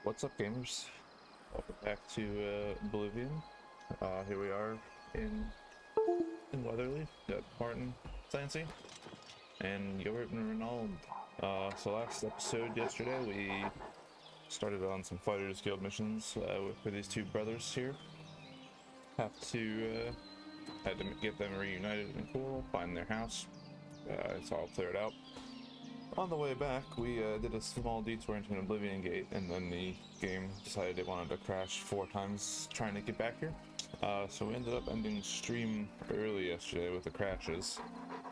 What's up, gamers? Welcome back to Oblivion. Here we are in Weatherly. Got Martin, Clancy, and Gilbert and Renaud. So last episode yesterday, we started on some Fighters Guild missions for these two brothers here. Had to get them reunited in Coral, find their house. It's all cleared out. On the way back, we did a small detour into an Oblivion gate, and then the game decided it wanted to crash 4 times trying to get back here. So we ended up ending stream early yesterday with the crashes,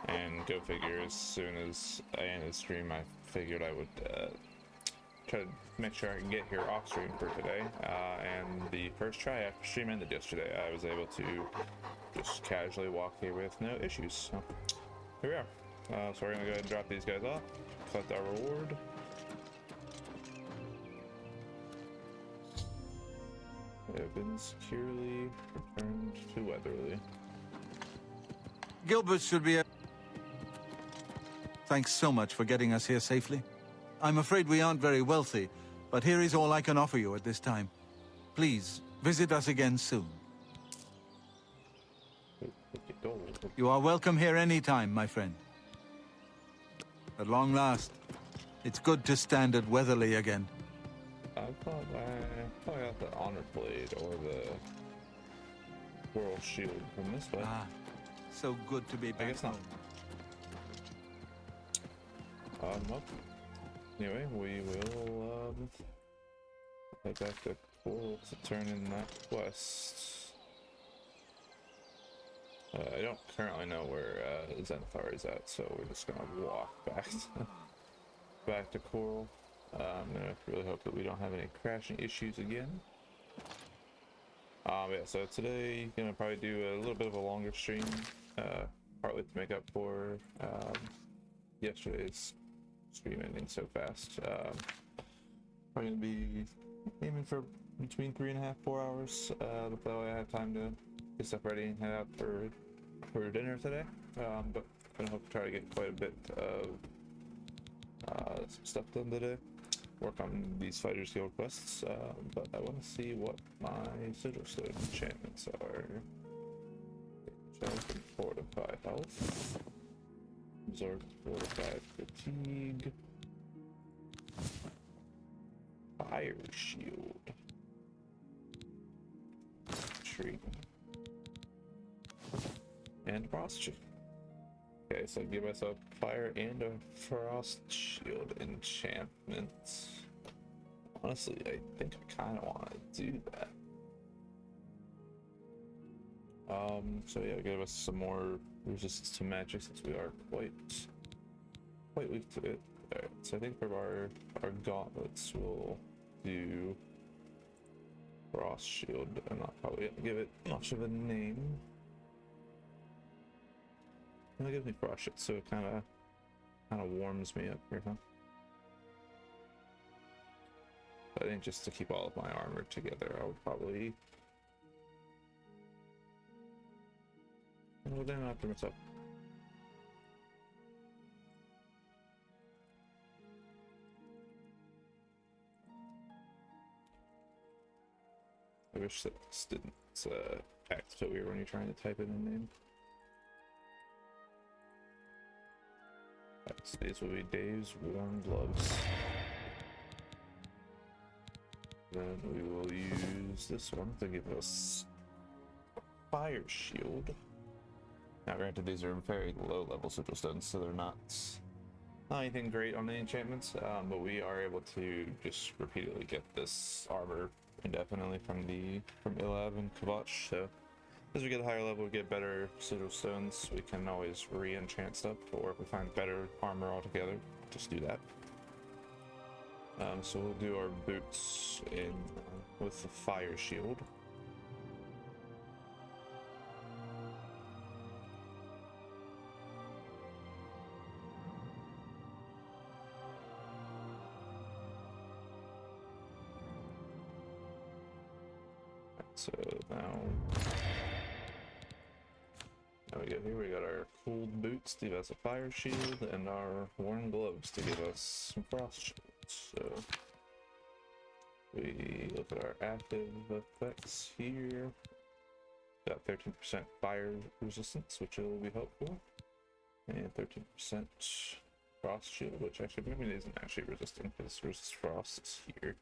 and go figure, as soon as I ended stream, I figured I would try to make sure I can get here off stream for today. And the first try after stream ended yesterday, I was able to just casually walk here with no issues. So here we are. So we're gonna go ahead and drop these guys off, collect our reward. They have been securely returned to Weatherly. Gilbert should be. Thanks so much for getting us here safely. I'm afraid we aren't very wealthy, but here is all I can offer you at this time. Please, visit us again soon. You are welcome here anytime, my friend. At long last, it's good to stand at Weatherly again. I thought I got the Honor Blade or the World Shield from this way. Ah, so good to be back. I guess not. Well, anyway, we will head back to Coral to turn in that quest. I don't currently know where Zenithar is at, so we're just gonna walk back to Coral. I'm gonna really hope that we don't have any crashing issues again. Yeah, so today gonna probably do a little bit of a longer stream, partly to make up for yesterday's stream ending so fast. Probably gonna be aiming for between 3.5 4 hours. But that way I have time to get stuff ready and head out for dinner today. But I'm gonna hope to try to get quite a bit of some stuff done today. Work on these Fighters Guild quests. But I want to see what my Cyrodiil enchantments are. Fortify health. Absorb fortified fatigue. Fire shield. Tree. And frost shield. Okay, so give myself fire and a frost shield enchantment. Honestly, I think I kind of want to do that. So yeah, give us some more resistance to magic since we are quite weak to it. Alright, so I think for our gauntlets we'll do frost shield. I'm not probably gonna give it much of a name. It gives me frost shield, so it kind of warms me up here, huh? But I think just to keep all of my armor together, I would probably. Well, then after myself. I wish that this didn't act so weird when you're trying to type in a name. Right, so these will be Dave's warm gloves. Then we will use this one to give us fire shield. Now granted, these are very low level sigil stones, so they're not anything great on the enchantments, but we are able to just repeatedly get this armor indefinitely from Ilab and Kavach. So as we get a higher level, we get better sigil stones. We can always re-enchant stuff, or if we find better armor altogether, just do that. So we'll do our boots in with the fire shield. So now we go here, we got our cold boots to give us a fire shield, and our warm gloves to give us some frost shields. So We look at our active effects here. Got 13% fire resistance, which will be helpful, and 13% frost shield, which actually maybe isn't actually resistant because it resists frost here.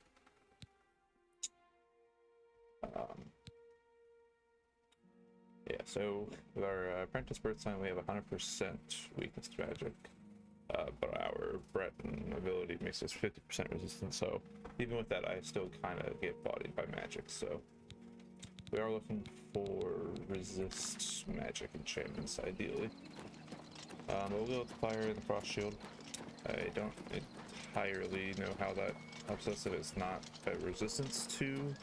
Yeah, so with our apprentice bird sign, we have 100% weakness to magic, but our Breton ability makes us 50% resistant. So even with that, I still kind of get bodied by magic. So we are looking for resist magic enchantments, ideally. But we'll go with the fire and the frost shield. I don't entirely know how that helps us if it's not a resistance to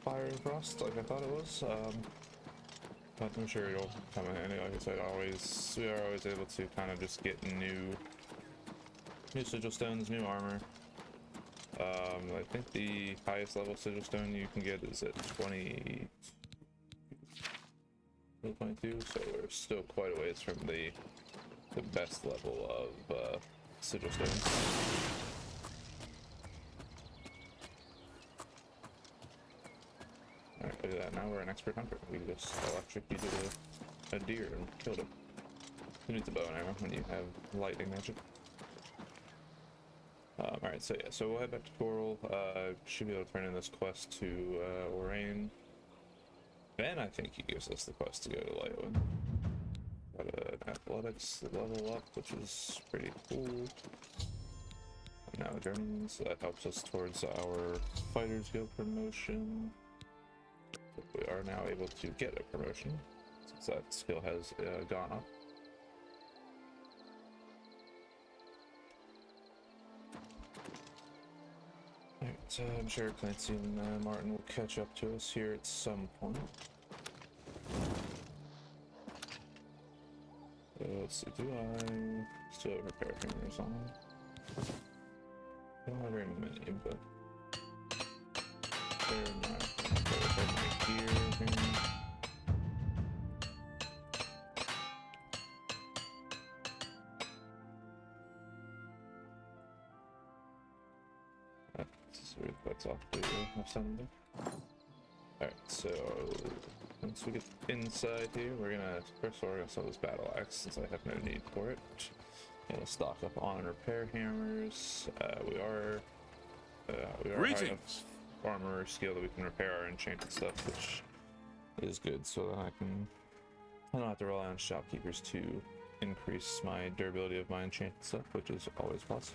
fire and frost like I thought it was. But I'm sure it'll come in handy. Like I said, we are always able to kind of just get new sigil stones, new armor. I think the highest level sigil stone you can get is at 22, so we're still quite a ways from the best level of sigil stones. Alright, look at that. Now we're an expert hunter. We just electrocuted a deer and killed it. Who needs a bow and arrow when you have lightning magic? Alright, so yeah, so we'll head back to Coral. Should be able to turn in this quest to Orain. Then I think he gives us the quest to go to Lyowen. Got an athletics level up, which is pretty cool. And now journeying, so that helps us towards our Fighters Guild promotion. We are now able to get a promotion since that skill has gone up. Alright, so I'm sure Clancy and Martin will catch up to us here at some point. So let's see, do I still have repair hammers on? I don't have very many, but they're not. My gear here. That's off the assembly. Alright, so once we get inside here, we're gonna sell this battle axe since I have no need for it. Gonna stock up on repair hammers. We are high enough armor skill that we can repair our enchanted stuff, which is good. So that I don't have to rely on shopkeepers to increase my durability of my enchanted stuff, which is always plus.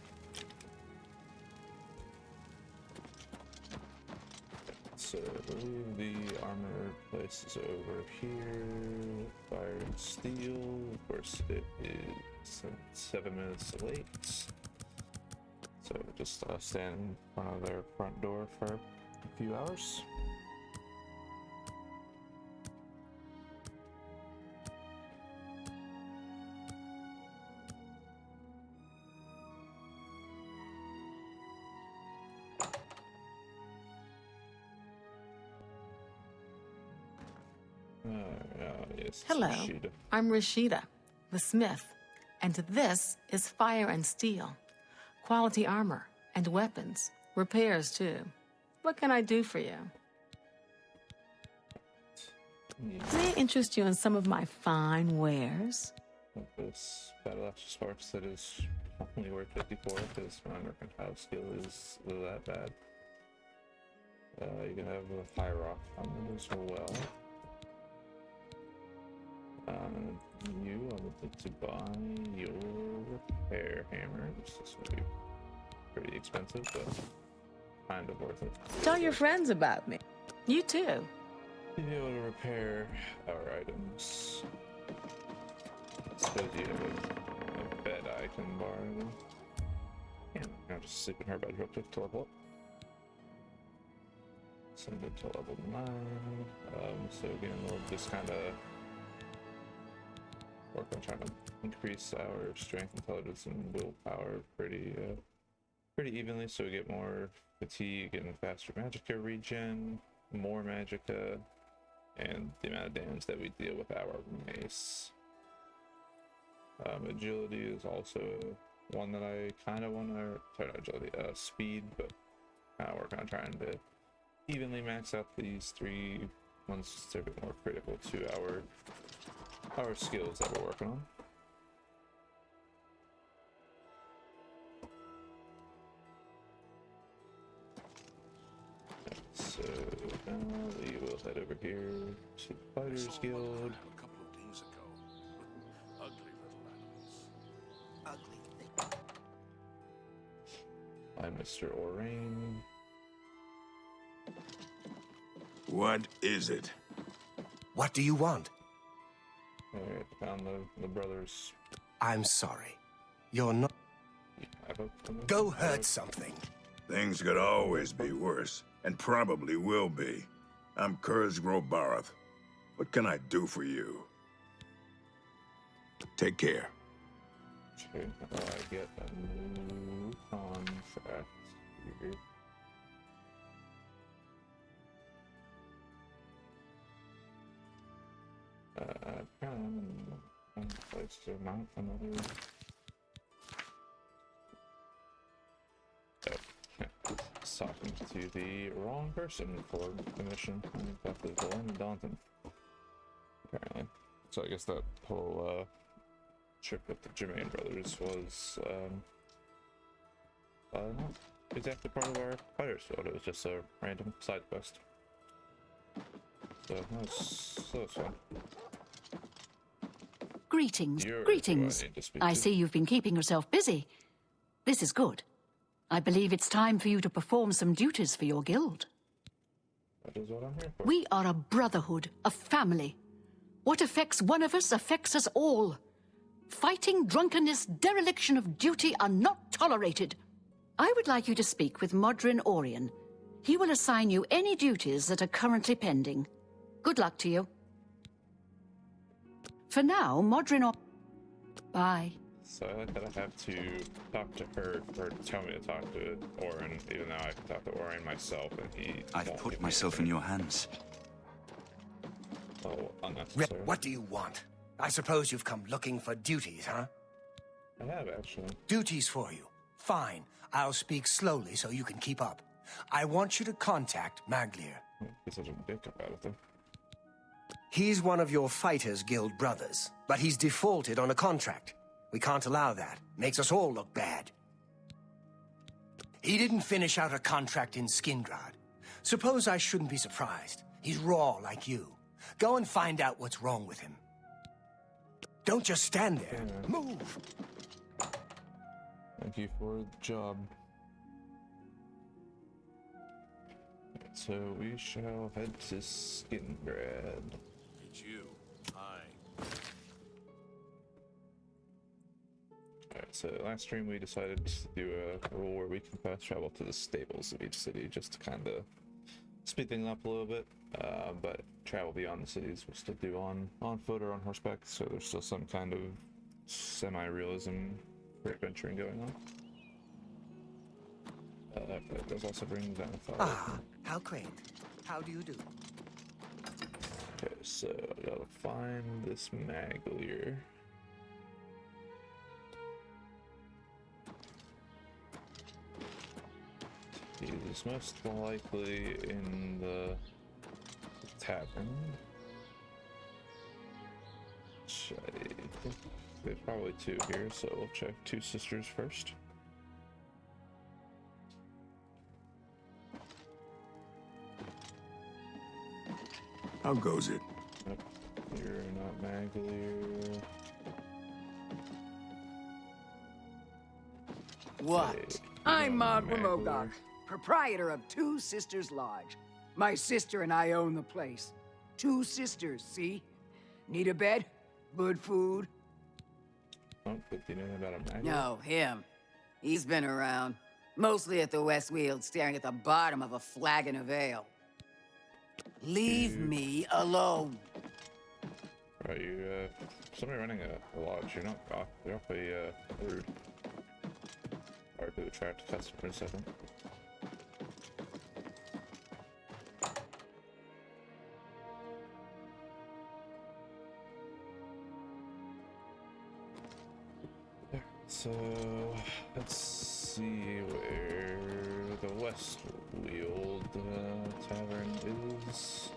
So I believe the armor place is over here. Fire and steel. Of course, it is 7 minutes late. So just stand in front of their front door for a few hours. Yes, Hello, Rashida. I'm Rashida, the smith, and this is Fire and Steel. Quality armor and weapons, repairs too. What can I do for you? May I interest you in some of my fine wares? This battle axe sparks that is only worth 54 because my mercantile skill is that bad. You can have a fire rock on them as well. You are looking to buy your repair hammers. This will be pretty expensive, but kind of worth it. Tell your friends about me. You too. To be able to repair our items. I suppose you have a bed I can borrow them. And I'll just sleep in her bed real quick to level up. Send it to level 9. So again, we'll just kind of work on trying to increase our strength, intelligence, and willpower pretty evenly, so we get more fatigue and faster magicka regen, more magicka, and the amount of damage that we deal with our mace. Agility is also one that I kind of want to, sorry, not agility, speed, but work on trying to evenly max out these 3 ones that are a bit more critical to our skills that we're working on. So now we will head over here to the Fighters Guild. A couple of days ago. Ugly little animals. Ugly thing. I'm Mr. Orain. What is it? What do you want? Alright, found the brothers. I'm sorry. You're not. Go hurt something. Things could always be worse, and probably will be. I'm Kurz Grobarth. What can I do for you? Take care. Okay, how do I get a new contract here? I'm place to mount another. Oh, talking to the wrong person for the mission. I thought it was Glenn Daunton. Apparently. So I guess that whole trip with the Jermaine brothers was not exactly part of our fighters field. It was just a random side quest. So that was fun. Greetings, You're who greetings. I need to speak I to. see you've been keeping yourself busy. This is good. I believe it's time for you to perform some duties for your guild. That is what I'm here for. We are a brotherhood, a family. What affects one of us affects us all. Fighting, drunkenness, dereliction of duty are not tolerated. I would like you to speak with Modrin Orion. He will assign you any duties that are currently pending. Good luck to you. For now, Modrin Bye. So I like that I have to talk to her or tell me to talk to Orin, even though I can talk to Orin myself and he I've won't put give me myself in your hands. Oh, unnecessary. What do you want? I suppose you've come looking for duties, huh? I have actually. Duties for you. Fine. I'll speak slowly so you can keep up. I want you to contact Maglier. He's such a dick about it though. He's one of your Fighters Guild brothers, but he's defaulted on a contract. We can't allow that. Makes us all look bad. He didn't finish out a contract in Skingrad. Suppose I shouldn't be surprised. He's raw like you. Go and find out what's wrong with him. Don't just stand there. Yeah. Move! Thank you for the job. So we shall head to Skingrad. It's you. Hi. Alright, so last stream we decided to do a rule where we can fast travel to the stables of each city just to kind of speed things up a little bit. But travel beyond the cities we'll still do on foot or on horseback, so there's still some kind of semi-realism for adventuring going on. But there's also brings down a thought. Ah, how quaint. How do you do? Okay, so I gotta find this Maglier. He's most likely in the tavern. Which I think there's probably two here, so we'll check Two Sisters first. How goes it? Nope, you're not Maglier. What? Okay, I'm you're Maud not Womogar, proprietor of Two Sisters Lodge. My sister and I own the place. Two sisters, see? Need a bed? Good food? Oh, but do you know about a Maglier? No, him. He's been around. Mostly at the West Weald, staring at the bottom of a flagon of ale. Leave me alone. Right, you, somebody running a lodge, you're not off, you're awfully, rude. Hard to attract customers, I think. So, let's see where the Westweald Tavern is.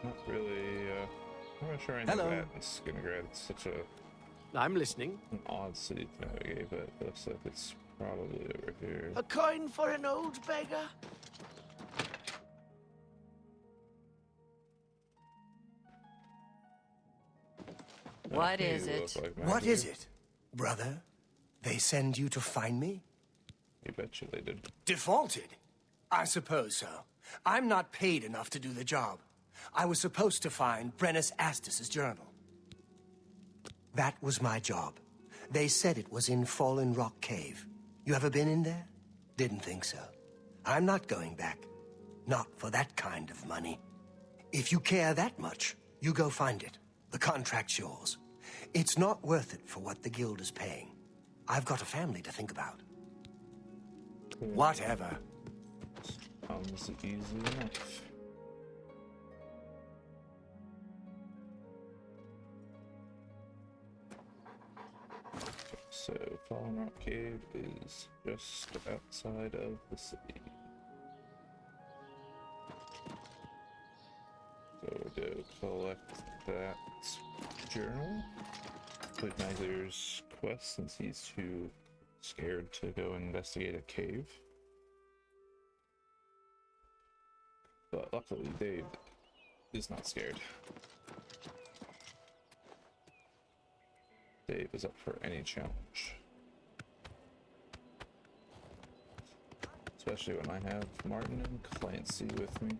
Not really, I'm not sure I know Hello. that in Skingrad. It's such I'm listening. an odd city to navigate, but it looks like it's probably over here. A coin for an old beggar? What You is look it? like What Maggie. is it? Brother? They send you to find me? You bet you they did. Defaulted? I suppose so. I'm not paid enough to do the job. I was supposed to find Brennus Astus's journal. That was my job. They said it was in Fallen Rock Cave. You ever been in there? Didn't think so. I'm not going back. Not for that kind of money. If you care that much, you go find it. The contract's yours. It's not worth it for what the guild is paying. I've got a family to think about. Whatever. Sounds easy enough. So, Fallen Rock Cave is just outside of the city. So we'll go collect that journal. Put Nyzer's quest since he's too scared to go investigate a cave. But luckily, Dave is not scared. Dave is up for any challenge. Especially when I have Martin and Clancy with me.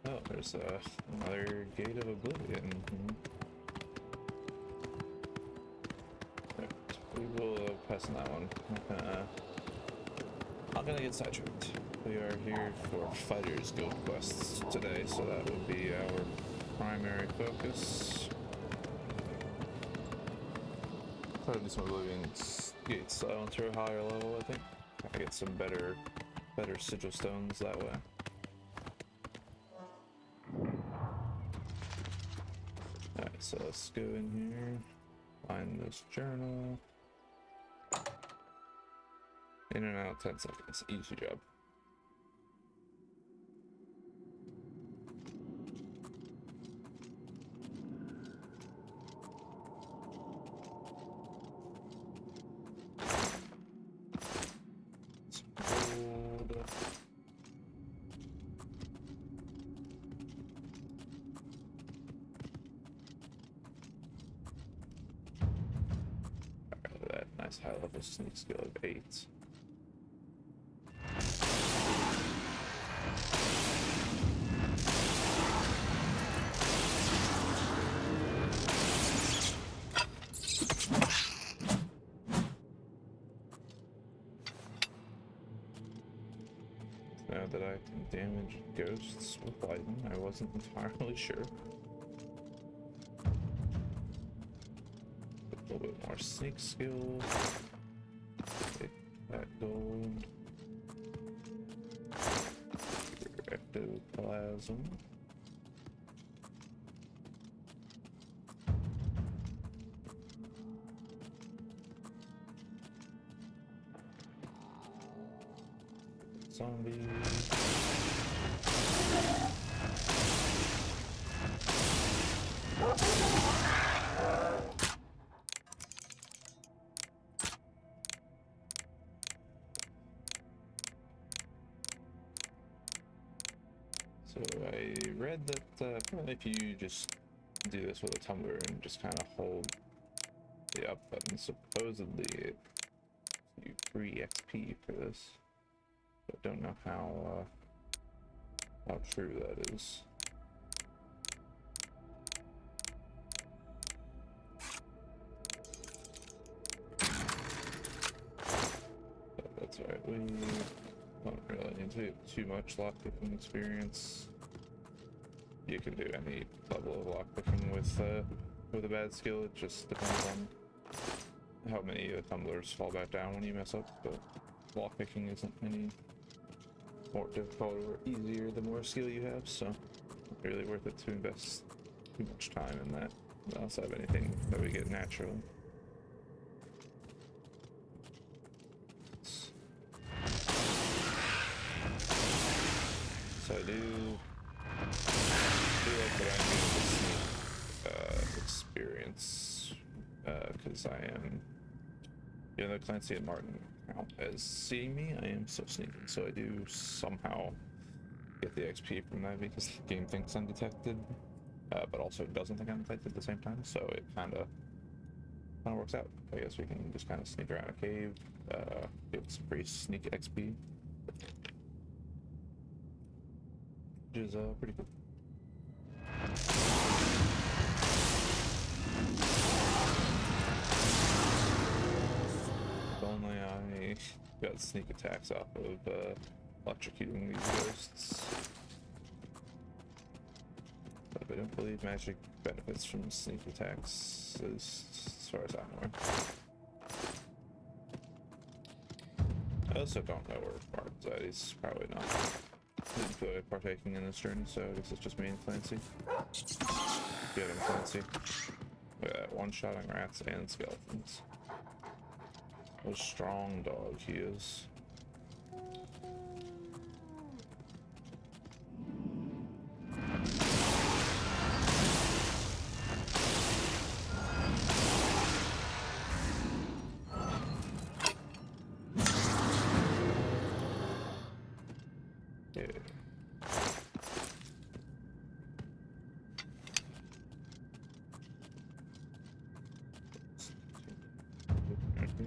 Oh, there's another Gate of Oblivion. We will pass on that one. Not gonna get sidetracked. We are here for Fighters Guild quests today, so that would be our primary focus. Try to do some Oblivion Gate style to a higher level, I think. I get some better sigil stones that way. Alright, so let's go in here, find this journal. In and out 10 seconds. Easy job. Gold. Alright, that nice high level sneak skill of 8. Now that I can damage ghosts with lightning, I wasn't entirely sure. A little bit more sneak skill. Take that gold. Ectoplasm. Zombie. So I read that if you just do this with a tumbler and just kind of hold the up button, supposedly it gives you free XP for this. But don't know how true that is. But that's alright. We don't really need to get too much lockpicking experience. You can do any level of lockpicking with a bad skill. It just depends on how many tumblers fall back down when you mess up. But lockpicking isn't any more difficult or easier the more skill you have, so not really worth it to invest too much time in that. We also have anything that we get naturally. So I do feel like that I'm getting this experience because I am, even though Clancy and Martin count as seeing me, I am so sneaking, so I do somehow get the XP from that because the game thinks I'm detected, but also doesn't think I'm detected at the same time, so it kind of works out. I guess we can just kind of sneak around a cave, get some free sneak XP, which is pretty cool. If only I got sneak attacks off of electrocuting these ghosts. But I don't believe magic benefits from sneak attacks as far as I'm aware. I also don't know where Martin's at. He's probably not partaking in this journey, so I guess it's just me and Clancy. Get him, Clancy. Look at that, one-shotting rats and skeletons. What a strong dog he is.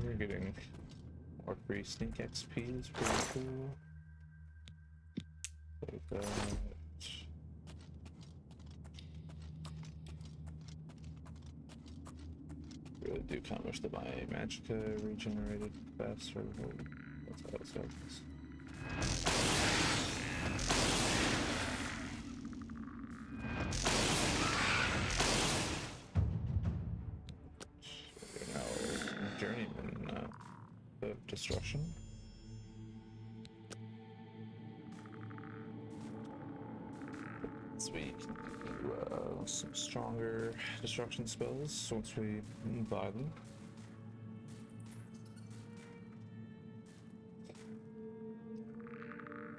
We're getting more free sneak XP is pretty cool. Like that. Really do kind of wish that my magicka regenerated faster. That's how it goes. Journeyman of destruction. So we can do some stronger destruction spells once we buy them.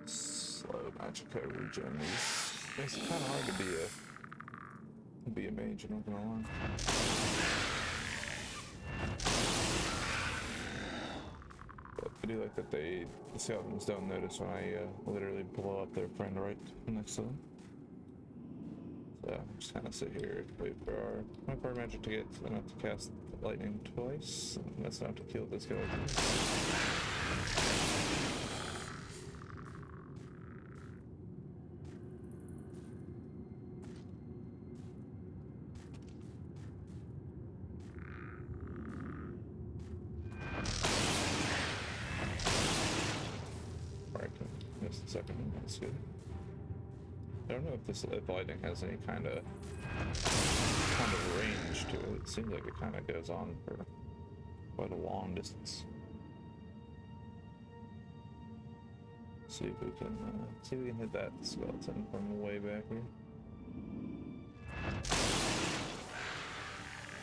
Slow magicka regen makes it kind of hard to be a mage, I'm not gonna lie. I do like that the skeletons don't notice when I literally blow up their friend right next to them. So I'm just kind of sit here, wait for our 24 magic to get enough to cast lightning twice, and that's enough to kill the skeletons. The second one, that's good. I don't know if lightning has any kind of range to it. It seems like it kind of goes on for quite a long distance. See if we can hit that skeleton from way back here.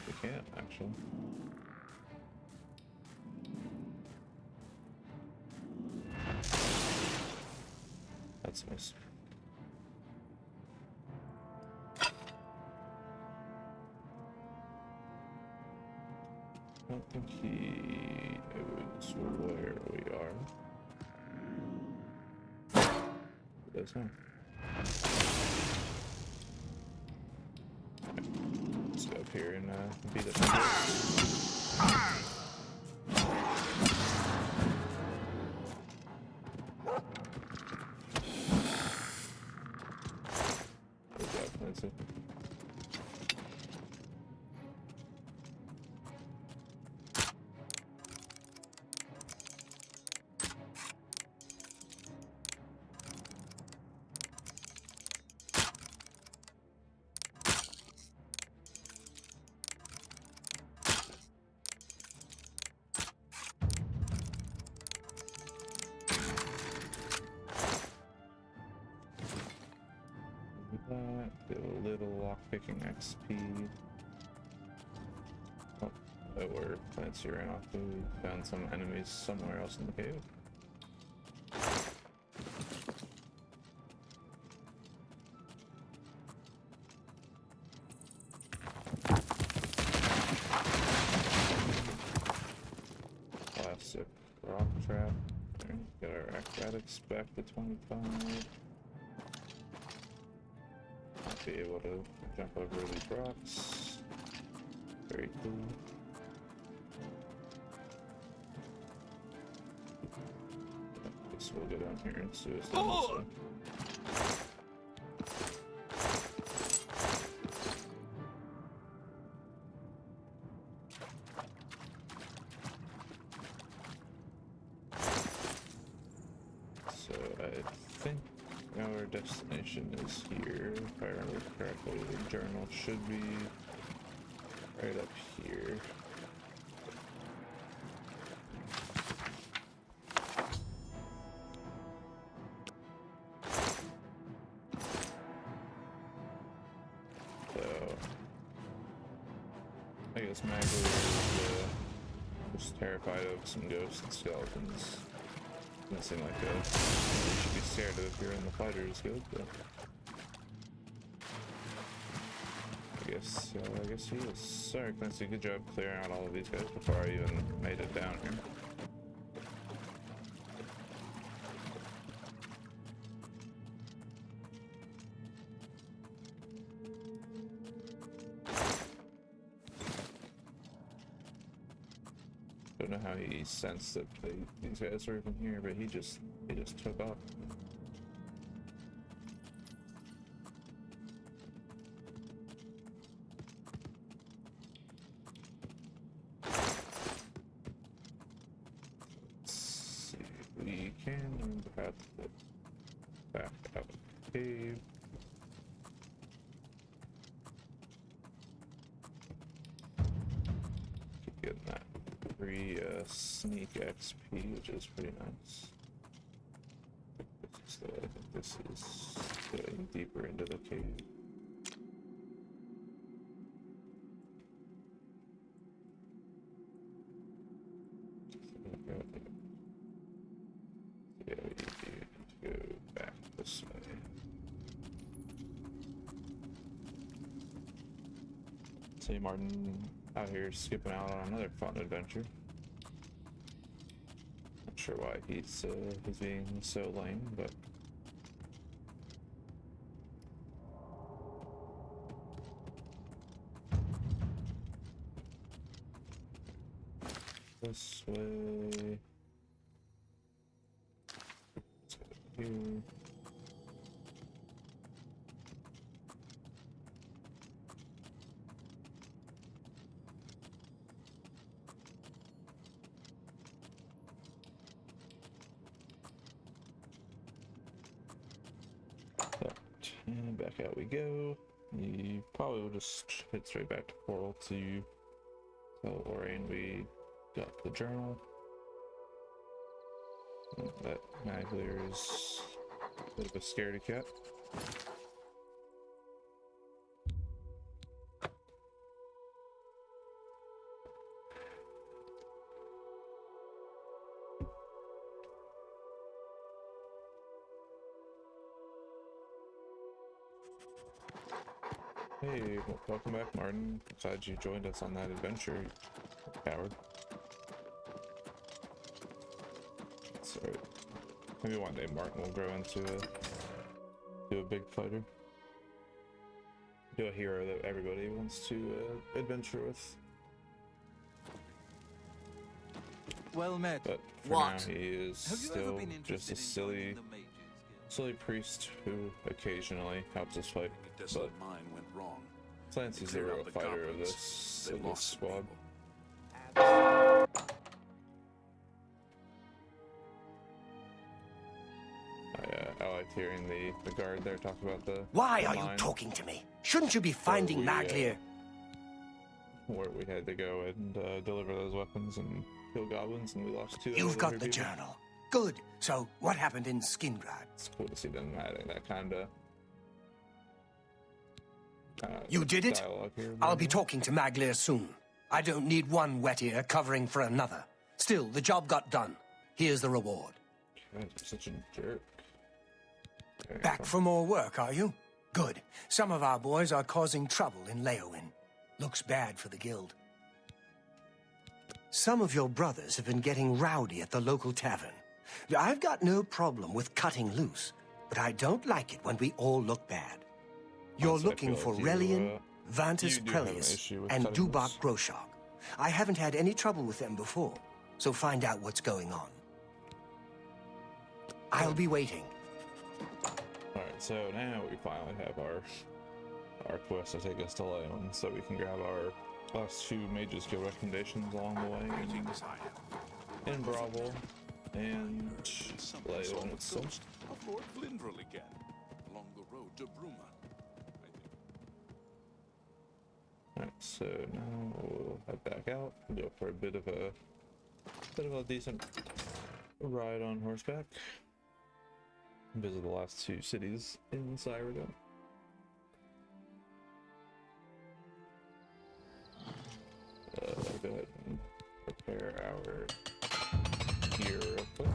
We can't actually. That's nice. I don't think he knows where we are. He does not. Let's go up here and beat it. That's it. That, do a little lockpicking XP. Oh, that where Clancy ran off to. Found some enemies somewhere else in the cave. Classic rock trap. Alright, got our acrobatics back to 25. I'll be able to jump over these rocks. Very cool. Guess we'll go down here and see what's down this way. So I think our destination is here. If I remember correctly, the journal should be right up here. So I guess Magdalene is just terrified of some ghosts and skeletons. Doesn't seem like you should be scared of if you're in the fighters guild, but I guess he is. Sorry, Clancy, good job clearing out all of these guys before I even made it down here. Don't know how he sensed that these guys were even here, but he just took off. Let's see, we can learn the path back out of the cave. Keep getting that free sneak XP, which is pretty nice. So I think this is going deeper into the cave. Yeah, we need to go back this way. See Martin out here skipping out on another fun adventure. Not sure why he's being so lame, but this way. Let's go here. And back out we go. You probably will just hit straight back to Portal to tell Lorraine we got the journal. And that Maglier is a bit of a scaredy cat. Hey, welcome back, Martin. Glad you joined us on that adventure, coward. So, maybe one day Martin will grow into a big fighter. Do a hero that everybody wants to adventure with. Well met. But for now, he is still just a silly priest who occasionally helps us fight. The desolate mine went wrong. Clancy's the real fighter of this squad. I liked hearing the guard there talk about the Why the are you mine talking to me? Shouldn't you be finding Maglier? where we had to go and deliver those weapons and kill goblins, and we lost 2 You've got other the people. journal. Good. So, what happened in Skingrad? It's cool to see them adding that kind of You did it? dialogue here, I'll be maybe? talking to Maglir soon. I don't need one wet ear covering for another. Still, the job got done. Here's the reward. God, you're such a jerk. Okay, Back for more work, are you? Good. Some of our boys are causing trouble in Leowin. Looks bad for the guild. Some of your brothers have been getting rowdy at the local tavern. I've got no problem with cutting loose, but I don't like it when we all look bad. You're Honestly, I looking feel for like Relian, you Vantus do have an Prelius, issue with and cutting Dubak loose. Groshok. I haven't had any trouble with them before, so find out what's going on. I'll be waiting. Alright, so now we finally have our quest to take us to Leon, so we can grab our last two Mages Guild recommendations along the way in Bravo and Someone saw Leon the itself. ghost of Lord Glindrel again, along the road to Bruma, I think. Alright, so now we'll head back out, go for a bit of a decent ride on horseback. Visit the last two cities in Cyrodiil. Go ahead and prepare our gear real quick.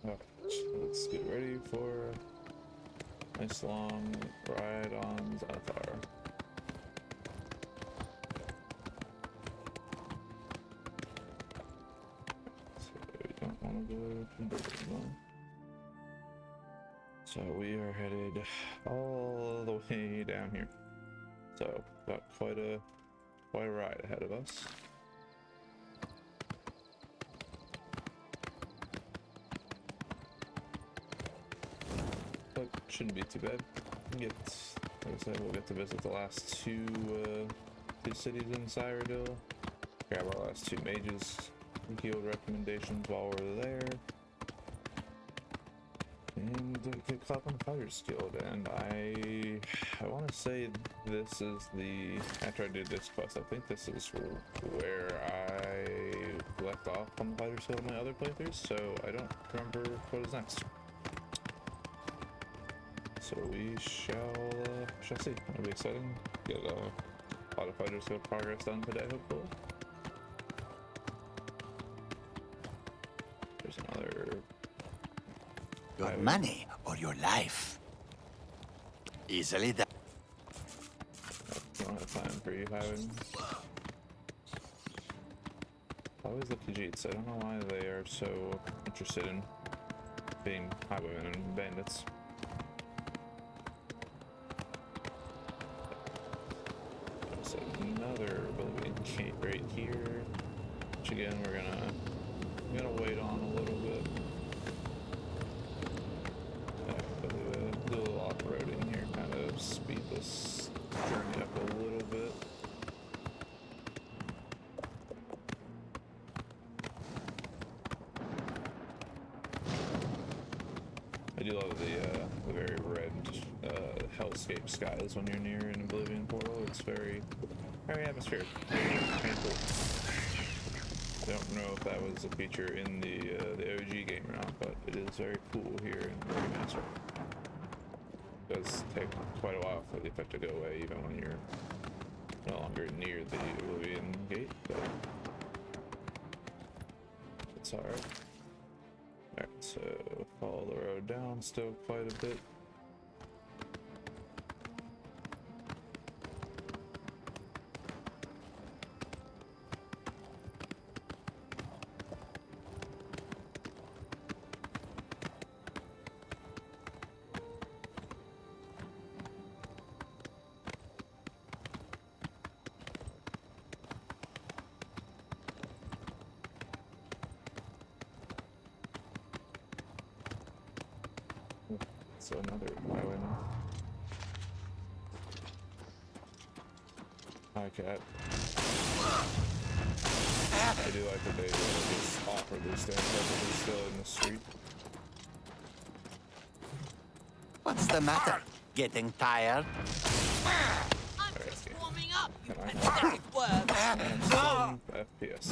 Alright, let's get ready for a nice long ride on Xanathar. So we don't want to go to Bruma. So we are headed all the way down here. So got quite a ride ahead of us. But shouldn't be too bad. Like I said, we'll get to visit the last two cities in Cyrodiil. Grab our last two Mages Guild recommendations while we're there. And get caught on the Fighters Guild. And I want to say this is the, after I did this quest, I think this is where I left off on the Fighters Guild in my other playthroughs, so I don't remember what is next. So we shall see. It'll be exciting. Get a lot of Fighters Guild progress done today, hopefully. There's another. Your money or your life? Easily done. I don't have time for you, Highwayman. Always the Khajiits. I don't know why they are so interested in being highwaymen and bandits. There's another Bolivian gate right here, which again we're gonna wait on a little bit. Do a little off-roading here, kind of speed this journey up a little bit. I do love the very red hellscape skies when you're near an Oblivion portal. It's very atmospheric. Kind of cool. I don't know if that was a feature in the OG game or not, but it is very cool here in the remaster. It does take quite a while for the effect to go away, even when you're no longer near the Oblivion gate, but it's alright. Alright, so follow the road down still quite a bit. So another highwayman. Hi, cat. I do like that they just offer these things like they're still in the street. What's the matter? Getting tired? I'm Sorry, just okay. warming up. Can I And then it works. have some FPS?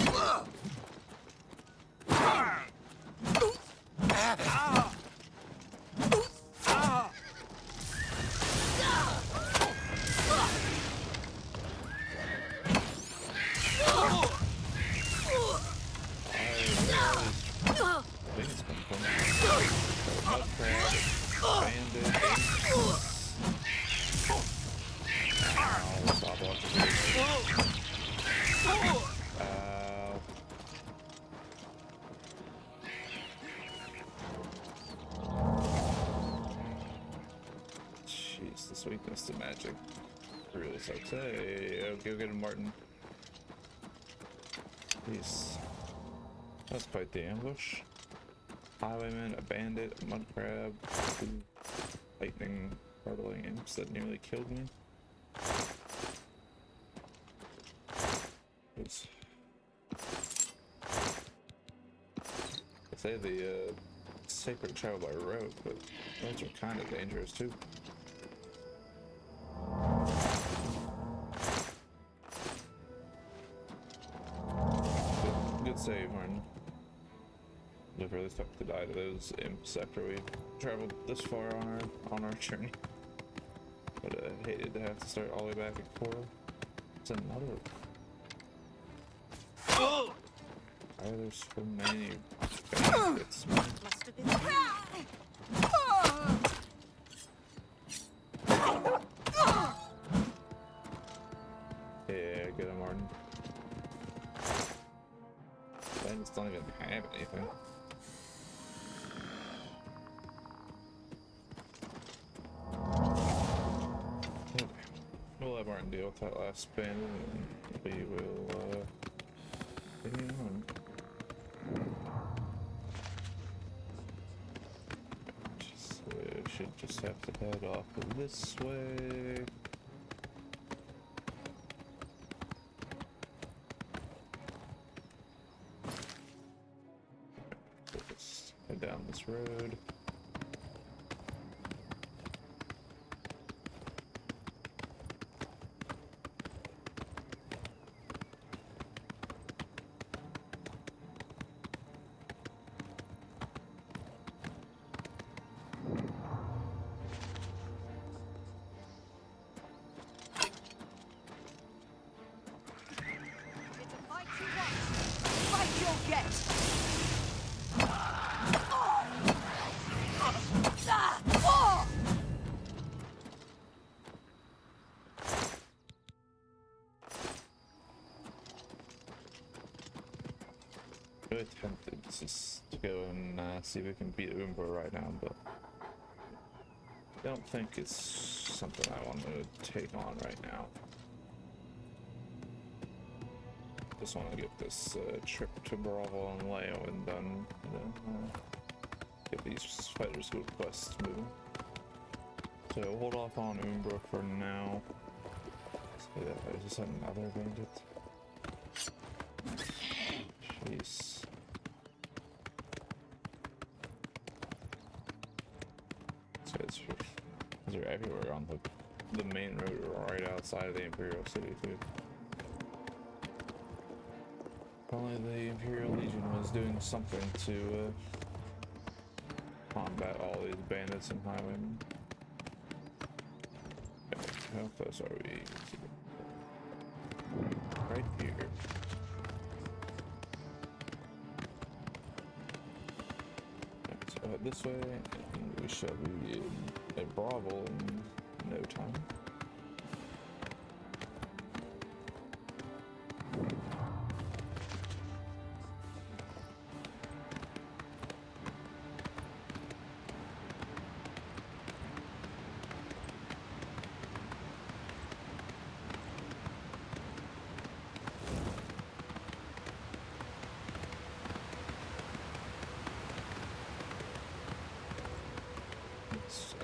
Things come from mud crab, bandit, stop watching. Jeez, this weakness to magic really sucks. Hey, go get him, Martin. Jeez. That's quite the ambush. Highwayman, a bandit, a mud crab, 2 lightning hurtling imps that nearly killed me. They say the sacred travel by road, but those are kind of dangerous too. Good save, Martin. We've really sucked to die to those imps after we traveled this far on our journey. But I hated to have to start all the way back at Coral. It's another. Why are there so many bandits? Must have been. Yeah, get him, Martin. Bandits don't even have anything. We'll have Martin deal with that last bandit, and we will continue on. Should just have to head off this way. Let's head down this road. Really tempted just to go and see if we can beat Umbra right now, but I don't think it's something I want to take on right now. Just want to get this trip to Bravo and Leowen done, and then get these fighters who quest moving. So hold off on Umbra for now. So yeah, I just had another bandit. Jeez. They're everywhere on the main road, right outside of the Imperial City too. Probably the Imperial Legion was doing something to combat all these bandits and highwaymen. Okay, how close are we? Right here. So head this way, and we shall be in a Bravo in no time.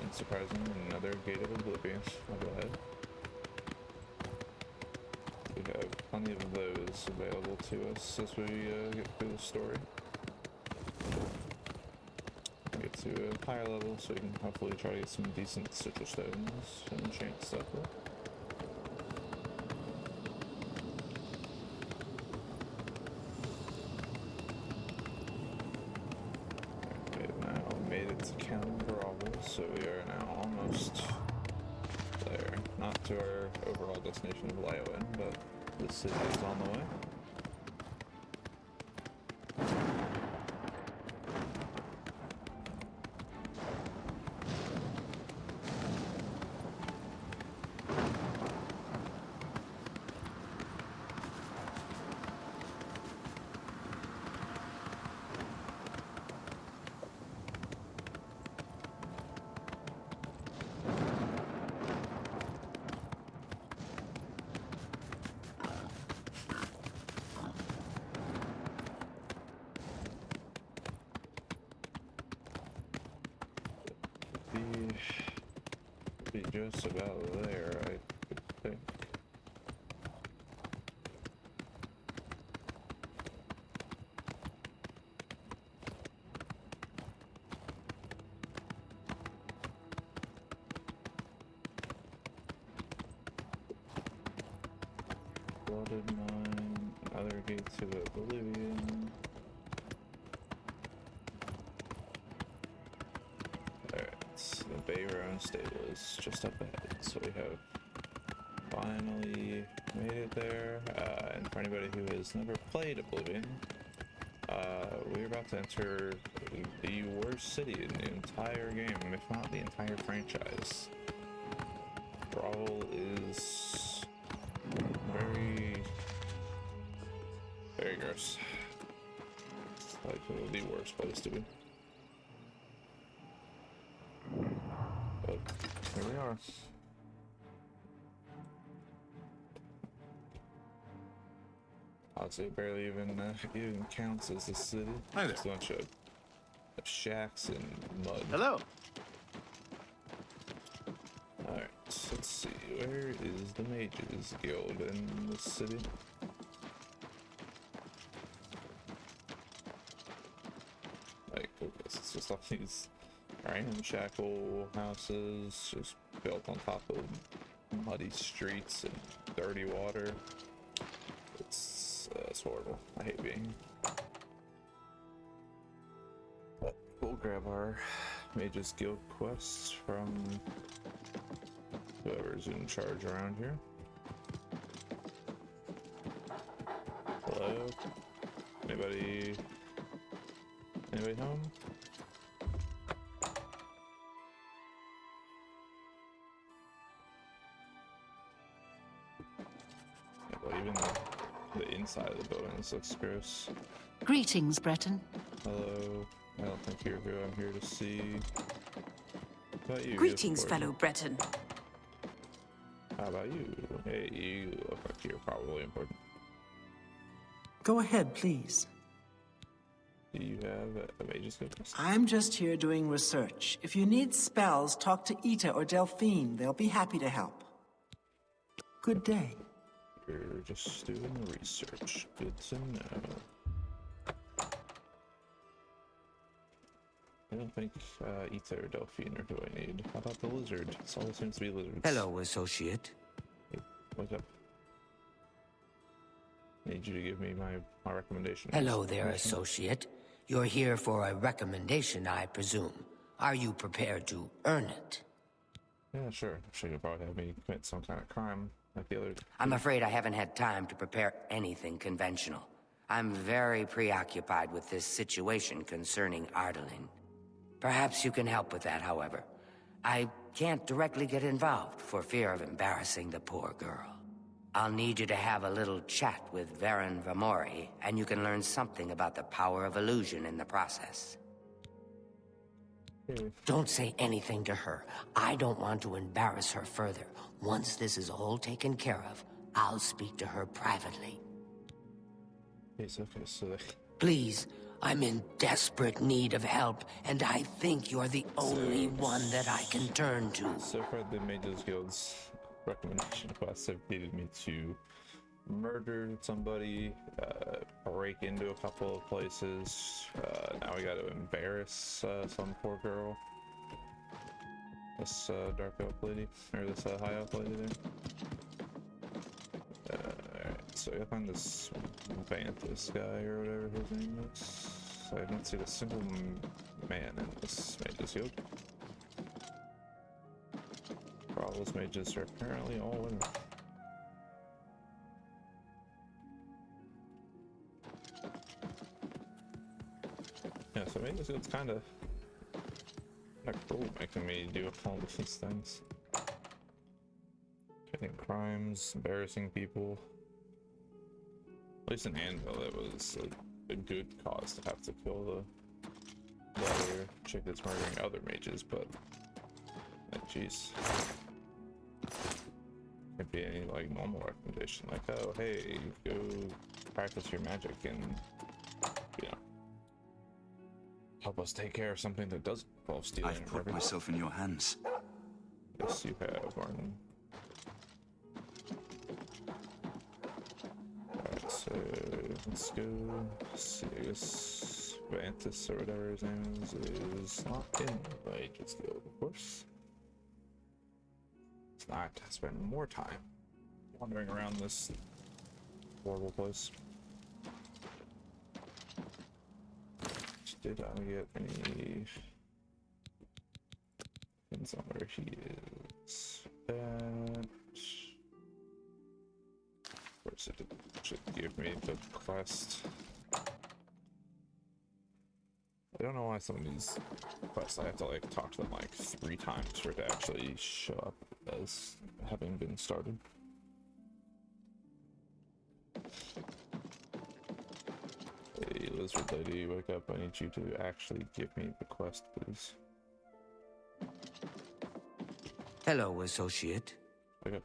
Unsurprising, another Gate of Oblivion. I'll go ahead. We have plenty of those available to us as we get through the story. Get to a higher level so we can hopefully try to get some decent sigil stones and enchant stuff with. so we are now almost there. Not to our overall destination of Liowan, but the city is on the way. Be just about there, I think. Flooded mine, another gate to Oblivion. The Bayron stable is just up ahead, so we have finally made it there. And for anybody who has never played Oblivion, we're about to enter the worst city in the entire game, if not the entire franchise. Brawl is very, very gross. It's like the worst place to be. But here we are. Honestly, it barely even counts as a city. Hi there. It's a bunch of shacks and mud. Hello. Alright, let's see. Where is the Mages Guild in this city? Like, I guess it's just all these ramshackle houses just built on top of muddy streets and dirty water. It's horrible. I hate being. But we'll grab our Mages Guild quests from whoever's in charge around here. Hello? Anybody home? Yeah, well, even the inside of the building looks gross. Greetings, Breton. Hello. I don't think you're who I'm here to see. How about you? Greetings, fellow Breton. How about you? Hey, you look like you're probably important. Go ahead, please. Do you have a Mage's Guild quest? I'm just here doing research. If you need spells, talk to Ita or Delphine. They'll be happy to help. Good day. You're just doing the research. Good to know. I don't think Ita or Delphine are who I need. How about the lizard? It always seems to be lizards. Hello, associate. Hey, what's up? I need you to give me my recommendation. Hello there, associate. You're here for a recommendation, I presume. Are you prepared to earn it? Yeah, sure. I'm sure you'll probably have me commit some kind of crime like the other. I'm afraid I haven't had time to prepare anything conventional. I'm very preoccupied with this situation concerning Ardalin. Perhaps you can help with that, however. I can't directly get involved for fear of embarrassing the poor girl. I'll need you to have a little chat with Varen Vamori, and you can learn something about the power of illusion in the process. Don't say anything to her. I don't want to embarrass her further. Once this is all taken care of, I'll speak to her privately. Okay, so Please, I'm in desperate need of help, and I think you're the only one that I can turn to. So far, the Mages Guild's recommendation quests have needed me to murder somebody, break into a couple of places. Now we gotta embarrass some poor girl. This dark elf lady, or this high elf lady there. Alright, so I gotta find this Vanthus guy, or whatever his name is. I don't see a single man in this Mages Guild. those mages are apparently all women. Yeah, so maybe it's kind of cool making me do all of these things. Committing crimes, embarrassing people. At least in Anvil, it was a good cause to have to kill the other chick that's murdering other mages, but jeez. Could be any like normal recommendation, like, oh hey, go practice your magic and help us take care of something that doesn't involve stealing. I've put myself in your hands. Yes, you have, Arnon. Alright, so let's go. Vantis or whatever his name is not in the Aegis Guild, of course. It's not. Spend more time wandering around this horrible place. Did I get any things on where he is? That, of course, it should give me the quest. I don't know why some of these quests I have to like talk to them like 3 times for it to actually show up as having been started. Hey, lizard lady, wake up. I need you to actually give me the quest, please. Hello, associate. Wake up.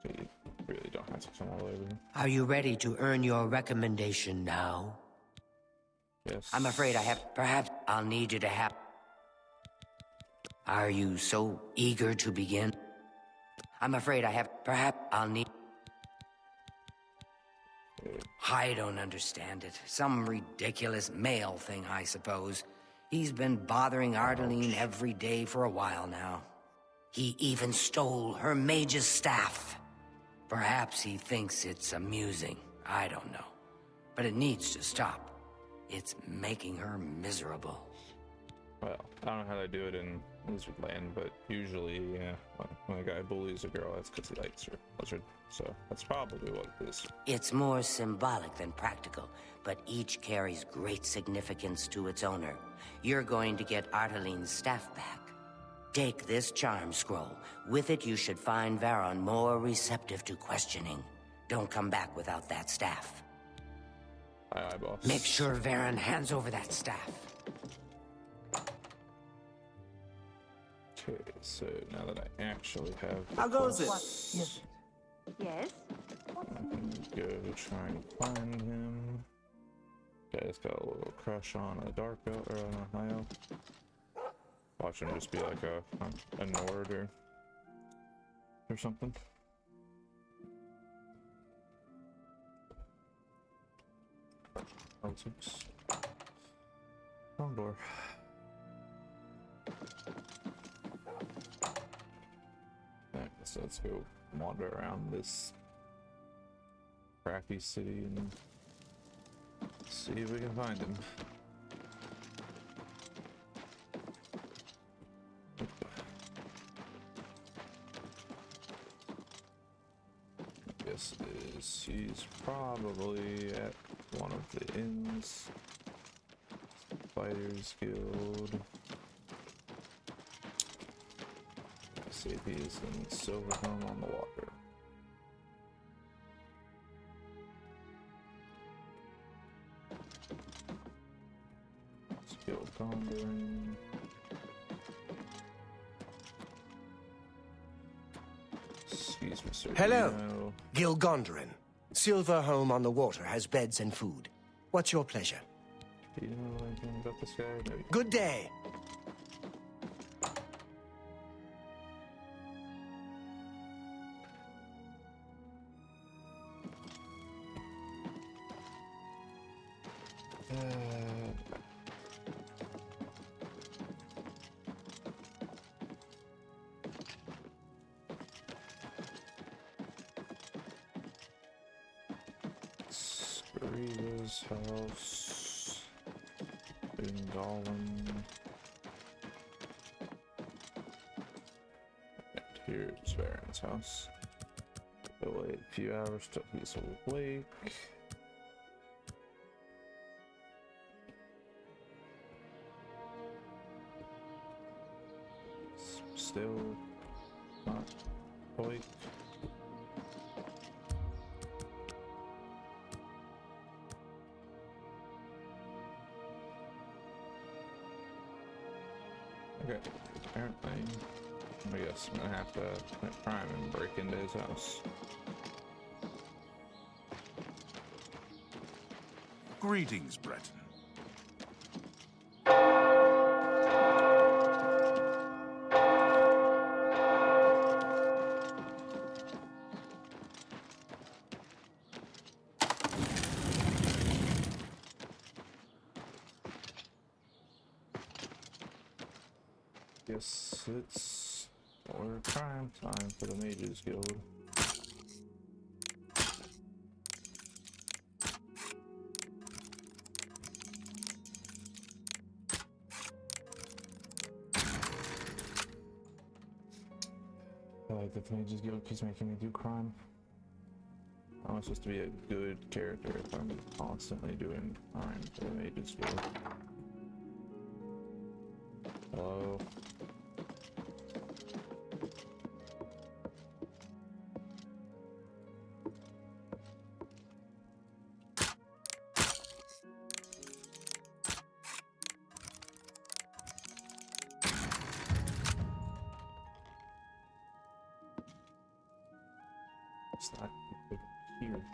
Okay, you really don't have to come all the way with me. Are you ready to earn your recommendation now? Yes. I'm afraid I have... Perhaps I'll need you to have... Are you so eager to begin? I'm afraid I have... Perhaps I'll need... I don't understand it. Some ridiculous male thing, I suppose. He's been bothering Ardaline every day for a while now. He even stole her mage's staff. Perhaps he thinks it's amusing. I don't know. But it needs to stop. It's making her miserable. Well, I don't know how they do it in Lizard Land, but usually, yeah, when a guy bullies a girl, that's because he likes her. Lizard. So that's probably what it is. It's more symbolic than practical, but each carries great significance to its owner. You're going to get Ardaline's staff back. Take this charm scroll. With it, you should find Varon more receptive to questioning. Don't come back without that staff. Aye, boss. Make sure Varon hands over that staff. Okay, so now that I actually have... How goes it? Yes. I can go try and find him. Guy's got a little crush on a dark elf or on a high elf. Watch him just be like a Nord or something. Oops. Wrong door. So let's go wander around this crappy city and see if we can find him. Guess he's probably at one of the inns. Fighters Guild. See if he is in Silverhelm on the water. Skill Gondorin. Excuse me, sir. Hello, Gil Gondorin. Silverholm on the water has beds and food. What's your pleasure? Do you know anything about this guy? No, Good day. Riva's house. Gollum. Baron's house. We'll wait a few hours till he's awake. Still not awake. Okay, apparently, I guess I'm gonna have to commit crime and break into his house. Greetings, Breton. Guess it's more crime time for the Mages Guild. I like that the Mages Guild keeps making me do crime. I'm supposed to be a good character if I'm constantly doing crime for the Mages Guild. Hello? It's not here.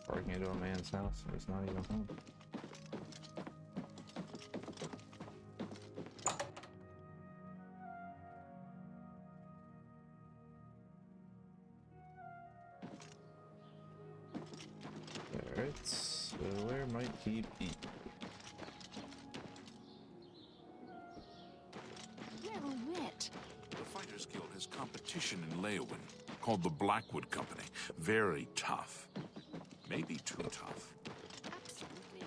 Breaking into a man's house and he's not even home. Alright, so where might he be? Well wet. The Fighters Guild has competition in Leowin called the Blackwood Company. Very tough. Maybe too tough. Absolutely.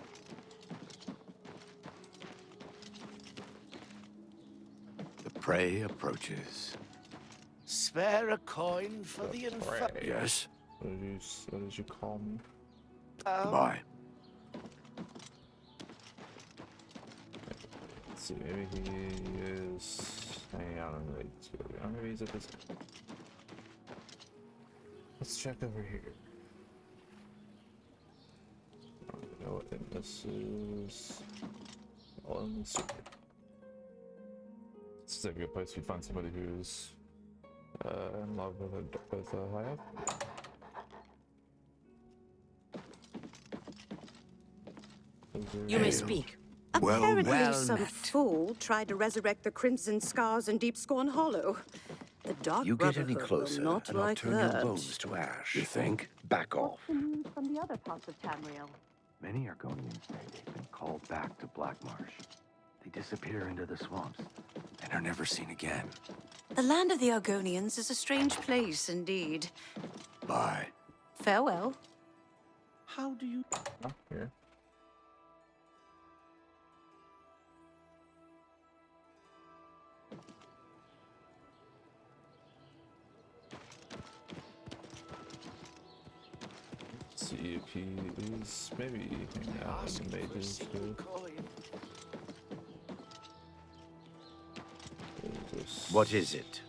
The prey approaches. Spare a coin for the infant. Prey. Yes. What did you call me? Bye. Let's see, maybe he is hanging out in the Mages Guild. Oh, maybe he's at this. Let's check over here. I don't know what this is. Oh, let me see. This is a good place to find somebody who's in love with a high up. You may speak. Apparently well some met. fool tried to resurrect the Crimson Scars in Deep Scorn Hollow. The Dark You get any Brotherhood closer, will not and I'll like turn that. your bones to ash. You think? Back off. What's the news from the other parts of Tamriel? Many Argonians say they've been called back to Blackmarsh. They disappear into the swamps and are never seen again. The land of the Argonians is a strange place indeed. Bye. Farewell. How do you... Oh, here. Let's see if he is maybe hanging out in the Mages Guild. What is it?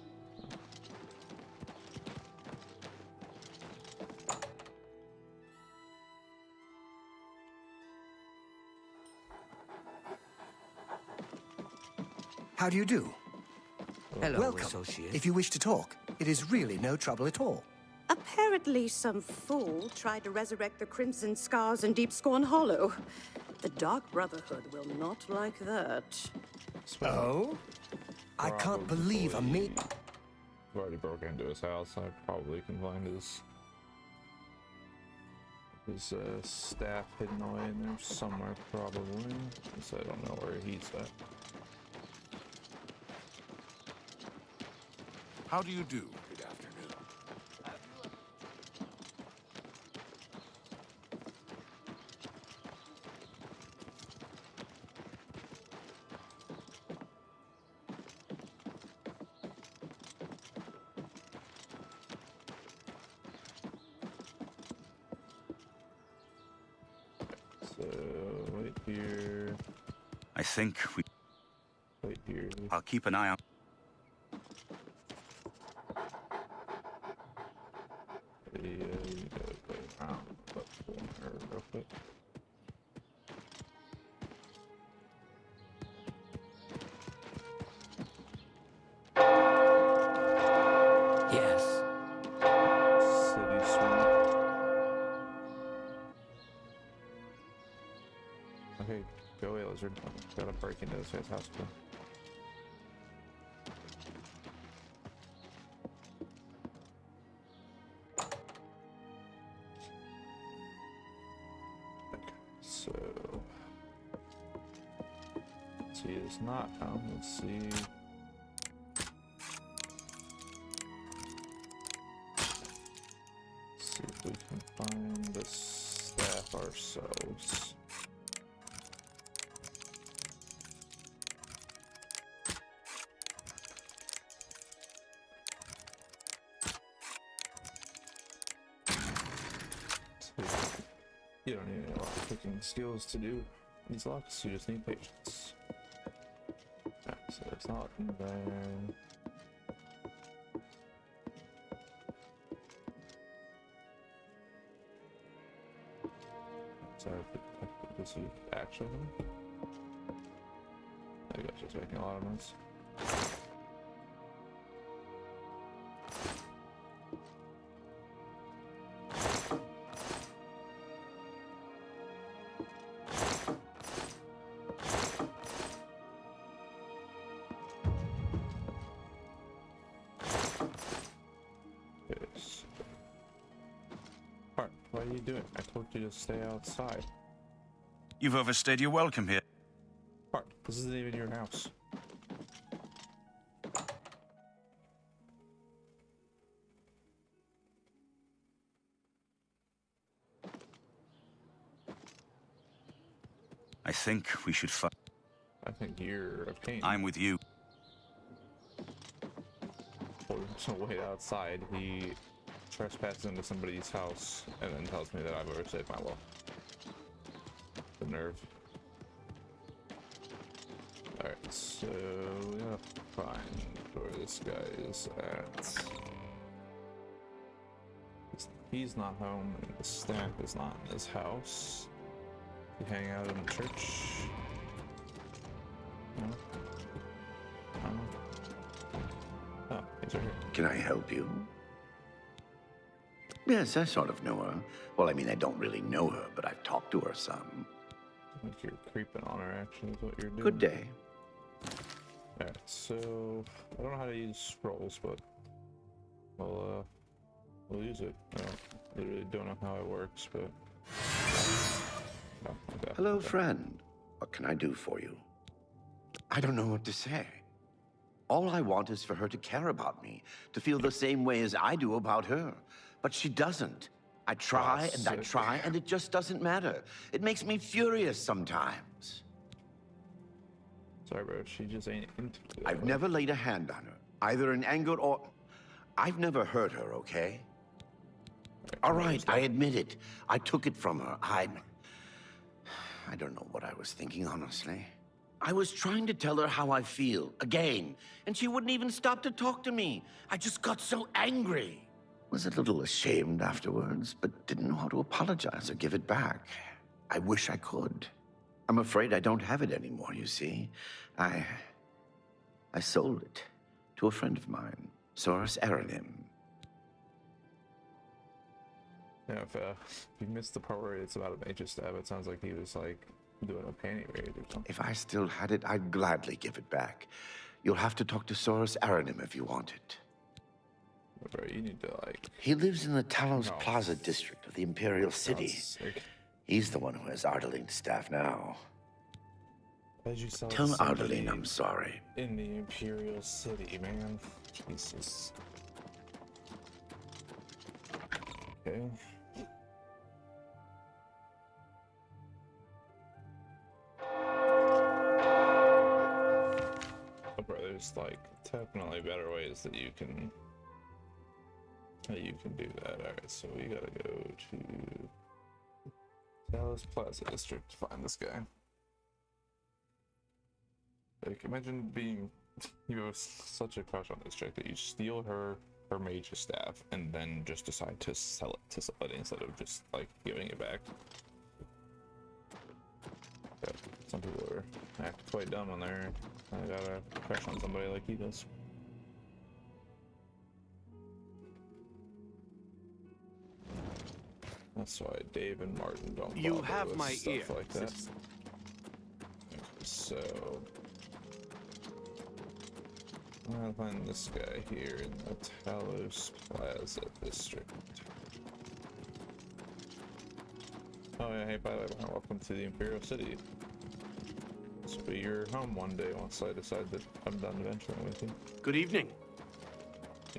How do you do? Hello, Welcome. associate. If you wish to talk, it is really no trouble at all. Apparently some fool tried to resurrect the Crimson Scars in Deep Scorn Hollow. The Dark Brotherhood will not like that. Oh? I can't believe a mate... I've already broken into his house. I probably can find his staff hidden away in there somewhere, probably. So I don't know where he's at. How do you do? Good afternoon. I think we... Wait here. I'll keep an eye on... Yeah, you gotta go around the corner real quick. Yes. City swamp. Okay, go away, lizard. Gotta break into this guy's house. Bro. So he is not home. Let's see. See if we can find the staff ourselves. You don't need a lot of cooking skills to do these locks, you just need patience. Alright, so it's not in there. Sorry, this is actually him. I guess just making a lot of noise. What are you doing? I told you to stay outside. You've overstayed your welcome here. Bart, this isn't even your house. I think we should fight. I think you're a pain. I'm with you. To wait outside, he trespasses into somebody's house and then tells me that I've overstayed my welcome. The nerve. Alright, so we gotta find where this guy is at. He's not home, and the staff is not in his house. He hang out in the church. No? Oh, he's right here. Can I help you? Yes, I sort of know her. Well, I mean, I don't really know her, but I've talked to her some. I think you're creeping on her, actually, is what you're doing. Good day. Alright, so I don't know how to use scrolls, but we'll use it. I literally don't know how it works, but no, okay. Hello, friend. What can I do for you? I don't know what to say. All I want is for her to care about me, to feel the same way as I do about her. But she doesn't. I try and I try, and it just doesn't matter. It makes me furious sometimes. Sorry, bro. She just ain't into it. I've never laid a hand on her, either in anger or... I've never hurt her, okay? All right, I admit it. I took it from her. I don't know what I was thinking, honestly. I was trying to tell her how I feel, again, and she wouldn't even stop to talk to me. I just got so angry. Was a little ashamed afterwards, but didn't know how to apologize or give it back. I wish I could. I'm afraid I don't have it anymore, you see. I sold it to a friend of mine, Cyrodiil. Yeah, if you missed the part where it's about a nature stab, it sounds like he was like doing a panty raid or something. If I still had it, I'd gladly give it back. You'll have to talk to Cyrodiil if you want it. Bro, you need to like... He lives in the Talos Plaza district of the Imperial City. He's the one who has Ardaline's staff now. Tell Ardaline I'm sorry. In the Imperial City, man. Jesus. Okay. Oh, bro, there's like definitely better ways that you can do that. Alright, so we gotta go to Dallas Plaza District to find this guy. Like, imagine being, you have such a crush on this chick that you steal her mage's staff and then just decide to sell it to somebody instead of just like giving it back. But some people act quite dumb when they're got a crush on somebody like he does. That's why Dave and Martin don't You bother have with my stuff ear, like that. citizen. Okay, so I'll find this guy here in the Talos Plaza district. Oh yeah, hey, by the way, welcome to the Imperial City. This will be your home one day once I decide that I'm done adventuring with you. Good evening.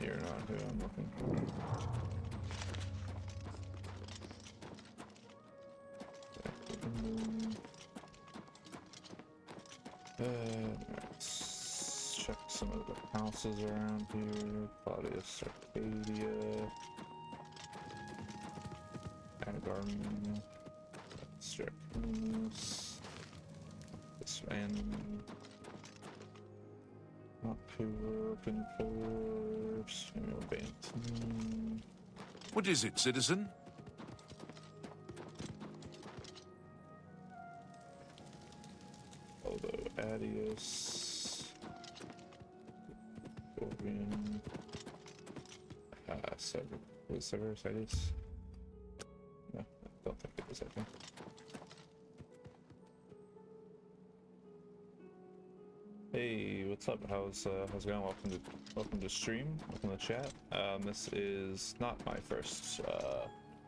You're not who I'm looking for. Let's check some of the houses around here. Claudius Arcadia. Garden. Draconis. This man. Not who we're open for. Samuel Banton. What is it, citizen? Although Adius. Gorian. Severus Adius. No, I don't think it was that one. Hey, what's up? How's it going? Welcome to stream. Welcome to chat. This is not my first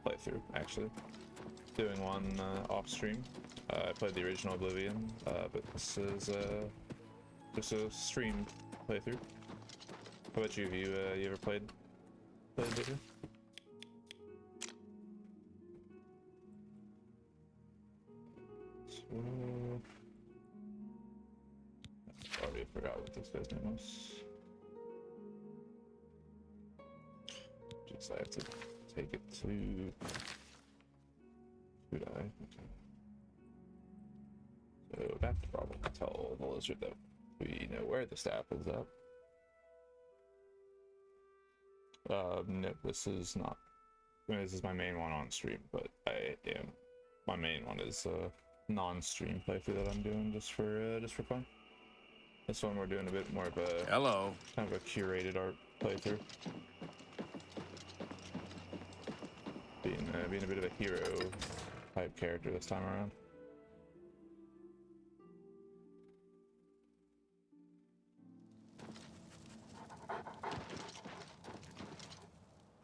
playthrough, actually. Doing one off stream. I played the original Oblivion, but this is just a stream playthrough. How about you? Have you ever played Oblivion? I already forgot what this guy's name was. Just I have to take it to. Who'd I? Okay. So I have to probably tell the lizard that we know where the staff is at. No, this is not. I mean, this is my main one on stream, but my main one is a non-stream playthrough that I'm doing just for fun. This one we're doing a bit more of a kind of a curated art playthrough, being a bit of a hero type character this time around.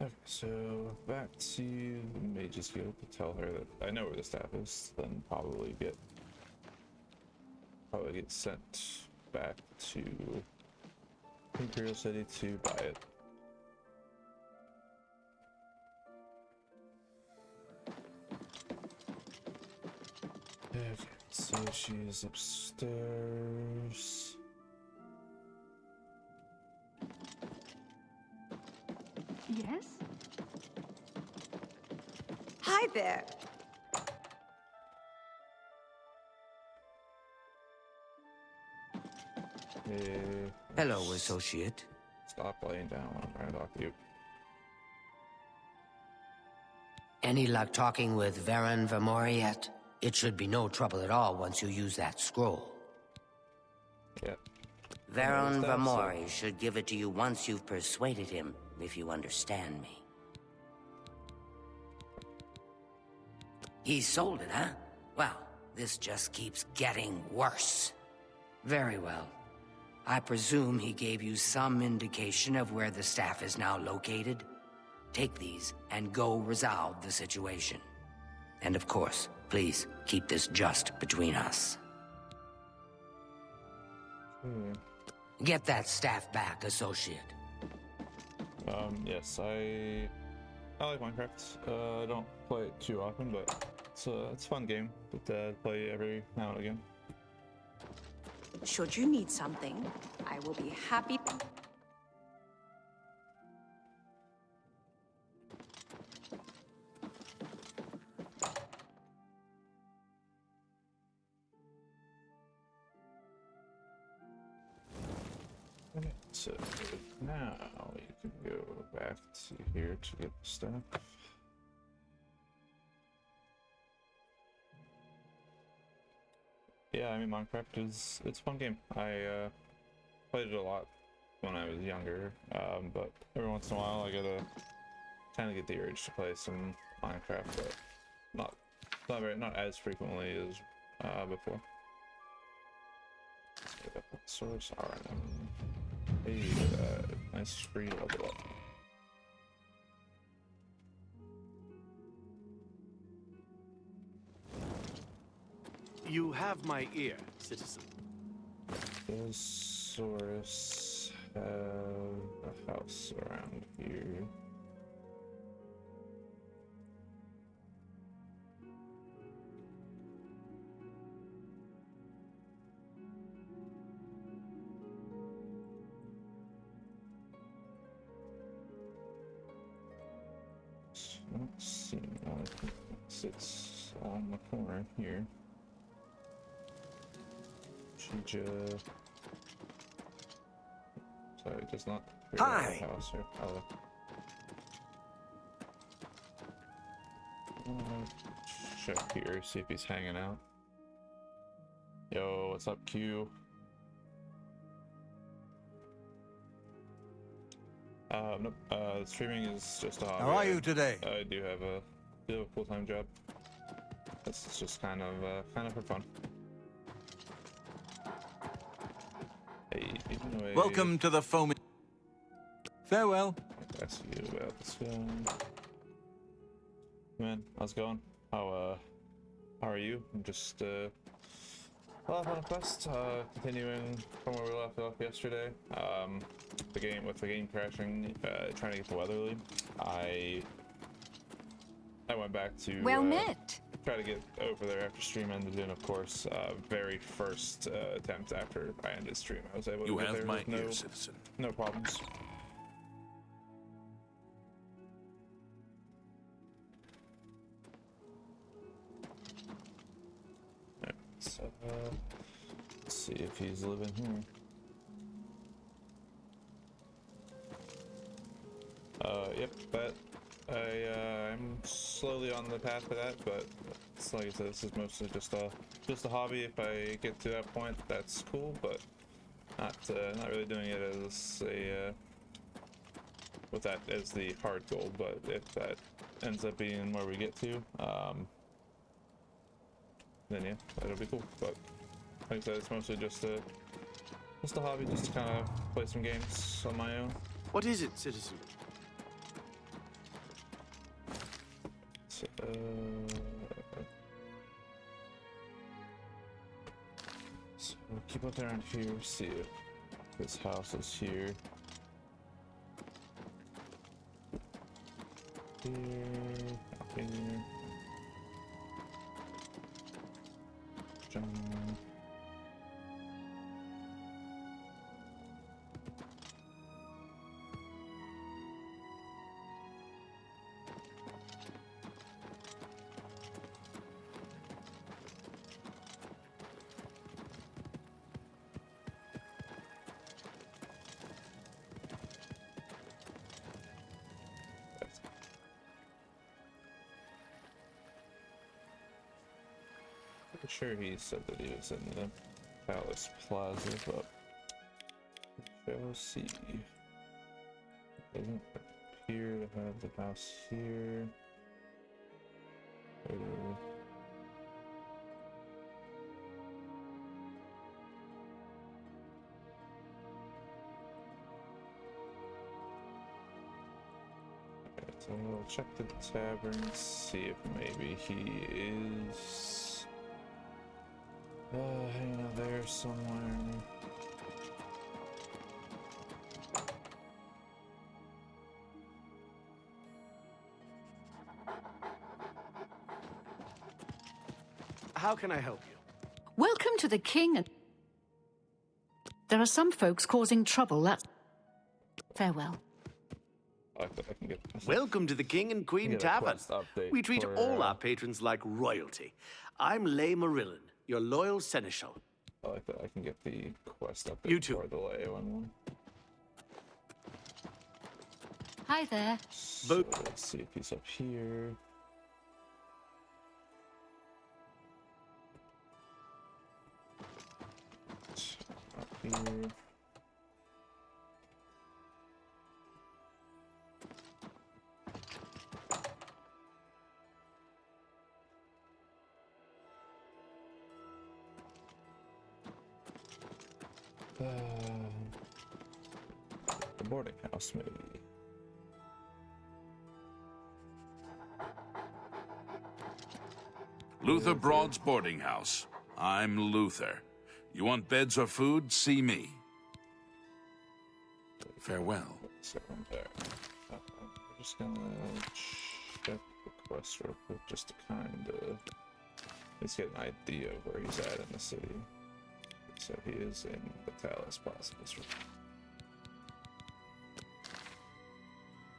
Okay, so back to the Mage's Guild to tell her that I know where the staff is, then probably get sent back to Imperial City to buy it. Okay, so she's upstairs. Yes? Hi there. Hello, associate. Stop laying down when I'm trying to talk to you. Any luck talking with Varen Vamori yet? It should be no trouble at all once you use that scroll. Yeah. Varen Vamori should give it to you once you've persuaded him, if you understand me. He sold it, huh? Well, this just keeps getting worse. Very well. I presume he gave you some indication of where the staff is now located? Take these and go resolve the situation. And of course, please keep this just between us. Get that staff back, associate. Yes, I like Minecraft. I don't play it too often, but it's a fun game that I play every now and again. Should you need something, I will be happy. So now you can go back to here to get the stuff. Yeah, I mean Minecraft it's a fun game. I played it a lot when I was younger, but every once in a while I gotta kind of get the urge to play some Minecraft, but not as frequently as before. Source, alright. Hey, nice free level up. You have my ear, citizen. Does Saurus have a house around here? Let's see. It sits on the corner here. Sorry, it does not. Hi. House here. Check here, see if he's hanging out. Yo, what's up, Q? Nope. Streaming is just a hobby. How are you today? I do have a full-time job. This is just kind of for fun. Hey, anyway. Welcome to the foaming. Farewell. Ask you about this guy. Man, how's it going? How are you? I'm just on a quest, continuing from where we left off yesterday. The game crashing, trying to get to Weatherly. I went back to try to get over there after stream ended, and of course, very first attempt after I ended stream, I was able to get there with ear, citizen. No problems. So, let's see if he's living here. Yep, but I'm slowly on the path to that, but it's like I said, this is mostly just a hobby. If I get to that point, that's cool, but not really doing it as a with that as the hard goal. But if that ends up being where we get to, then yeah, that'll be cool. But like I said, it's mostly just a hobby, just to kind of play some games on my own. What is it, citizen? So keep looking around here, see if this house is here. Here. John. Pretty sure he said that he was in the Palace Plaza, but shall see. Doesn't appear to have the house here. So I'll check the tavern, see if maybe he is hanging out there somewhere. How can I help you? Welcome to the king and... There are some folks causing trouble, that's... Farewell. I can get Welcome to the King and Queen Tavern. We treat all our patrons like royalty. I'm Lay Marillin, your loyal seneschal. I like that I can get the quest update for the Lay one. Hi there. So, let's see if he's up here. Up here. The boarding house, maybe. Luther Broad's boarding house. I'm Luther. You want beds or food? See me. Farewell. So I'm there. I'm just gonna check the quest real quick just to kind of let's get an idea of where he's at in the city. So he is in the Talos Possibles.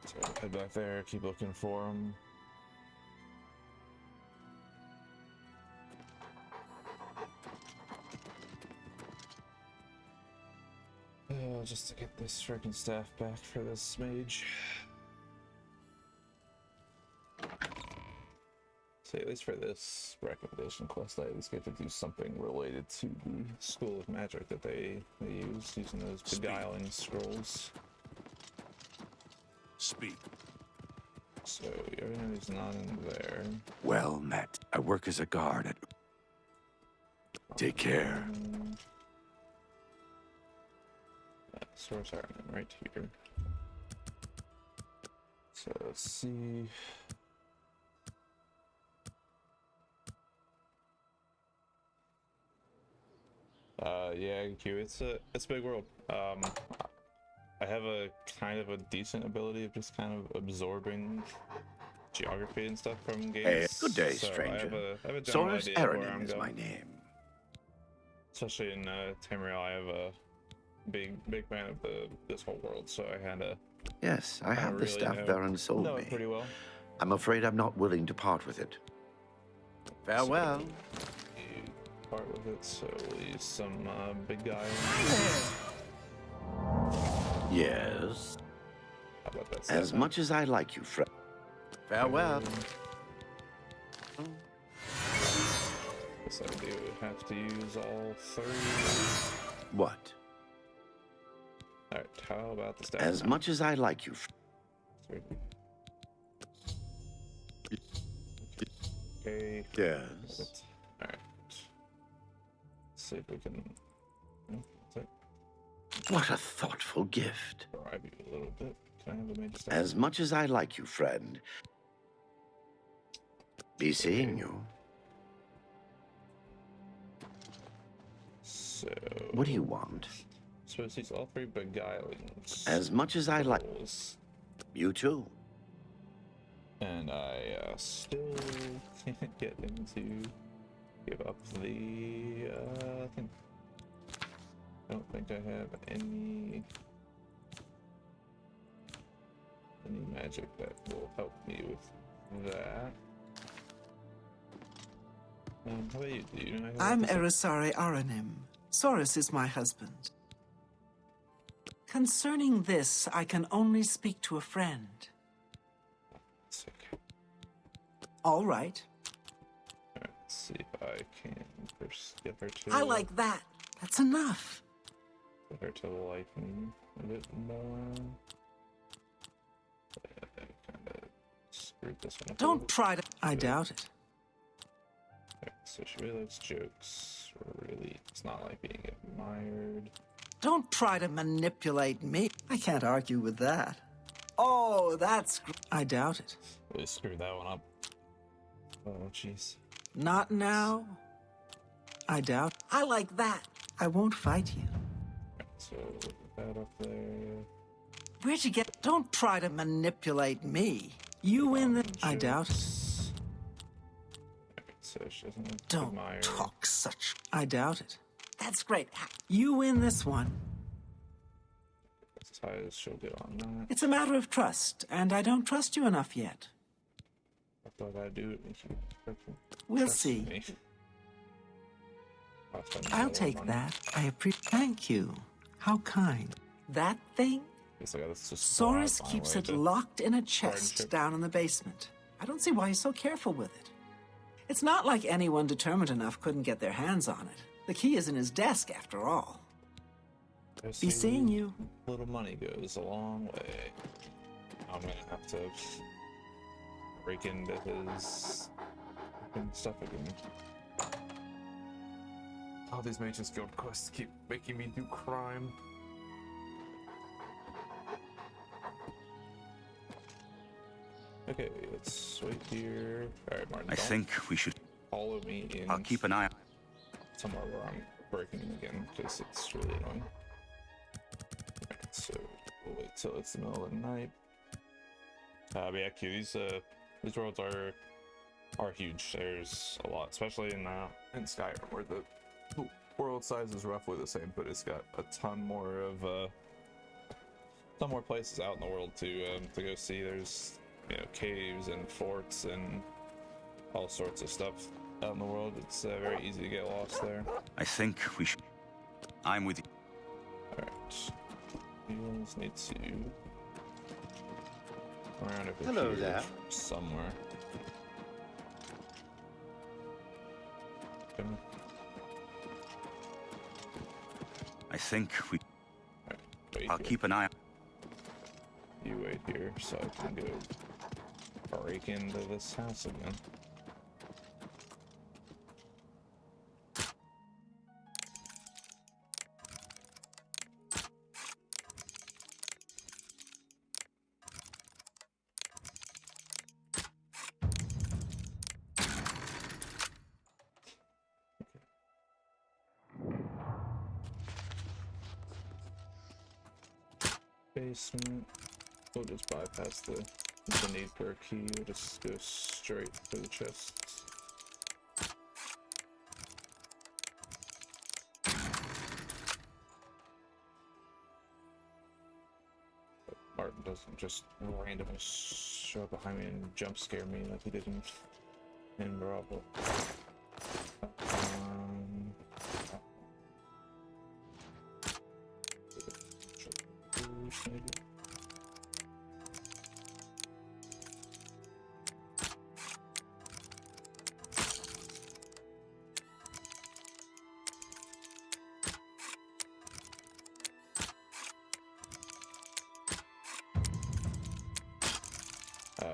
So head back there, keep looking for him. Just to get this freaking staff back for this mage. So at least for this recommendation quest, I at least get to do something related to the school of magic that they use using those beguiling scrolls. Speak. So everybody's not in there. Well met. I work as a guard at... Take care. Source Iron right here. So let's see. Yeah, Q. It's a big world. I have a kind of a decent ability of just kind of absorbing geography and stuff from games. Hey, good day, so stranger. I have a general Soros idea where Aranim I'm is going. my name. Especially in Tamriel, I have a big fan of this whole world, so I had to. Yes, I have the really staff Varen sold know me. it pretty well. I'm afraid I'm not willing to part with it. Farewell. So, you part with it, so we'll use some big guy. Yes. How about that? As much as I like you, friend. Farewell. Guess I do have to use all three. What? Alright, how about the staff? As much as I like you. Okay. Yes. Alright. See if we can. What a thoughtful gift. Bribe you a little bit. Can I have a major staff? As much as I like you, friend. Be seeing you. So. What do you want? So it's all three beguilings. As much as I like you too. And I still can't get him to give up the thing. I don't think I have any magic that will help me with that. How about you? Do you know? I'm Erisare Aranim. Soros is my husband. Concerning this, I can only speak to a friend. Okay. All right. Alright, let's see if I can first get her to. I like that. That's enough. Get her to like me a bit more. Kind of screwed this one up. Don't try to. I doubt it. Okay, so she really likes jokes. Really, it's not like being admired. Don't try to manipulate me. I can't argue with that. Oh, that's... I doubt it. Really screwed that one up. Oh, jeez. Not now. I doubt... I like that. I won't fight you. Right, so, put that up there. Where'd you get... Don't try to manipulate me. You win the... I doubt it. Right, so she doesn't Don't admire. talk such... I doubt it. That's great. You win this one. That's as high as she'll get on that. It's a matter of trust, and I don't trust you enough yet. I thought I'd do it if you freaking We'll trust see. me. I'll take that. I appreciate... Thank you. How kind. That thing Guess I gotta just Saurus find a keeps way it to locked in a garden chest strip. down in the basement. I don't see why he's so careful with it. It's not like anyone determined enough couldn't get their hands on it. The key is in his desk, after all. Be seeing you. Little money goes a long way. I'm gonna have to break into his fucking stuff again. All these Mages Guild quests keep making me do crime. Okay, let's wait here. Alright, Martin. I think we should follow me in. I'll keep an eye somewhere where I'm breaking in again, because it's really annoying. Alright, so we'll wait till it's the middle of the night. But yeah, these worlds are huge. There's a lot, especially in Skyrim, where the world size is roughly the same, but it's got a ton more places out in the world to go see. There's caves and forts and all sorts of stuff out in the world. It's very easy to get lost there. I think we should. I'm with you. Alright. We just need to go around over Hello here there. somewhere. I think we. Wait I'll here. keep an eye. You wait here so I can go break into this house again. Basement. We'll just bypass the need for a key. We'll just go straight for the chests. But Martin doesn't just randomly show up behind me and jump scare me like he did in Bravo. Maybe. Okay.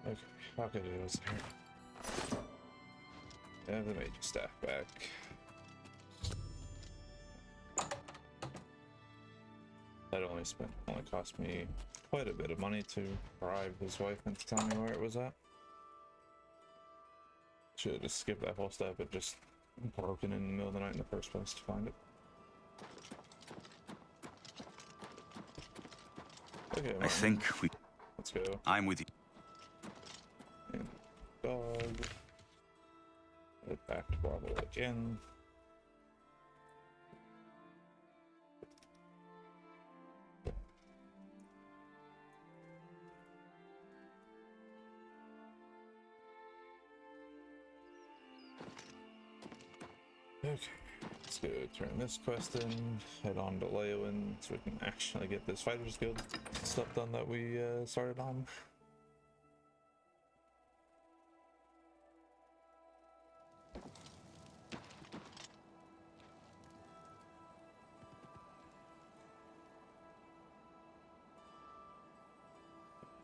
Okay, how could it was there? And the mage staff back. That only cost me quite a bit of money to bribe his wife into telling me where it was at. Should have just skipped that whole step and just broken in the middle of the night in the first place to find it. Okay, I think we. Let's go. I'm with you. And dog. Head back to Bravo again. Okay, let's go turn this quest in, head on to Leowin so we can actually get this Fighters Guild stuff done that we started on.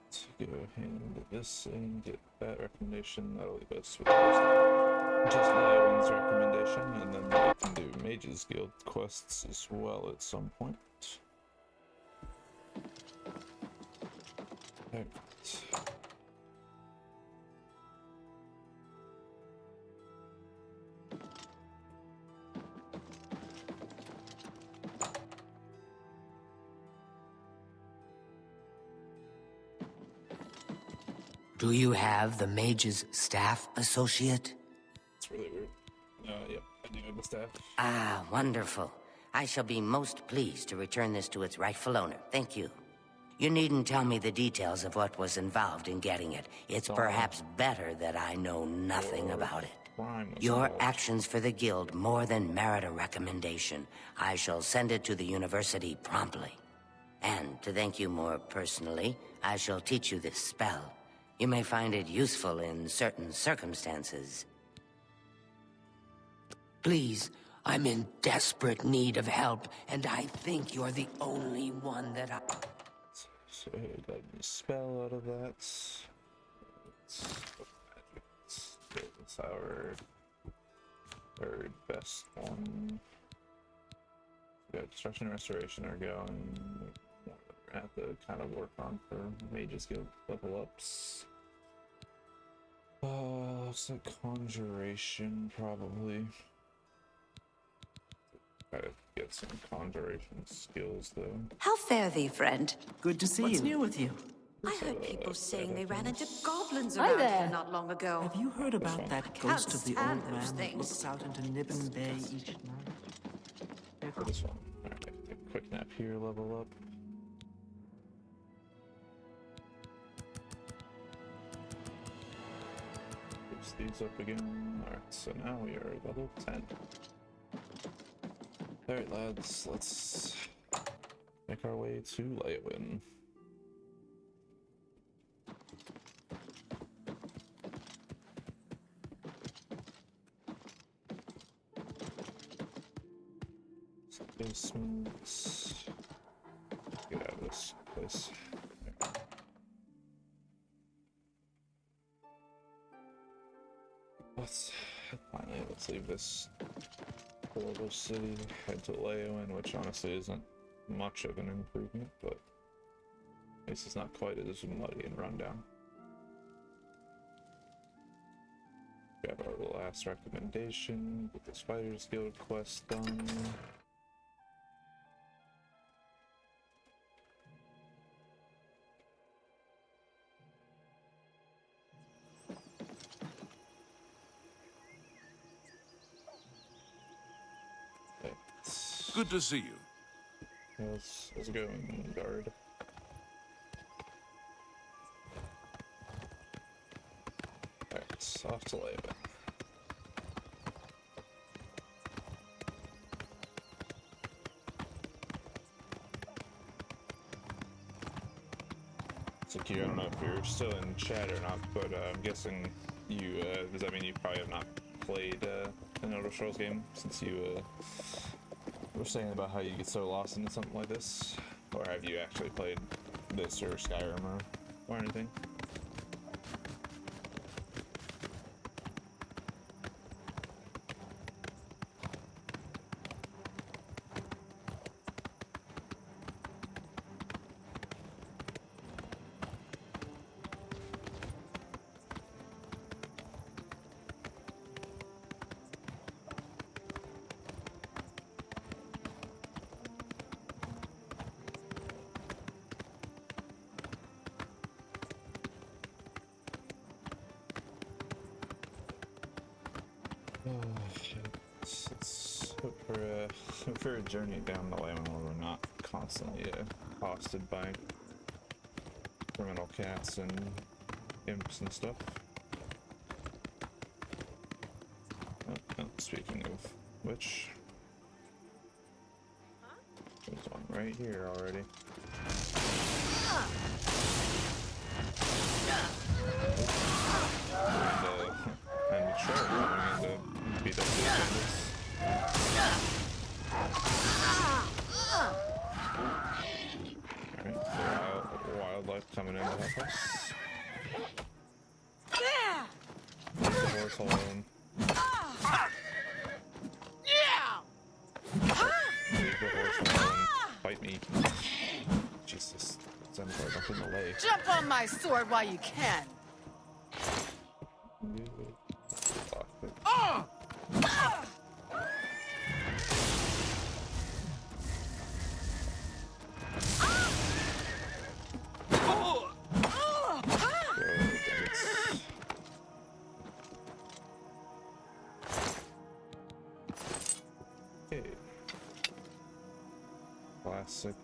Let's go and do this and get that recommendation. That'll leave us with just Leowin's recommendation, and then we can do Mages Guild quests as well at some point. Alright. Do you have the mage's staff, associate? It's really weird. Yep, I do have the staff. Ah, wonderful. I shall be most pleased to return this to its rightful owner. Thank you. You needn't tell me the details of what was involved in getting it. It's perhaps better that I know nothing about it. Your actions for the Guild more than merit a recommendation. I shall send it to the university promptly. And to thank you more personally, I shall teach you this spell. You may find it useful in certain circumstances. Please, I'm in desperate need of help, and I think you're the only one that I... So got a spell out of that. It's our third best one. We got Destruction and Restoration are going. We're gonna have to kind of work on for Mages Guild level ups. Looks like Conjuration probably. Try to get some Conjuration skills though. How fare thee, friend? Good to see What's you. new with you? I heard people saying they ran into goblins Hi around there. here not long ago. Have you heard about that can't ghost of the stand old those man that things. looks out into Nibbin Bay each night? For this one. Alright, a quick nap here, level up. Boost these up again. Alright, so now we are level 10. Alright lads, let's make our way to Leowin. Basements. Get out of this place. Let's leave this horrible city, head to Leowin, which honestly isn't much of an improvement, but at least it's not quite as muddy and rundown. Grab our last recommendation, get the Spiders Guild quest done. Good to see you. How's it going, guard? Alright, off to Leowin. So Q, I don't know if you're still in chat or not, but I'm guessing you, does that mean you probably have not played an Elder Scrolls game since you were saying about how you get so lost into something like this? Or have you actually played this or Skyrim or anything? Let's hope for a journey down the lane where we're not constantly accosted by criminal cats and imps and stuff. Oh, speaking of which, there's one right here already. And sure, I mean, the beat up these bandits. Alright, so wildlife coming in to help us. Leave the horse alone. Leave the horse alone. Fight me. Jesus, Zenfar, don't in the way. Jump on my sword while you can. basic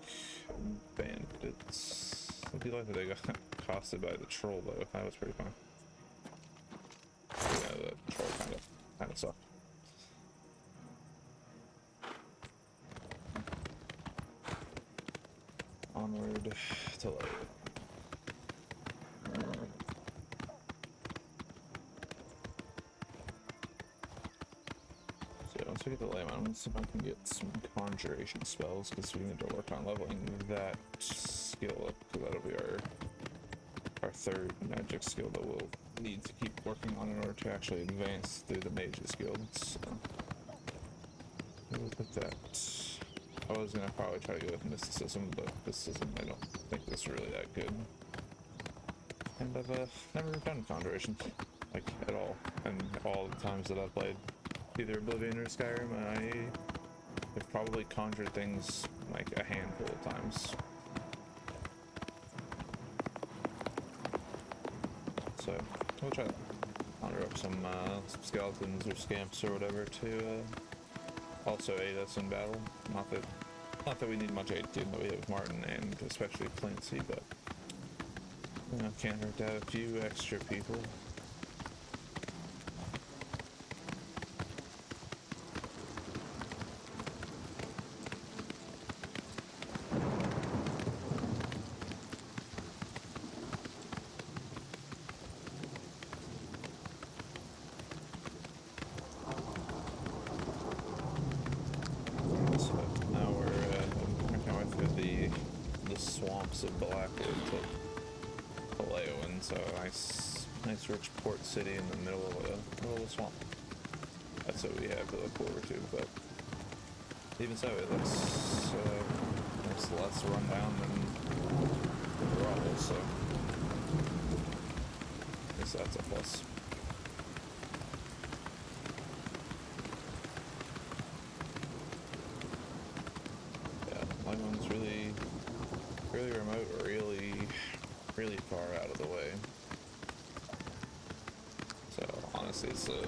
bandits. I do like that they got accosted by the troll though. That was pretty fun. Yeah, the troll kind of sucked. Onward to light. So once we get the lay mount, let's see if I can get some conjuration spells, because we need to work on leveling that skill up, because that'll be our third magic skill that we'll need to keep working on in order to actually advance through the mage's guild. So we'll put that. I was gonna probably try to go with mysticism, but mysticism I don't think is really that good. And I've never done conjuration, like, at all. And all the times that I've played either Oblivion or Skyrim, I've probably conjured things like a handful of times. So we'll try to conjure up some skeletons or scamps or whatever to also aid us in battle. Not that we need much aid given that we have Martin and especially Clancy, but you know, can't hurt to have a few extra people. Of Blackwood to Leowen, so nice rich port city in the middle of a swamp. That's what we have to look forward to, but even so, it looks less run down than Chronicles, so I guess that's a plus. Yeah, Leowen's really remote, really far out of the way. So honestly, it's a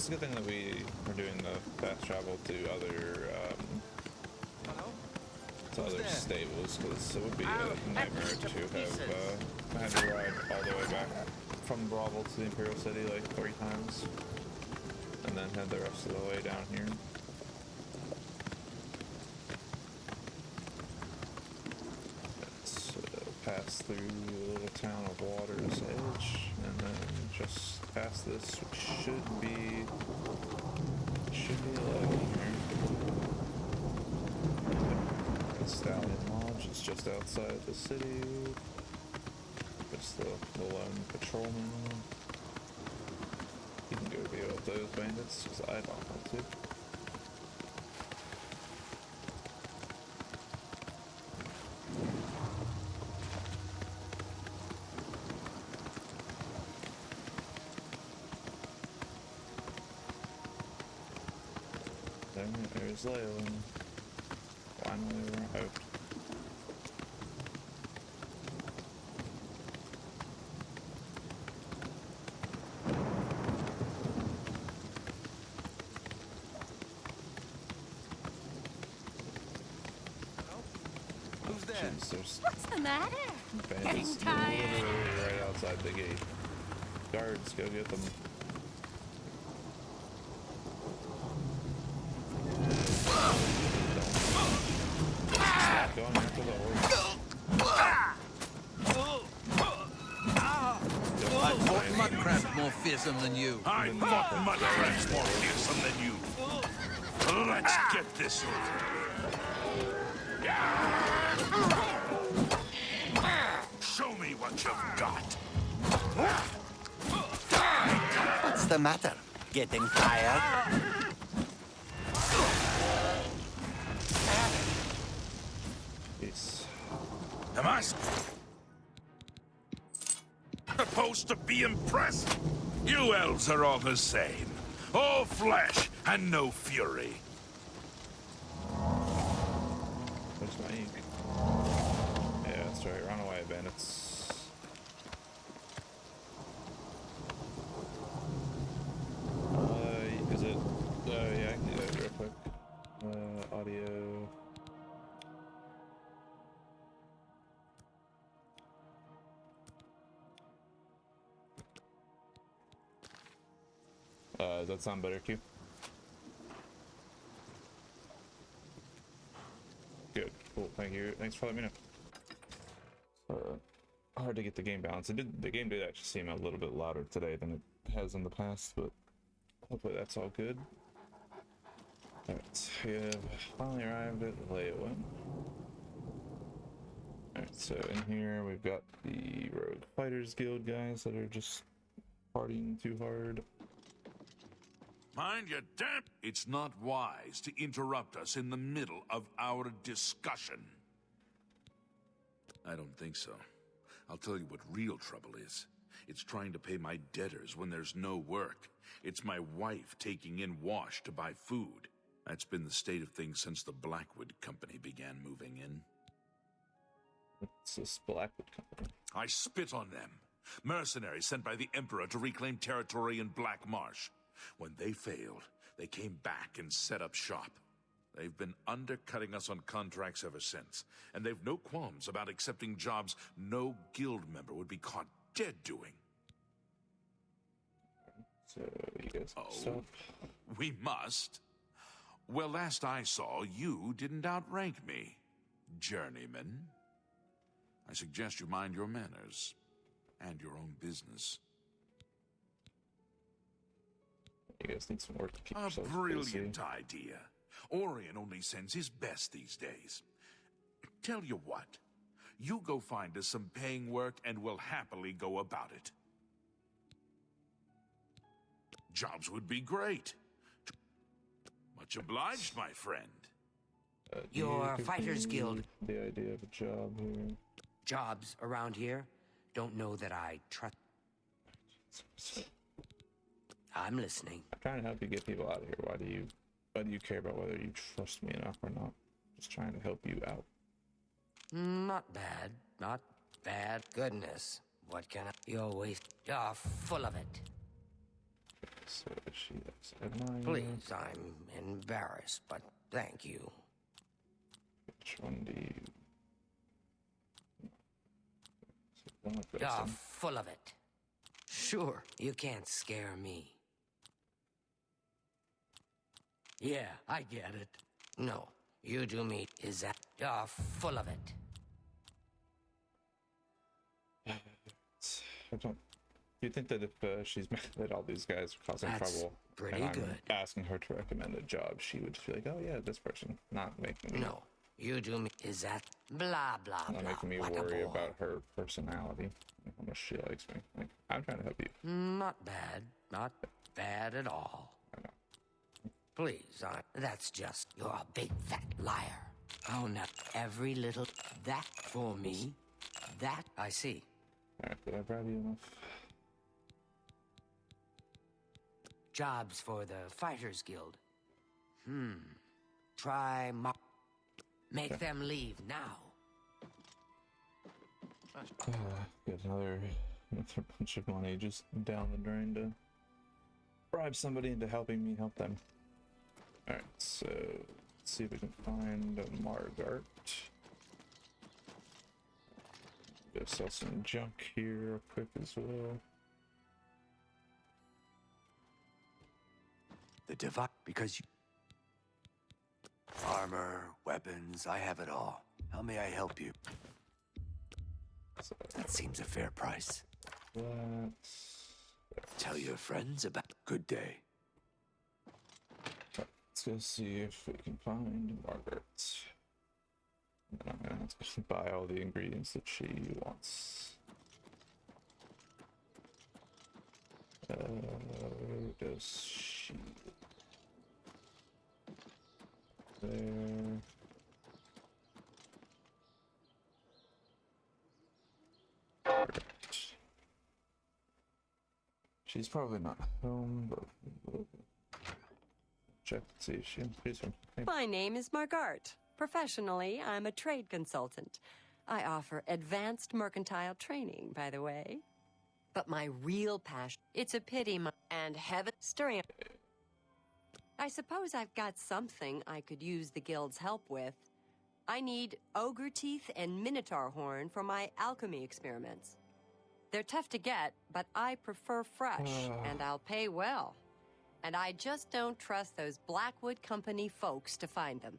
good thing that we are doing the fast travel to other stables, because it would be a nightmare to have had to ride all the way back from Bravo to the Imperial City like 3 times, and then head the rest of the way down here. Pass through the little town of Water's Edge, and then just past this, which should be level here. The Stallion Lodge is just outside the city. Just the lone patrolman. You can go deal with those bandits, because I don't want to. There's Leowen. Finally arrived. Who's there? Jeez, What's the matter? bandits Getting tired? literally right outside the gate. Guards, go get them. Going after the horse. I fought mudcrabs more fearsome than you. I fought mudcrabs more fearsome than you. Let's get this over. Show me what you've got. What's the matter? Getting tired? Am I supposed to be impressed? You elves are all the same. All flesh and no fury. Where's my ink? Yeah, that's right. Run away, bandits. Is it? Yeah, I can do that real quick. Audio. Does that sound better to you? Good. Cool. Thank you. Thanks for letting me know. Hard to get the game balance. The game did actually seem a little bit louder today than it has in the past, but hopefully that's all good. Alright, we have finally arrived at Leowin. Alright, so in here we've got the Rogue Fighters Guild guys that are just partying too hard. Mind your damn... It's not wise to interrupt us in the middle of our discussion. I don't think so. I'll tell you what real trouble is. It's trying to pay my debtors when there's no work. It's my wife taking in wash to buy food. That's been the state of things since the Blackwood Company began moving in. What's this Blackwood Company? I spit on them. Mercenaries sent by the Emperor to reclaim territory in Black Marsh. When they failed, they came back and set up shop. They've been undercutting us on contracts ever since, and they've no qualms about accepting jobs no guild member would be caught dead doing. So, you guys stop. We must. Well, last I saw, you didn't outrank me, journeyman. I suggest you mind your manners and your own business. You guys need some work to keep A yourselves brilliant busy. idea. Orion only sends his best these days. Tell you what, you go find us some paying work and we'll happily go about it. Jobs would be great. Much obliged, my friend. Your Fighters Guild. The idea of a job here. Jobs around here don't know that I trust. I'm listening. I'm trying to help you get people out of here. Why do you care about whether you trust me enough or not? Just trying to help you out. Not bad. Not bad. Goodness. What can I... You're full of it. So she is admiring. Please, I'm embarrassed, but thank you. Which one do you... You're full of it. Sure, you can't scare me. Yeah, I get it. No, you do me. Is that... You're full of it. I don't... You think that if she's mad that all these guys are causing That's trouble, pretty and I'm good. asking her to recommend a job, she would feel like, oh yeah, this person, not making me... No, you do me. Is that... Blah, blah, Not blah. making me like a worry ball. about her personality, and how much she likes me. Like, I'm trying to help you. Not bad. Not bad at all. Please, that's just... You're a big fat liar. Oh, no. Every little... That for me. That... I see. Alright, did I bribe you enough? Jobs for the Fighters Guild. Try Make them leave now. Got another bunch of money just down the drain to bribe somebody into helping me help them. Alright, so let's see if we can find Margart. Go sell some junk here real quick as well. The divide, because you... Armor, weapons, I have it all. How may I help you? That seems a fair price. Tell your friends about... Good day. Let's go see if we can find Margaret. And then I'm gonna have to buy all the ingredients that she wants. Where does she... There. She's probably not home, but we'll check to see if she's home. Hey. My name is Margart. Professionally, I'm a trade consultant. I offer advanced mercantile training, by the way. But my real passion, it's a pity and heaven stirring. I suppose I've got something I could use the guild's help with. I need ogre teeth and minotaur horn for my alchemy experiments. They're tough to get, but I prefer fresh, and I'll pay well. And I just don't trust those Blackwood Company folks to find them.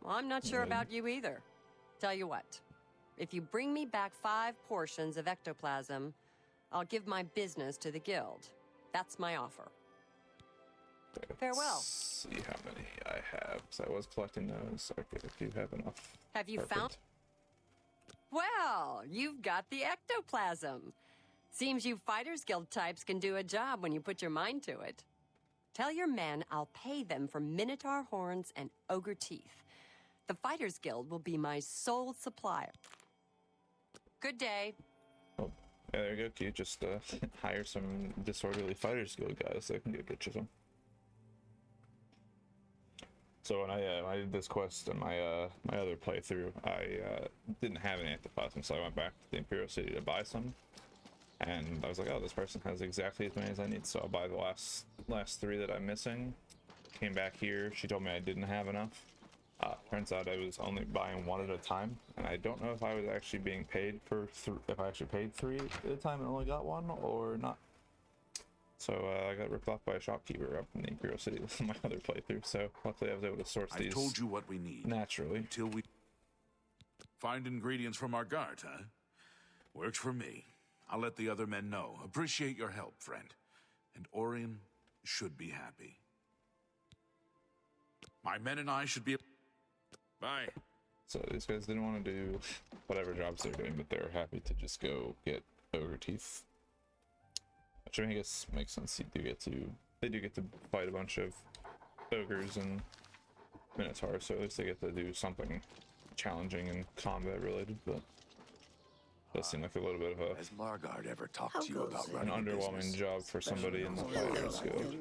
Well, I'm not sure about you either. Tell you what, if you bring me back 5 portions of ectoplasm, I'll give my business to the guild. That's my offer. Farewell. See how many I have, because I was collecting those. Okay, if you have enough. Have you Perfect. found? Well, you've got the ectoplasm. Seems you Fighters Guild types can do a job when you put your mind to it. Tell your men I'll pay them for Minotaur horns and ogre teeth. The Fighters Guild will be my sole supplier. Good day. Oh, yeah, there you go, Q. Just hire some disorderly Fighters Guild guys that can go get you some. So when I did this quest in my my other playthrough, I didn't have any ectoplasm, so I went back to the Imperial City to buy some. And I was like, oh, this person has exactly as many as I need, so I'll buy the last 3 that I'm missing. Came back here, she told me I didn't have enough. Turns out I was only buying 1 at a time, and I don't know if I was actually being paid for if I actually paid 3 at a time and only got 1 or not. So I got ripped off by a shopkeeper up in the Imperial City with my other playthrough. So luckily I was able to source these. I told you what we need naturally. Until we find ingredients from our guard, huh? Works for me. I'll let the other men know. Appreciate your help, friend. And Orion should be happy. My men and I should be... Bye. So these guys didn't want to do whatever jobs they're doing, but they're happy to just go get ogre teeth. Which I guess makes sense. They do get to fight a bunch of ogres and minotaurs, so at least they get to do something challenging and combat related, but does seem like a little bit of a Has Margard ever talked to you about an running a underwhelming business? job for somebody in the Fighters Guild.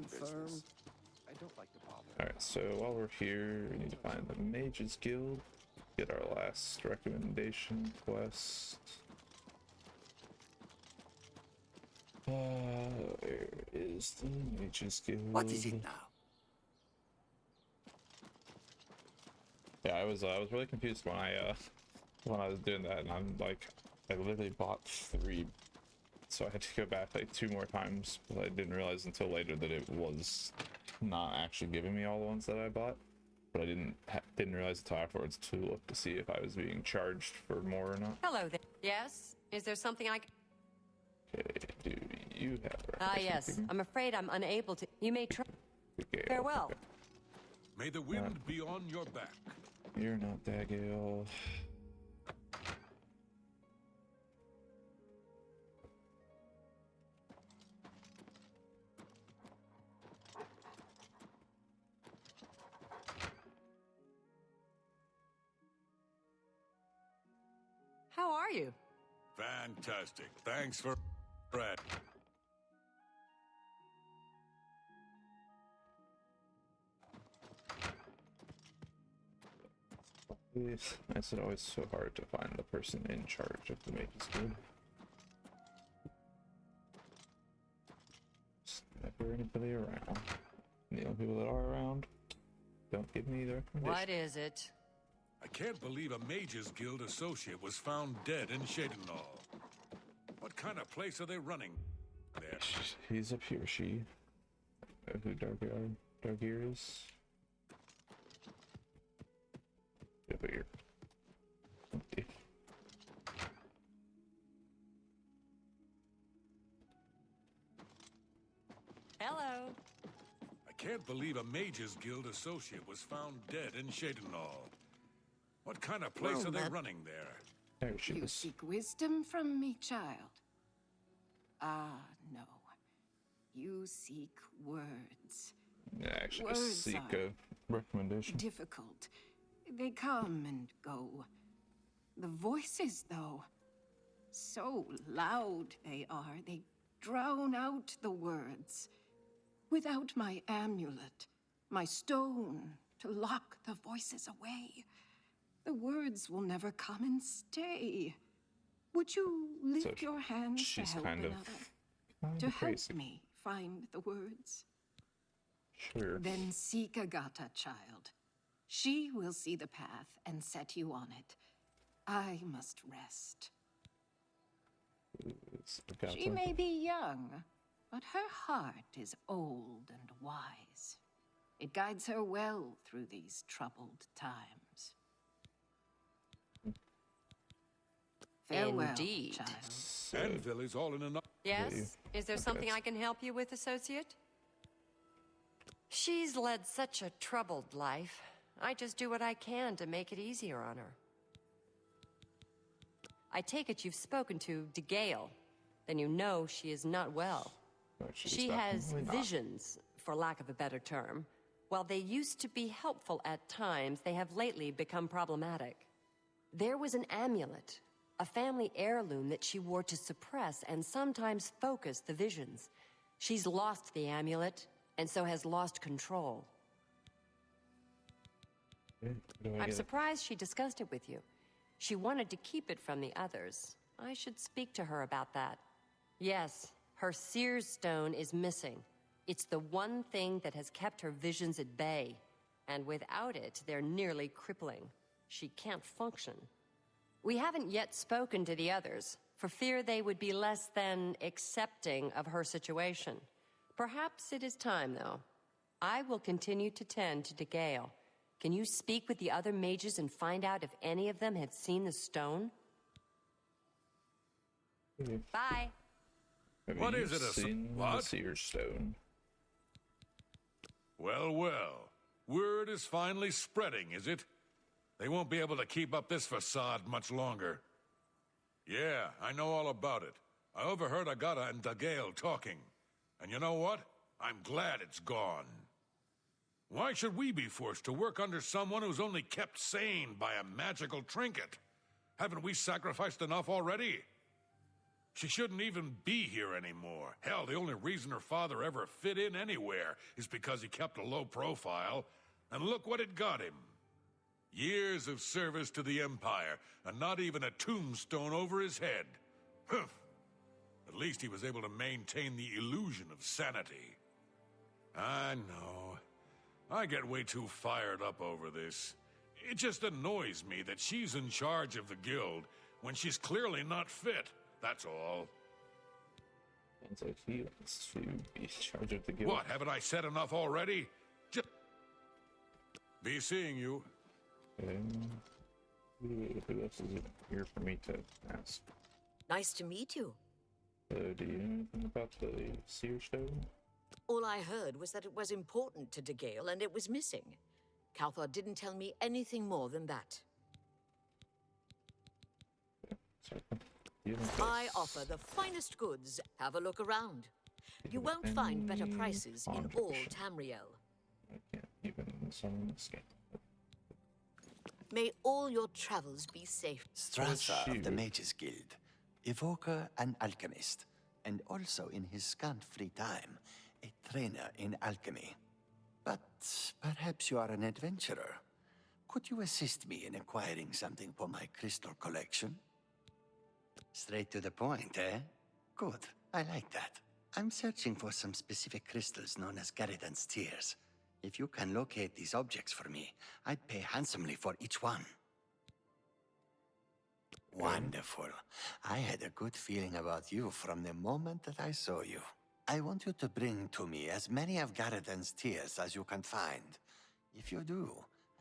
I don't like to bother. Alright, so while we're here, we need to find the Mages Guild, get our last recommendation quest. Where is the Mages Guild? What is it now? Yeah, I was really confused when I was doing that, and I'm like, I literally bought 3, so I had to go back like 2 more times, but I didn't realize until later that it was not actually giving me all the ones that I bought. But I didn't realize until afterwards to look to see if I was being charged for more or not. Hello there. Yes? Is there something I can... Okay, do you have a Ah, yes. I'm afraid I'm unable to... You may try... Okay, Farewell. okay. May the wind be on your back. You're not Dagale. How are you? Fantastic. Thanks for... Brad. It's always so hard to find the person in charge of the Mages Guild. Just never anybody around. And the only people that are around don't give me the recommendation. What is it? I can't believe a Mages Guild associate was found dead in Chronicles. What kind of place are they running there? He's up here, she. Who Dargir is? Over here. Empty. Hello. I can't believe a Mages Guild associate was found dead in Chronicles. What kind of place Well, are they that- running there? There she You is. seek wisdom from me, child? Ah, no. You seek words. Yeah, actually, Words just seek are a recommendation. difficult. They come and go. The voices, though, so loud they are, they drown out the words. Without my amulet, my stone to lock the voices away, the words will never come and stay. Would you lift your hands to she's help kind of another? To help crazy. me find the words? Sure. Then seek Agata, child. She will see the path and set you on it. I must rest. It's Agatha. She may be young, But her heart is old and wise. It guides her well through these troubled times. Farewell, Indeed. child. Anvil is all in enough. Yes? Is there something I can help you with, associate? She's led such a troubled life. I just do what I can to make it easier on her. I take it you've spoken to DeGale. Then you know she is not well. She has visions, for lack of a better term. While they used to be helpful at times, they have lately become problematic. There was an amulet, a family heirloom that she wore to suppress and sometimes focus the visions. She's lost the amulet, and so has lost control. I'm surprised she discussed it with you. She wanted to keep it from the others. I should speak to her about that. Yes, her Seer's Stone is missing. It's the one thing that has kept her visions at bay. And without it, they're nearly crippling. She can't function. We haven't yet spoken to the others, for fear they would be less than accepting of her situation. Perhaps it is time, though. I will continue to tend to DeGale. Can you speak with the other mages and find out if any of them have seen the stone? Bye. What is it, seen what? The Seer Stone? Well, well. Word is finally spreading, is it? They won't be able to keep up this facade much longer. Yeah, I know all about it. I overheard Agata and DeGale talking. And you know what? I'm glad it's gone. Why should we be forced to work under someone who's only kept sane by a magical trinket? Haven't we sacrificed enough already? She shouldn't even be here anymore. Hell, the only reason her father ever fit in anywhere is because he kept a low profile. And look what it got him. Years of service to the Empire, and not even a tombstone over his head. Humph. At least he was able to maintain the illusion of sanity. I know. I get way too fired up over this. It just annoys me that she's in charge of the guild when she's clearly not fit, that's all. Sounds like he wants to be in charge of the guild. What, haven't I said enough already? Just be seeing you. Who else is here for me to ask? Nice to meet you. Do you know anything about the Seer Stone? All I heard was that it was important to DeGale and it was missing. Calthar didn't tell me anything more than that. I offer the finest goods. Have a look around. You won't find better prices in all Tamriel. I can't even summon the scan. May all your travels be safe. Strasser of the Mages Guild, evoker and alchemist, and also in his scant free time, a trainer in alchemy. But perhaps you are an adventurer. Could you assist me in acquiring something for my crystal collection? Straight to the point, eh? Good, I like that. I'm searching for some specific crystals known as Garridan's Tears. If you can locate these objects for me, I'd pay handsomely for each one. Wonderful. I had a good feeling about you from the moment that I saw you. I want you to bring to me as many of Garridan's Tears as you can find. If you do,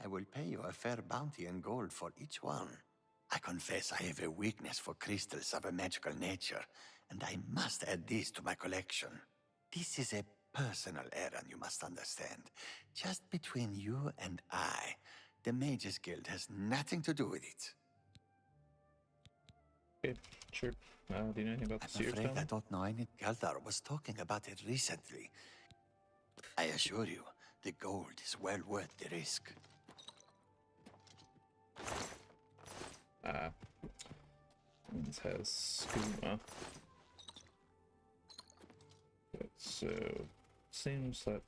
I will pay you a fair bounty in gold for each one. I confess I have a weakness for crystals of a magical nature, and I must add these to my collection. This is a personal errand, you must understand. Just between you and I. The Mages Guild has nothing to do with it. Okay, sure. Do you know anything about the Seer Stone? I don't know any. Galdar was talking about it recently. I assure you, the gold is well worth the risk. This has Skooma. So, seems that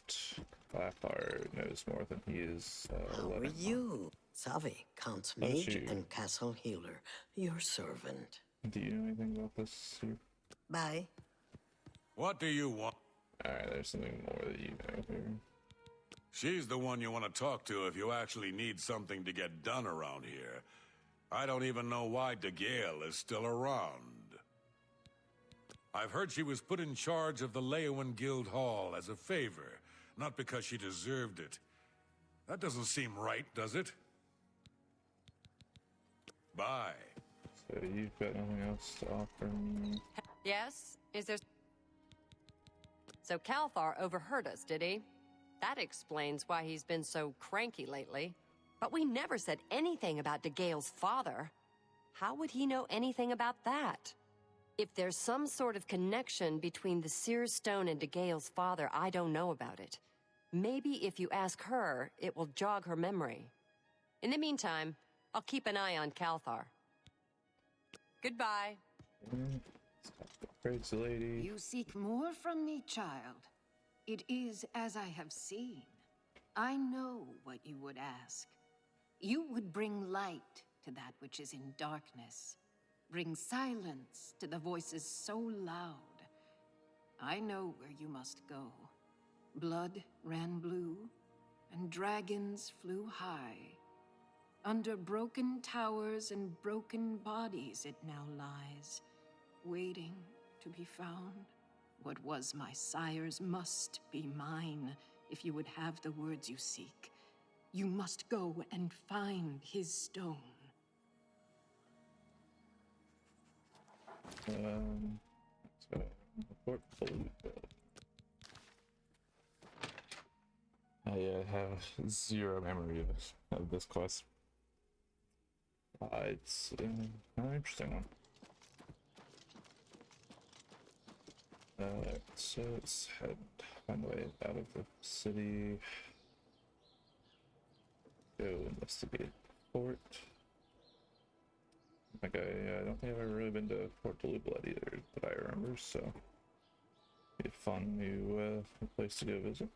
Blackfire knows more than he is How are you? Savi, Count's Mage and Castle Healer, your servant. Do you know anything about this? Bye. What do you want? Alright, there's something more that you know here. She's the one you want to talk to if you actually need something to get done around here. I don't even know why DeGale is still around. I've heard she was put in charge of the Leowen Guild Hall as a favor, not because she deserved it. That doesn't seem right, does it? Bye. So you've got nothing else to offer me? Yes? Is there... So Calthar overheard us, did he? That explains why he's been so cranky lately. But we never said anything about DeGale's father. How would he know anything about that? If there's some sort of connection between the Seer Stone and DeGale's father, I don't know about it. Maybe if you ask her, it will jog her memory. In the meantime, I'll keep an eye on Calthar. Goodbye. Praise the lady. You seek more from me, child. It is as I have seen. I know what you would ask. You would bring light to that which is in darkness. Bring silence to the voices so loud. I know where you must go. Blood ran blue, and dragons flew high. Under broken towers and broken bodies it now lies, waiting to be found. What was my sire's must be mine, if you would have the words you seek. You must go and find his stone. So, report polluted. I have zero memory of this quest. It's an interesting one. So let's find a way out of the city. Go investigate Fort. Like I don't think I've ever really been to Fort Blue Blood either, that I remember, so be a fun new place to go visit.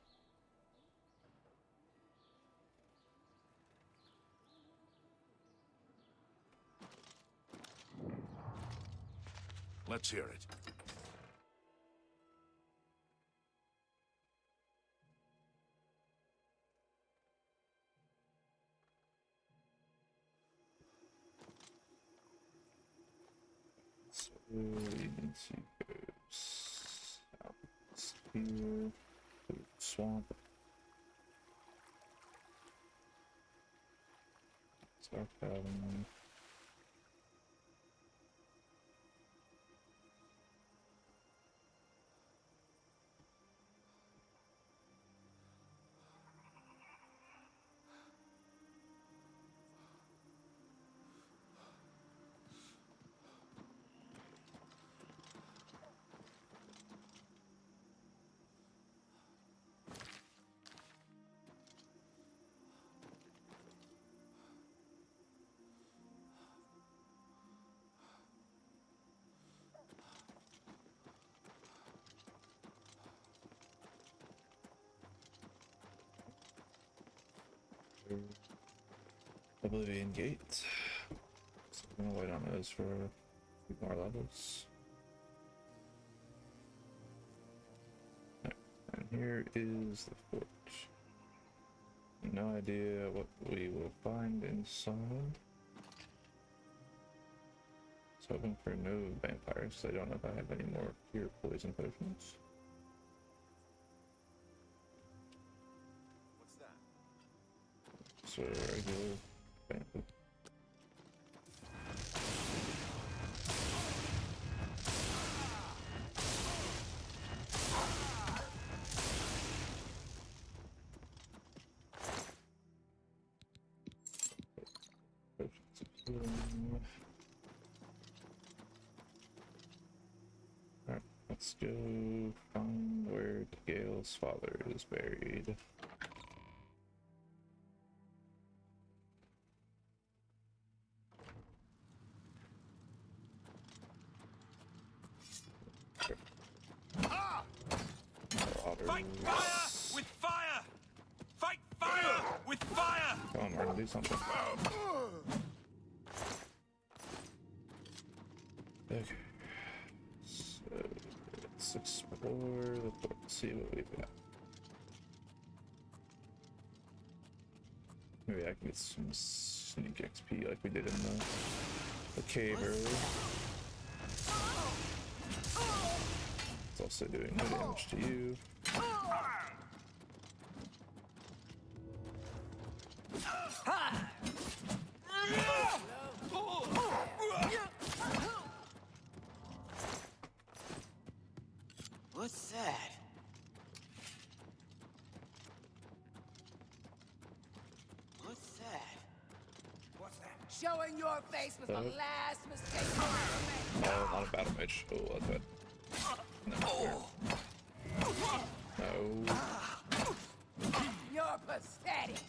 Let's hear it. So we need to go south here, through the swamp. South Avenue. Oblivion Gate. So I'm gonna wait on those for a few more levels. Right. And here is the fort. No idea what we will find inside. So hoping for no vampires. I don't know if I have any more cure poison potions. So regular vampire. Potions of healing. Alright, let's go find where Gale's father is buried. Fight fire with fire! Fight fire with fire! Come on, we're gonna do something. Okay. So let's explore the fort, see what we've got. Maybe I can get some sneak XP like we did in the cave earlier. It's also doing no damage to you. What's that? What's that? What's that? Showing your face was the last mistake you ever made. Oh, not a battle mage. Oh, that's bad. No. No. You're pathetic.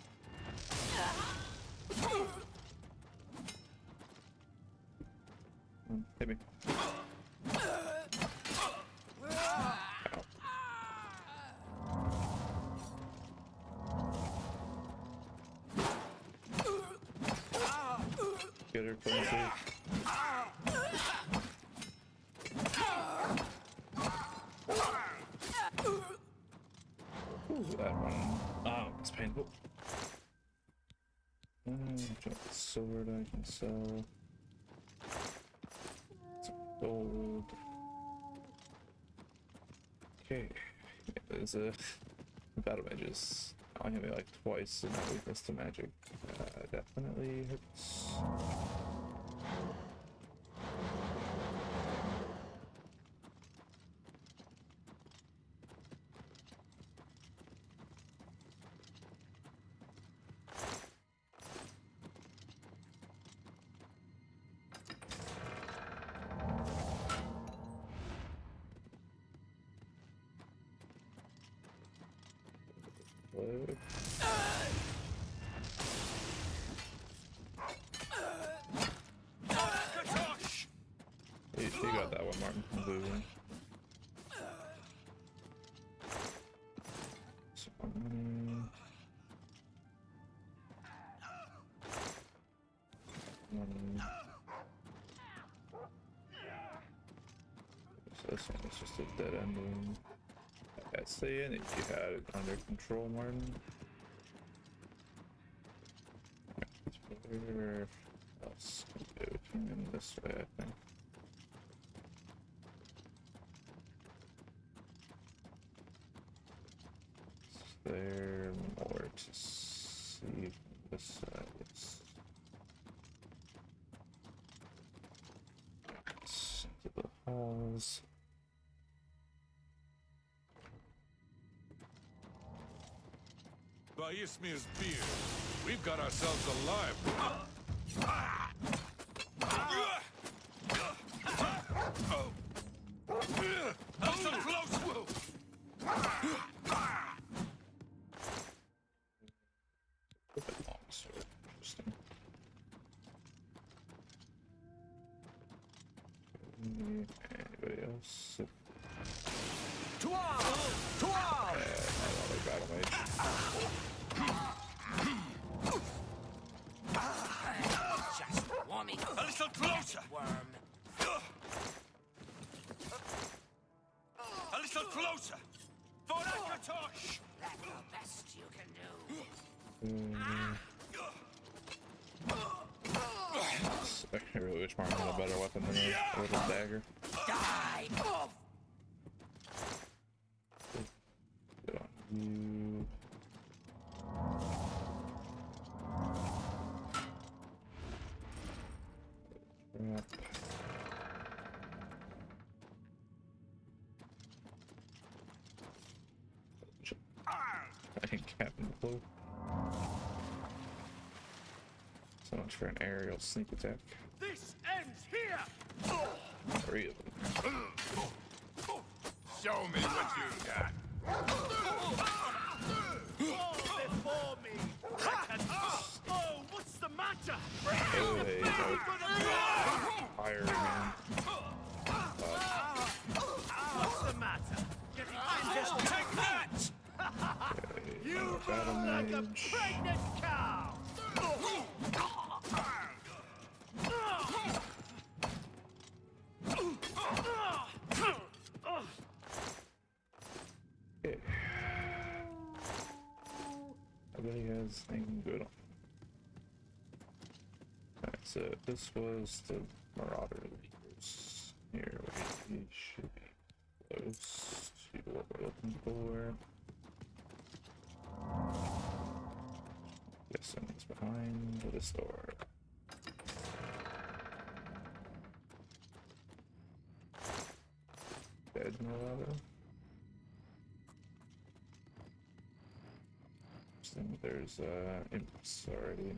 Hit me. Get her closer. Ooh, that one. Oh, it's painful. Sword I can sell. Some gold. Okay. There's a battle mages. I hit me like twice in that weakness to magic. Definitely hurts. You got that one, Martin. I'm losing. So this one is just a dead end one. That's saying that you had it under control, Martin. Where else can we do? Came in this way, I think. Is there more to see from this side? Yes. Into the halls. By Ismir's beard, we've got ourselves a live. I'm so close! Interesting. Anybody else? To all! To all! Another battle mage. Just warming up. A little closer! Worm. A little closer! For Akatosh! That's the best you can do. I really wish Martin had a better weapon than a little dagger. Die! Good on you. Crap. I think Captain Blue. So much for an aerial sneak attack. This ends here! 3 of them. Show me what you've got. Before me! Oh, what's the matter? Oh, hey, fire, man. What's the matter? Just take that! You move like a pregnant cow! Okay. I bet he has anything good on. Alright, so this was the Marauder leaders. Here we should be close. close to what we're looking for. Guessing it's behind this door. Dead Morado. There's imps already.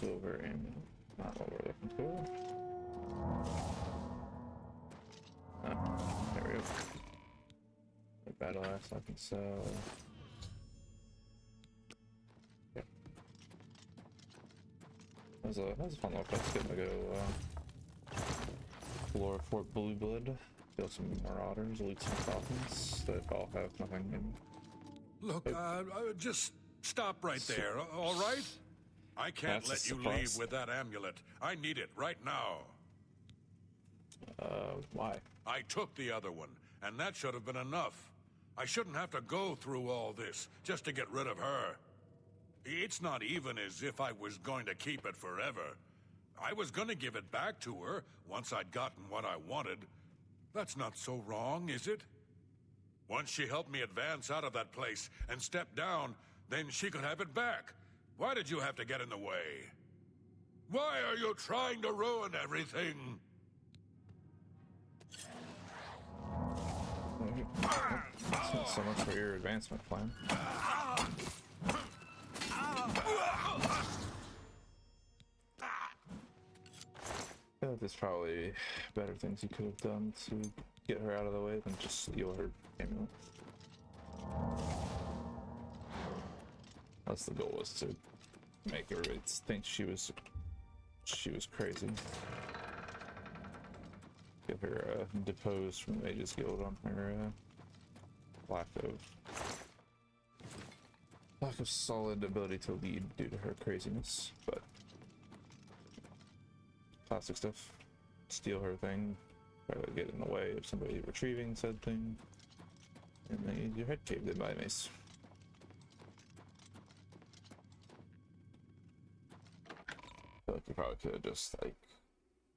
Silver ammo, not what we're looking for. There we go. A battle axe I can sell. Yep. That was a fun little quest. Getting to go explore Fort Blue Blood, kill some marauders, loot some coffins that all have nothing in. Look, just stop right there, all right? I can't let you leave with that amulet. I need it right now. Why? I took the other one, and that should have been enough. I shouldn't have to go through all this just to get rid of her. It's not even as if I was going to keep it forever. I was going to give it back to her once I'd gotten what I wanted. That's not so wrong, is it? Once she helped me advance out of that place and step down, then she could have it back. Why did you have to get in the way? Why are you trying to ruin everything? So much for your advancement plan. I feel like there's probably better things you could have done to get her out of the way than just steal her amulet. That's the goal, was to make everybody think she was crazy. Get her deposed from the Mages Guild on her lack of solid ability to lead due to her craziness. But classic stuff. Steal her thing, try to get in the way of somebody retrieving said thing, and then you get your head caved in by a mace. I feel like you probably could have just like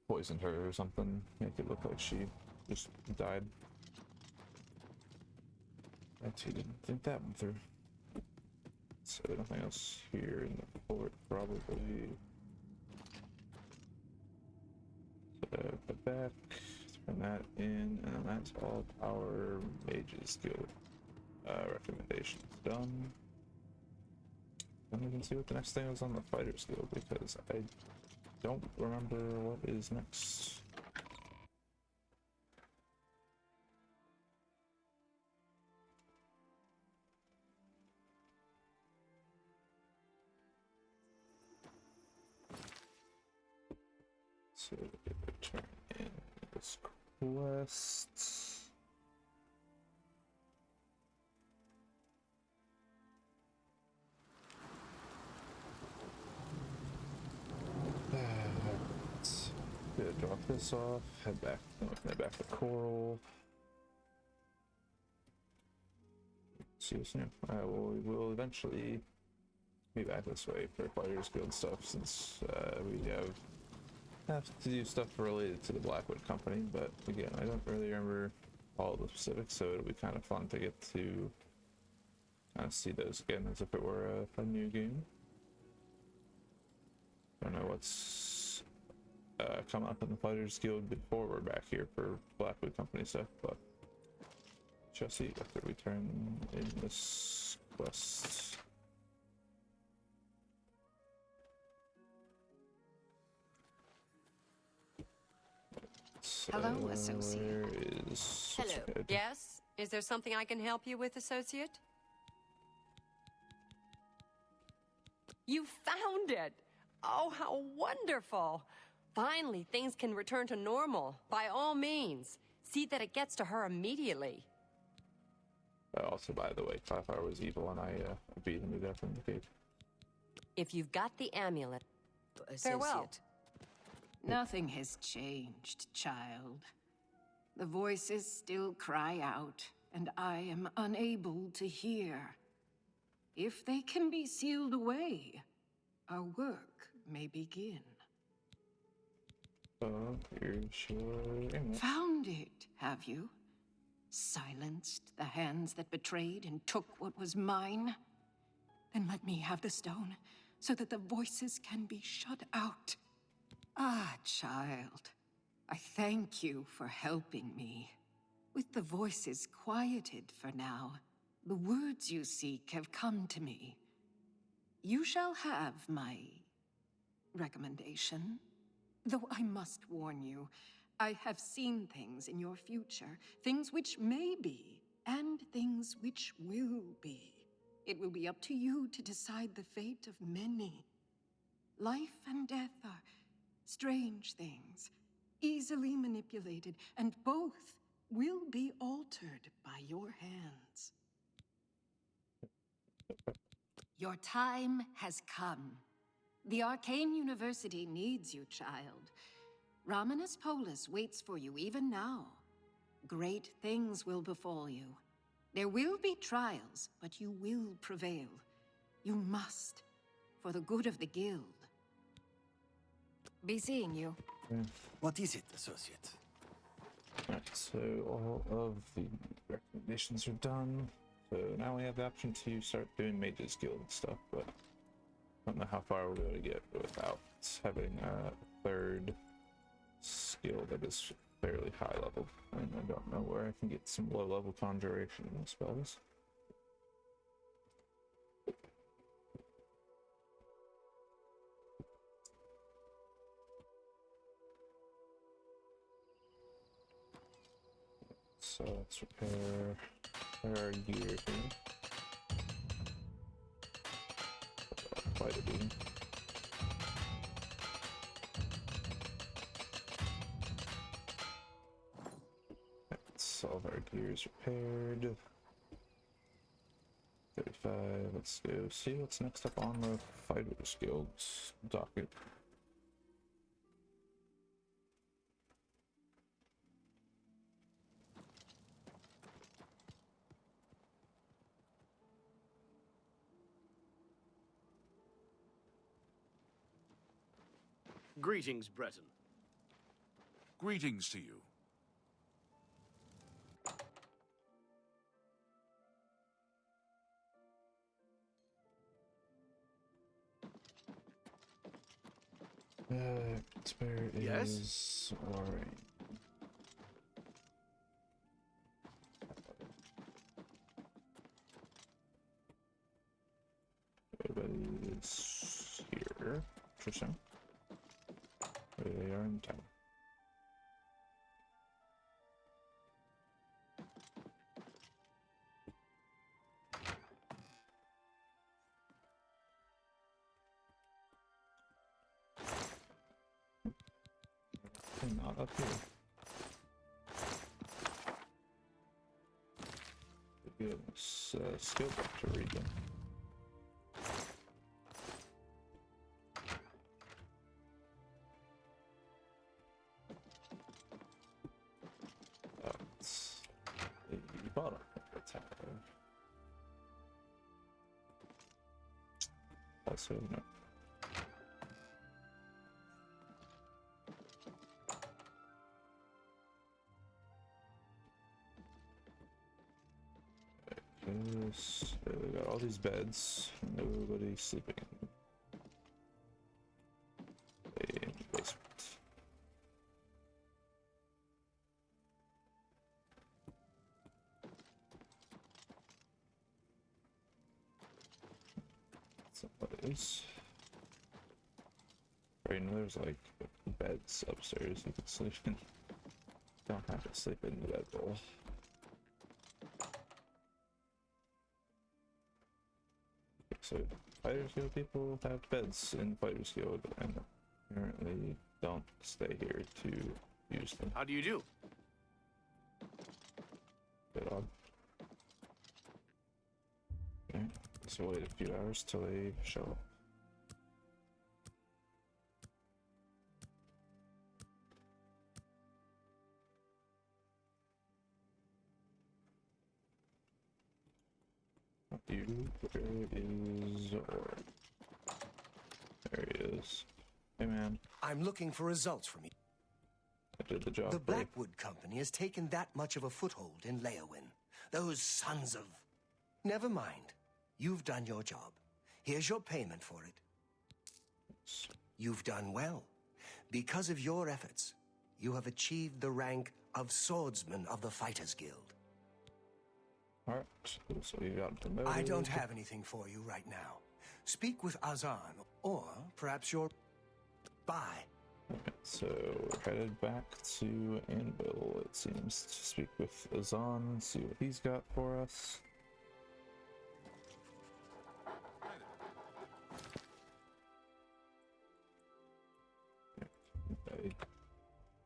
poisoned her or something, make it look like she just died. But he didn't think that one through. So nothing else here in the fort, probably. The back, turn that in, and then that's all our Mages Guild recommendations done. Don't even see what the next thing was on the Fighters Guild because I don't remember what is next. So turn in this quest. Gonna drop this off, head back to Coral. See what's new. We will eventually be back this way for Fighters Guild stuff since we have to do stuff related to the Blackwood Company, but again, I don't really remember all the specifics, so it'll be kind of fun to get to kind of see those again as if it were a new game. I don't know what's coming up in the Fighters Guild before we're back here for Blackwood Company stuff, but shall see after we turn in this quest. Hello, Associate. Where is... Hello. Yes? Is there something I can help you with, associate? You found it! Oh, how wonderful! Finally, things can return to normal. By all means, see that it gets to her immediately. Also, by the way, Cloudfire was evil, and I beat him to death in the cave. If you've got the amulet, Associate. farewell. Nothing has changed, child. The voices still cry out, and I am unable to hear. If they can be sealed away, our work may begin. Here's your amulet. Found it, have you? Silenced the hands that betrayed and took what was mine? Then let me have the stone, so that the voices can be shut out. Ah, child, I thank you for helping me. With the voices quieted for now, the words you seek have come to me. You shall have my recommendation. Though I must warn you, I have seen things in your future, things which may be, and things which will be. It will be up to you to decide the fate of many. Life and death are strange things, easily manipulated, and both will be altered by your hands. Your time has come. The Arcane University needs you, child. Romanus Polus waits for you even now. Great things will befall you. There will be trials, but you will prevail. You must, for the good of the guild. Be seeing you. What is it, associate? Alright, so all of the recommendations are done. So now we have the option to start doing Mage's Guild stuff, but I don't know how far we'll be able to get without having a third skill that is fairly high level. And I don't know where I can get some low level conjuration spells. So let's repair our gear here. Quite a beating. Let's all of our gears repaired. 35. Let's go see what's next up on the Fighters Guild's docket. Greetings, Breton. Greetings to you. Where Yes? is Lorraine? Everybody's here. Interesting. They are in town. Not up here. Goodness, skill book to read them. That's the bottom of the tower. Also, no. We got all these beds, nobody's sleeping in the basement. Somebody's. Right now, there's like beds upstairs you can sleep in. Don't have to sleep in the bedroll. So Fighters Guild people have beds in Fighters Guild and apparently don't stay here to use them. How do you do? Bit odd. Okay, so wait a few hours till they show up. Where is Zor? There he is. Hey man. I'm looking for results from you. I did the job. The Blackwood Company has taken that much of a foothold in Leowin. Those sons of... Never mind. You've done your job. Here's your payment for it. You've done well. Because of your efforts, you have achieved the rank of Swordsman of the Fighters Guild. Alright, so you got promoted. I don't have anything for you right now. Speak with Azan, or perhaps your... Bye. Okay, so we're headed back to Anvil, it seems, to speak with Azan, see what he's got for us. I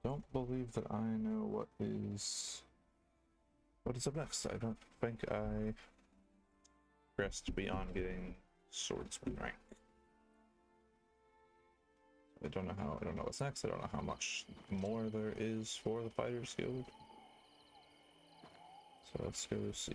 don't believe that I know what is up next. I don't think I progressed beyond getting swordsman rank. I don't know what's next. I don't know how much more there is for the Fighters Guild. So let's go see.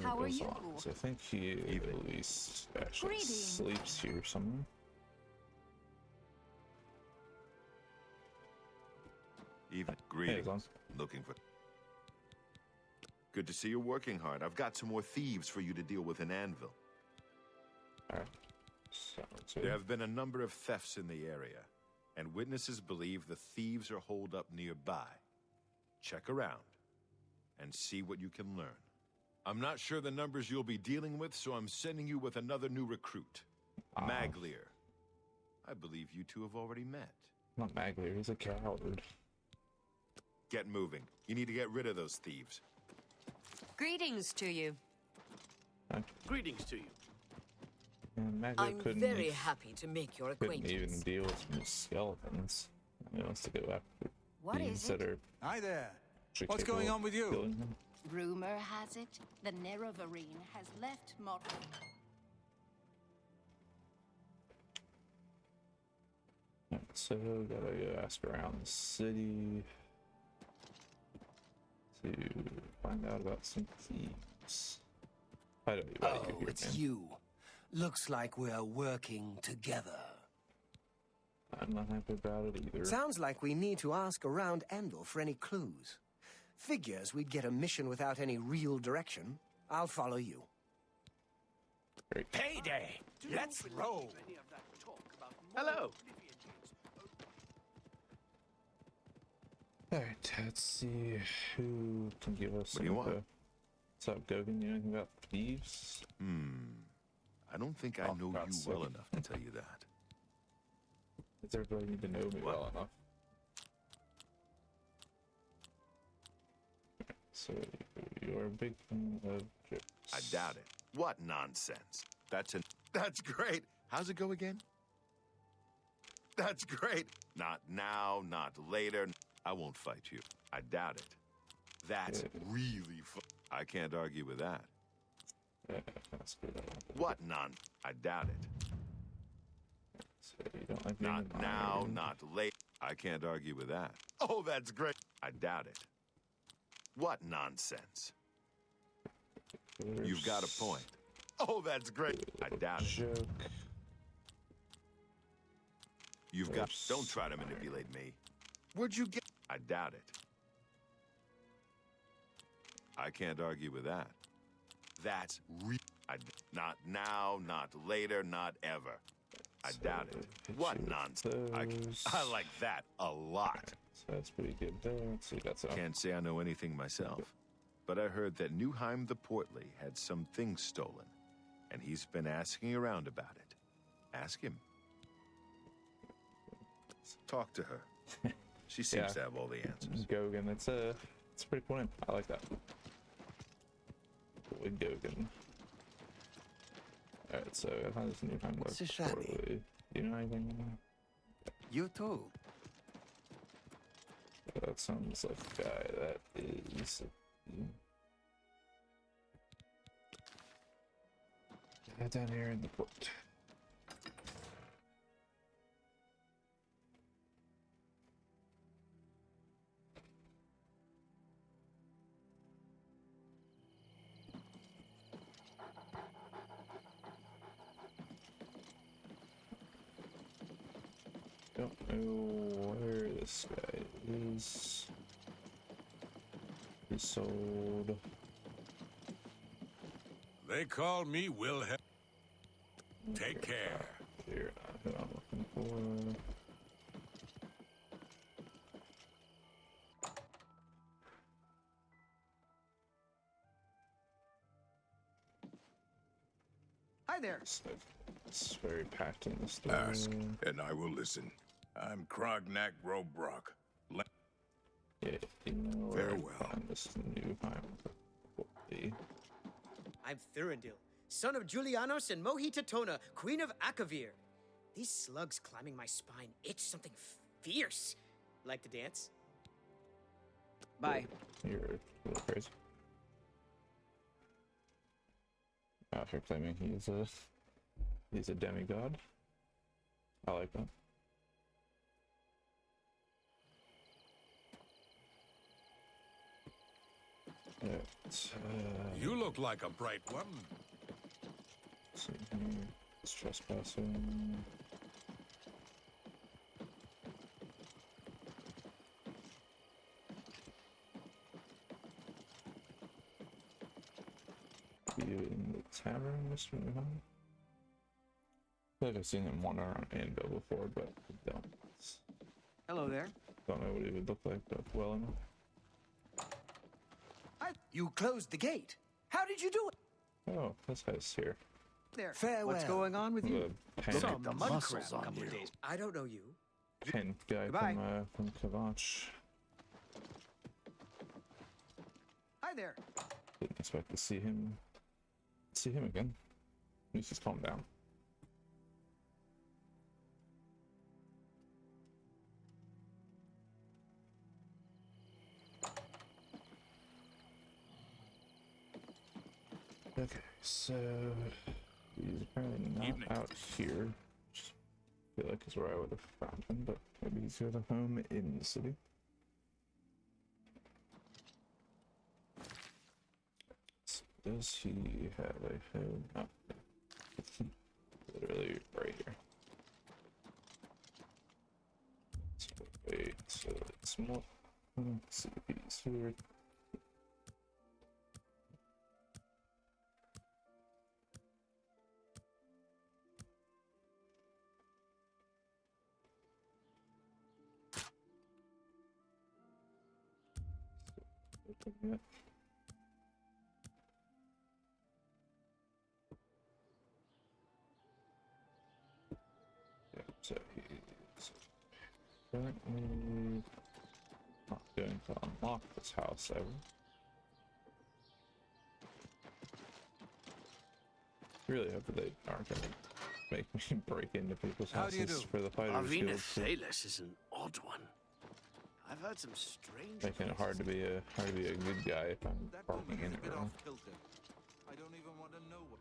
How are you? So I think he at least actually sleeps here somewhere. Even greetings. Looking for... Good to see you're working hard. I've got some more thieves for you to deal with in Anvil. Alright. There have been a number of thefts in the area, and witnesses believe the thieves are holed up nearby. Check around and see what you can learn. I'm not sure the numbers you'll be dealing with, so I'm sending you with another new recruit, Maglier. I believe you two have already met. Not Maglier, he's a coward. Get moving. You need to get rid of those thieves. Greetings to you. Greetings to you. I'm very happy to make your Couldn't even acquaintance. deal with some skeletons. He wants to go after thieves that are... Hi there. actually What's going capable on with of you? killing them. Rumor has it, the Nerevarine has left So, gotta go ask around the city to find out about some thieves. Why do you here, It's man? you. Looks like we're working together. I'm not happy about it either. Sounds like we need to ask around Andor for any clues. Figures we'd get a mission without any real direction. I'll follow you. Great. Payday! Let's roll! Hello. Alright, let's see who can give us What do you want? info. What's up, Gogan? You know anything about thieves? I don't think I know you well enough to tell you that. Does everybody need to know me well enough? So, you're a big fan of jokes. I doubt it. What nonsense. That's great. How's it go again? That's great. Not now, not later. I won't fight you. I doubt it. That's really fun. I can't argue with that. Yeah, that's good. What I doubt it. So you don't like Not being now, admired. not late. I can't argue with that. Oh, that's great. I doubt it. What nonsense. You've got a point. Oh, that's great. I doubt it. Joke. You've got... Don't try to manipulate me. Where'd you get... I doubt it. I can't argue with that. That's not now, not later, not ever. I doubt it. What nonsense. I like that a lot. So that's pretty good there. Let's see, that's all. Can't say I know anything myself, but I heard that Newheim the Portly had some things stolen, and he's been asking around about it. Ask him. Talk to her. She seems to have all the answers. Gogan, it's a pretty cool name. I like that. Boy Gogan. Alright, so how does Newheim work? Do you know anything? You too. That sounds like a guy that is. Down here in the port. Don't know where this guy is. He sold. They call me Wilhelm. Take care. You're not who I'm looking for. Hi there. It's very packed in the store. Ask, and I will listen. I'm Krognak Robrock. Yeah, you know where Farewell. I find this Newheim. I'm Cyrodiil, son of Julianos and Mohitatona, Queen of Akavir. These slugs climbing my spine itch something fierce. Like to dance? Bye. You're a little crazy. After claiming he's a demigod. I like that. You look like a bright one. See here. It's trespassing. You in the tavern, Mr. Newheim? I feel like I've seen him wander around Anvil before, but I don't. Hello there. Don't know what he would look like, but well enough. You closed the gate. How did you do it? Oh, this guy's here. There. Farewell. What's going on with you? Pen, The mud crab a couple of days. I don't know you. pen guy Goodbye. from Kavach. Hi there. Didn't expect to see him again. At least he's calmed down. Okay, so he's apparently not out here. Just feel like is where I would have found him, but maybe he's here at home in the city. So does he have a home? Oh, literally right here. So wait, so it's more. Let's see if he's here. Yet. Yeah, so he's currently not going to unlock this house ever. Really hope that they aren't going to make me break into people's houses for the fighters guild. Arvina Thalis is an odd one. I've heard some strange. Making it hard to be a good guy if I'm parking in it. Bit Right? off kilter. I don't even want to know what.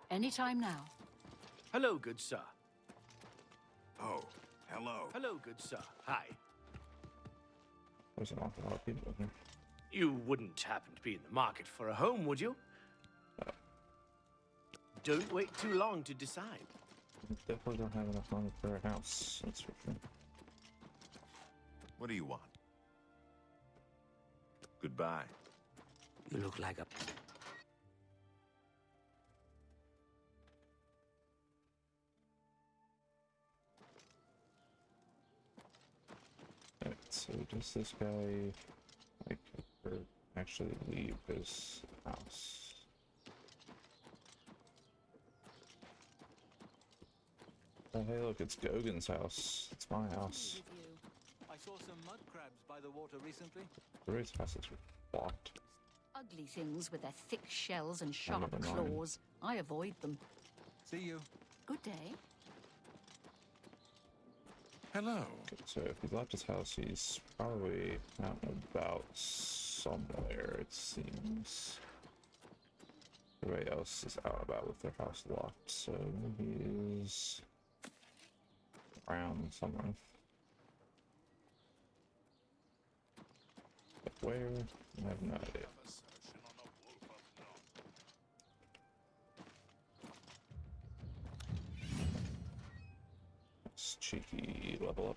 Anytime now. Hello, good sir. Oh, hello. Hello, good sir. Hi. There's an awful lot of people in here. You wouldn't happen to be in the market for a home, would you? Don't wait too long to decide. Definitely don't have enough money for a house, that's for sure. What do you want? Goodbye. You look like a... Alright, so does this guy like ever actually leave his house? Oh, hey, look, it's Gogan's house. It's my house. I saw some mud crabs by the water recently. Rudy's house is blocked. Ugly things with their thick shells and sharp never mind. claws. I avoid them. See you. Good day. Hello. Okay, so if he left his house, he's probably out and about somewhere, it seems. Everybody else is out and about with their house locked, so maybe he's around somewhere. But where? I have no idea. It's cheeky level up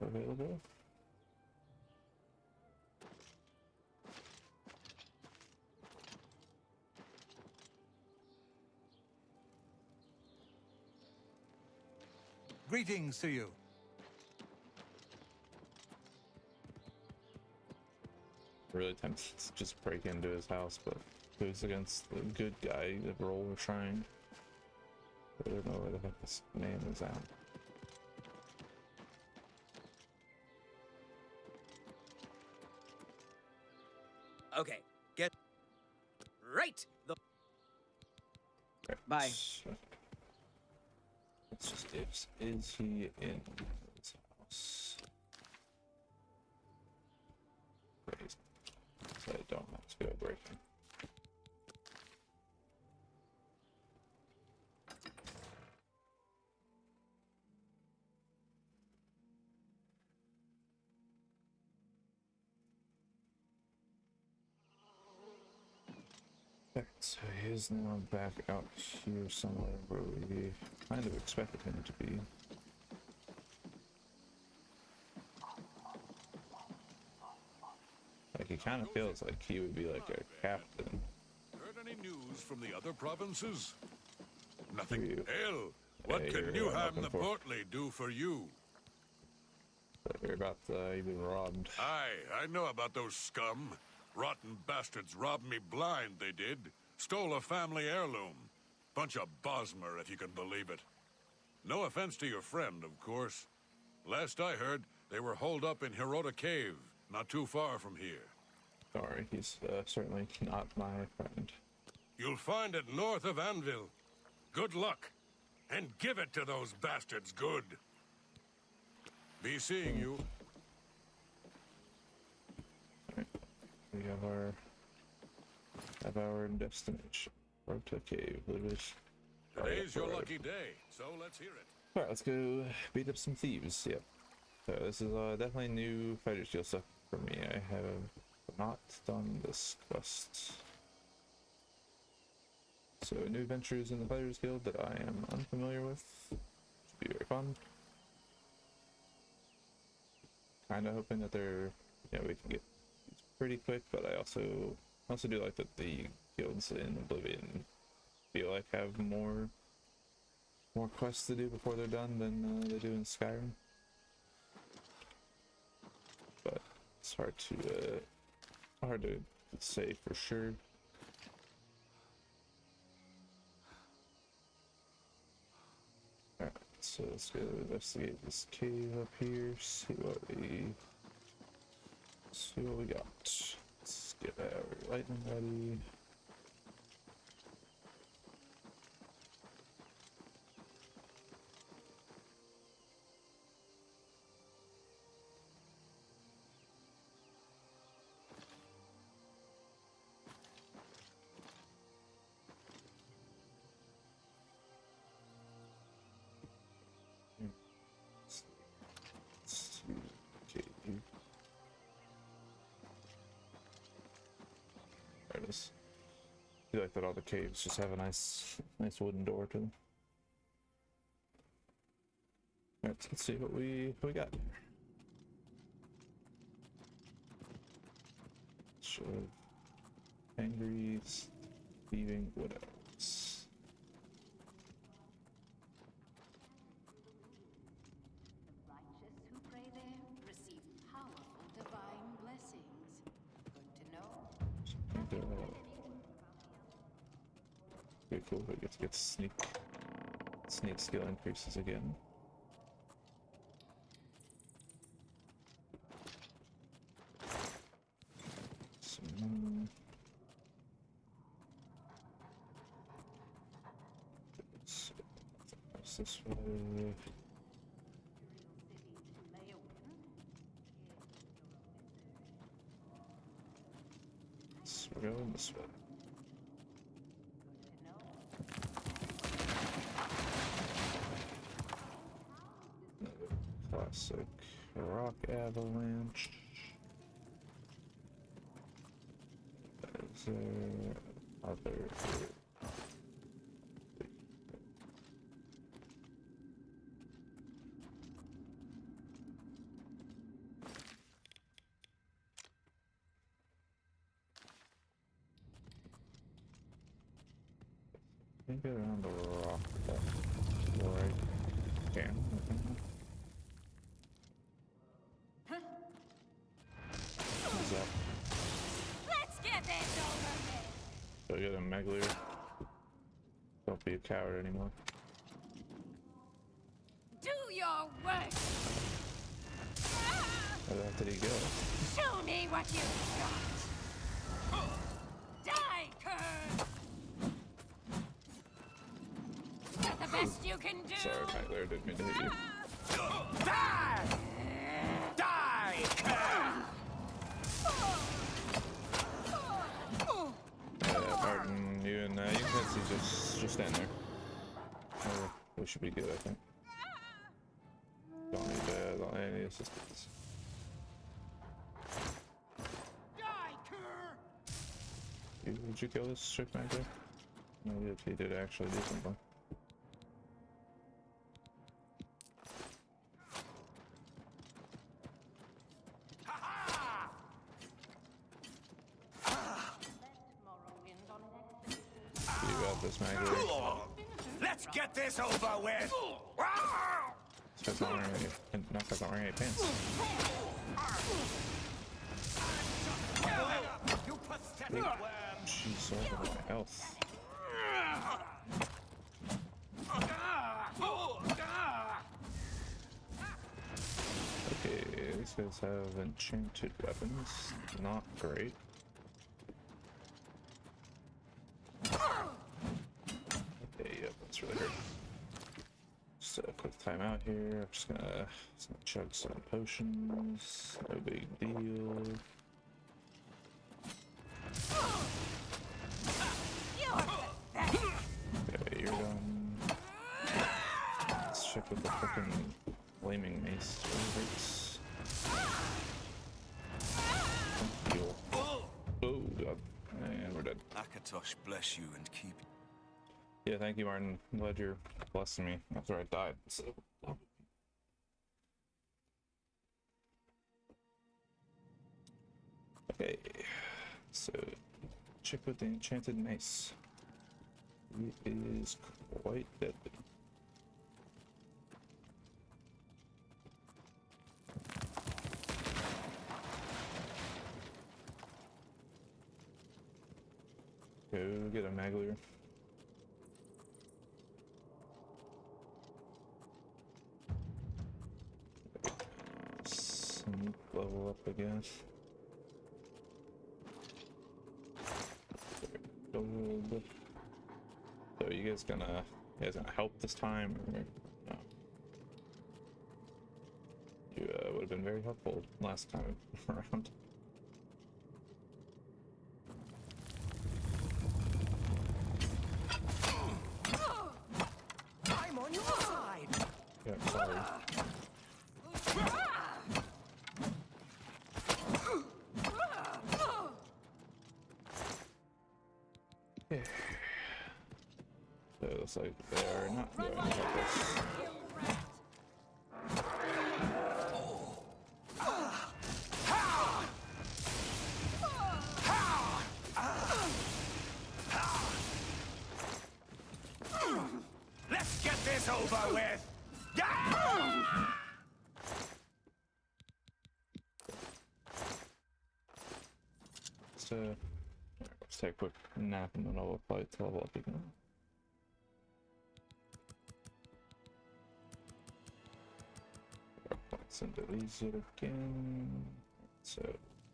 available. Greetings to you. Really tempted to just break into his house, but goes against the good guy the role we're trying. I don't know where the heck this man is at. Okay, get right the. Bye. It's just is he in his house? Crazy. So I don't have to go breaking. Alright, so he is now back out here somewhere where we kind of expected him to be. Like, he kind of feels like he would be like a captain. Heard any news from the other provinces? Nothing. You. Hell, what Yeah, can you're Newham looking the for- Portly do for you? But you're about to be robbed. Aye, I know about those scum. Rotten bastards robbed me blind, they did. Stole a family heirloom. Bunch of Bosmer, if you can believe it. No offense to your friend, of course. Last I heard, they were holed up in Hirota Cave, not too far from here. Sorry, he's certainly not my friend. You'll find it north of Anvil. Good luck. And give it to those bastards good. Be seeing you. We have our destination. Rota Cave. Today's your lucky day, so let's hear it. Alright, let's go beat up some thieves. Yep. So this is definitely new fighter skill stuff for me. I have not done this quest. So new adventures in the Fighters Guild that I am unfamiliar with. Should be very fun. Kinda hoping that they're, we can get these pretty quick, but I also do like that the guilds in Oblivion feel like have more quests to do before they're done than they do in Skyrim. But it's hard to say for sure. Alright, so let's go investigate this cave up here, see what we got. Let's get our lightning ready. Okay. There it is. I feel like that all the caves just have a nice wooden door to them. Alright, let's see what we got. Should Angry, thieving, what else? Righteous who pray there receive powerful divine blessings. Good to know. Pretty cool, we get to get sneak skill increases again. This way. So we're going this way. Classic rock avalanche. Is there other? Can get around the rock before I can. What's up? Let's get this over with. Do I get a Meglier? Don't be a coward anymore. Do your worst. Where did he go? Show me what you've got. Die, Cur. That's the best you can do. Sorry, Meglier, didn't mean to hit you. Die! Die, Martin, you and you can see just stand there. We should be good, I think. Don't need any assistance. Did you kill this chick back there? No, he did actually do something. You got this, Maggie. Let's get this over with. It's not wearing any pants. You pathetic worm. She's over my health. Okay, these guys have enchanted weapons. Not great. Okay, yep, that's really hurt. Just a quick time out here. I'm just gonna chug some potions. No big deal. Okay, you're done. Let's check with the fucking flaming mace. Really hurts. Heal. Oh god. And we're dead. Akatosh bless you and keep. Yeah, thank you, Martin. I'm glad you're blessing me after I died. So. Okay. So, check with the enchanted mace. It is quite deadly. Go get a Maglier. Sneak level up again. Gold. So you guys gonna help this time, or no? You would have been very helpful last time around. I'm on your side. Yeah, sorry. So it looks like they're not going to help us. over with! Let's take a quick nap and then I'll probably level up again. Points into these yet again. So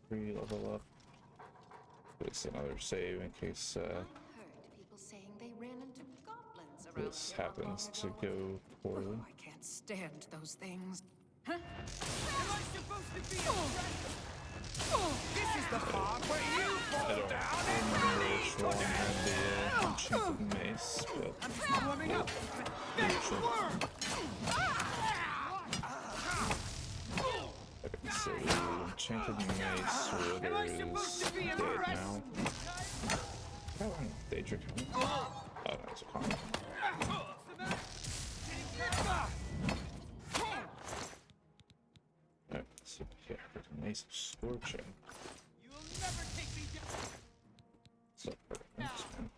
re-level up. Just another save in case People saying they ran into goblins around this happens to go poorly. I can't stand those things. Huh? Am I supposed to be impressed? This is the part where you fall down and really put The enchanted mace, but I'm just warming up. Next word. okay, so the enchanted mace Am I is supposed to be dead impressed? now. Oh, Daedric. Oh, no, it's a common. Alright, so yeah, freaking mace of scorching. You will never take me down. So, thanks, man.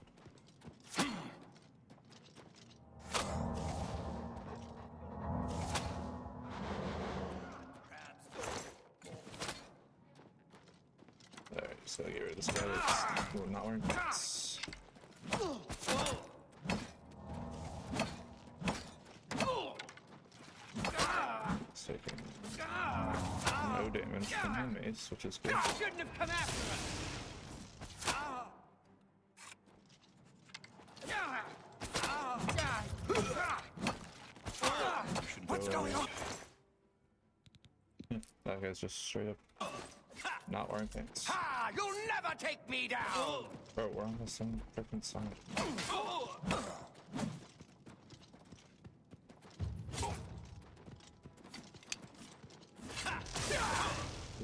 Alright, so get rid of this guy that's not wearing pants. It's taking no damage from my mace, which is good. Shouldn't have come after us. What's going on? That guy's just straight up not wearing pants. Ha! You'll never take me down. Bro, we're on the same freaking side.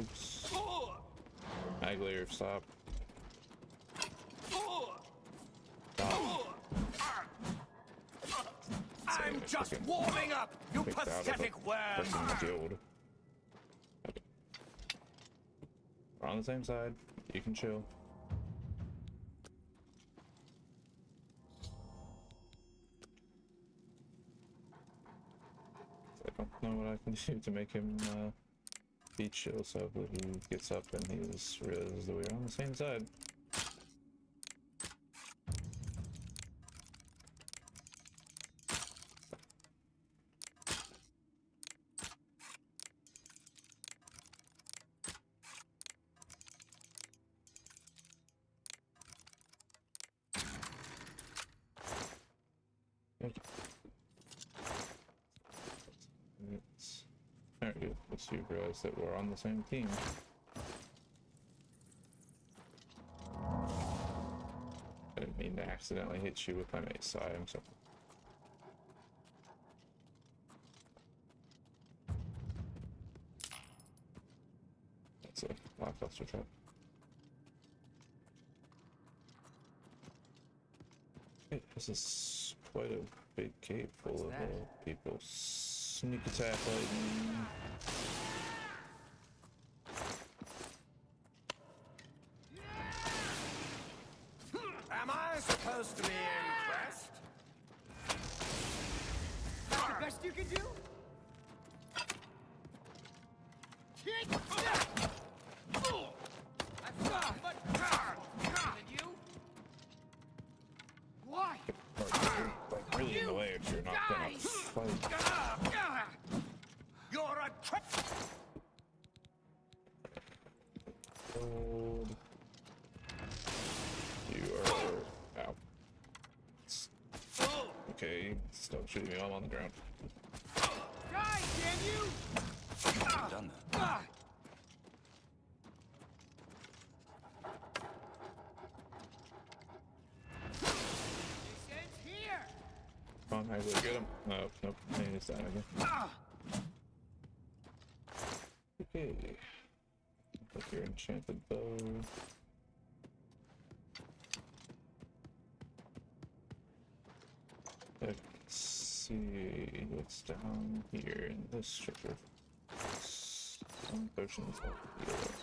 Oops. Maglayer, stop. I'm just warming up, you pathetic worm. Guild. Okay. We're on the same side. You can chill. I don't know what I can do to make him be chill, so hopefully he gets up and he just realizes that we're on the same side. Alright, good. Let's you realize that we're on the same team. I didn't mean to accidentally hit you with my mace, so I am sorry. That's a blockbuster trap. Okay, this is quite a big cave full of people. Sneak attack lightning. Am I supposed to be impressed? That's the best you can do? That's not much than you. Why? Like really in the way if you're not gonna fight. You're a trap. Hold. You are out. Okay, stop shooting me while I'm on the ground. Die, damn you! I've done that. Here. Come on, actually get him. No, nope, he's down again. Okay. Put your enchanted bow. Let's see what's down here in this stripper. Some potions of healing.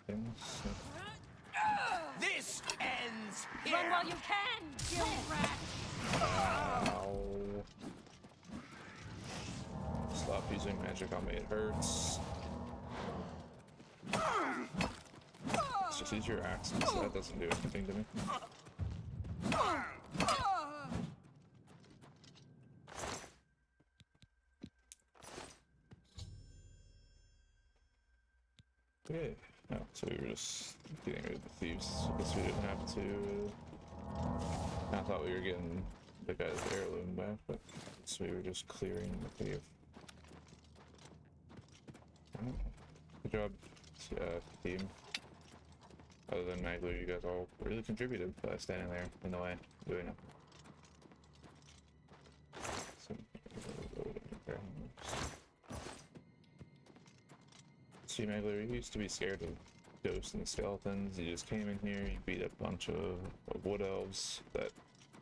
Things. This ends thieves! Run while you can, you rat! Ow. Stop using magic on me, it hurts. Just use your axe, that doesn't do anything to me. Okay, no, so we were just getting rid of the thieves. I guess we didn't have to. I thought we were getting the guy's heirloom back, but so we were just clearing the cave. Good job, team. Other than Magler, you guys all really contributed by standing there in the way, doing it. See, Magler, you used to be scared of ghosts and skeletons. You just came in here, you beat up a bunch of wood elves that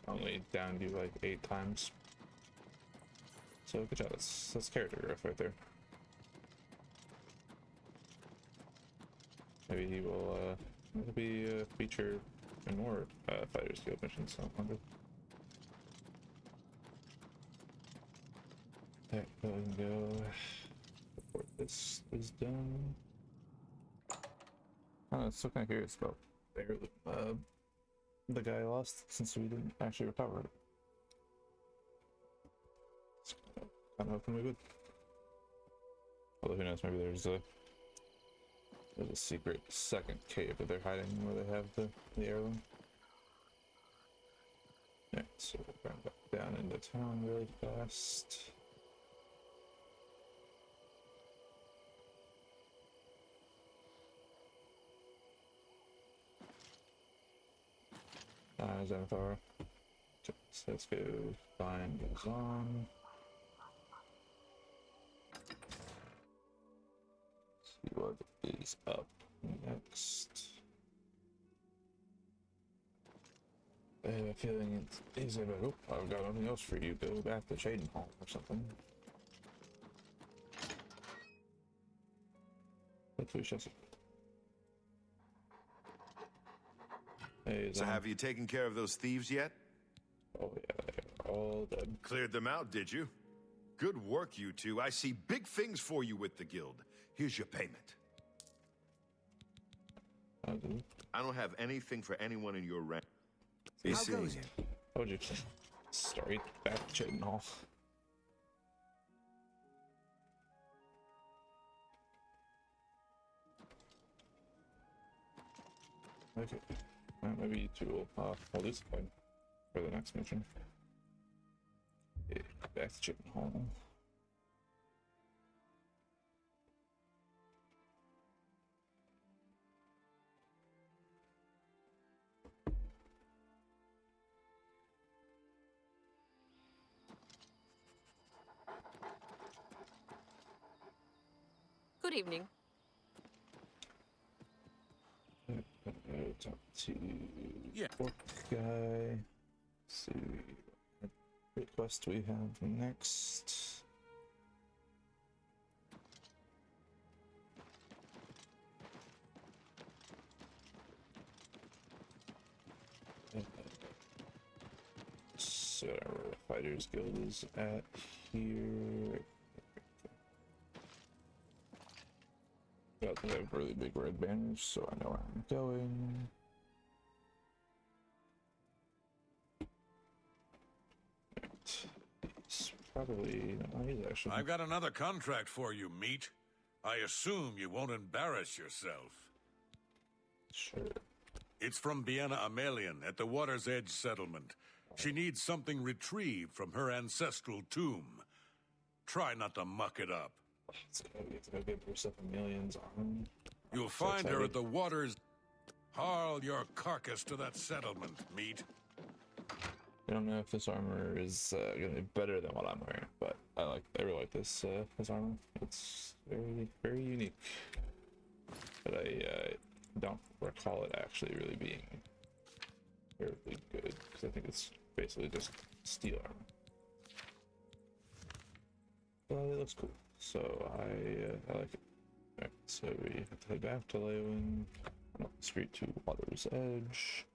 only downed you like 8 times. So good job, that's character growth right there. Maybe he will be a feature in more Fighters Guild missions, so I wonder. Okay, go and go before this is done. I'm still kind of curious about the guy lost since we didn't actually recover it. Kind of hoping we would. Although who knows, maybe there's a secret second cave that they're hiding where they have the heirloom. Yeah, so we'll run back down into town really fast. Xanathar. So let's go find Zon. See what is up next. I have a feeling he's like, oh, I've got nothing else for you. Go back to Chronicles or something. Hopefully, Chelsea. Hey, so have you taken care of those thieves yet? Oh yeah, they're all dead. Cleared them out, did you? Good work, you two. I see big things for you with the guild. Here's your payment. I don't have anything for anyone in your rank. How goes it? How would you straight back to Chronicles? Okay. Maybe you two will hold this point for the next mission. Okay, back to Chronicles. Good evening. Talk to Orc guy. See what quest we have next. So our Fighters Guild is at here. They have really big red banners, so I know where I'm going. It's probably he's actually. I've got another contract for you, meat. I assume you won't embarrass yourself. Sure. It's from Biena Amelian at the Water's Edge settlement. She needs something retrieved from her ancestral tomb. Try not to muck it up. It's gonna give herself a million's arm. You'll find her at the Water's. Haul your carcass to that settlement, meat. I don't know if this armor is gonna be better than what I'm wearing, but I really like this armor. It's very unique. But I don't recall it actually really being terribly good because I think it's basically just steel armor. But it looks cool, so I like it. Alright, so we have to head back to Leywyn, up the street to Water's Edge.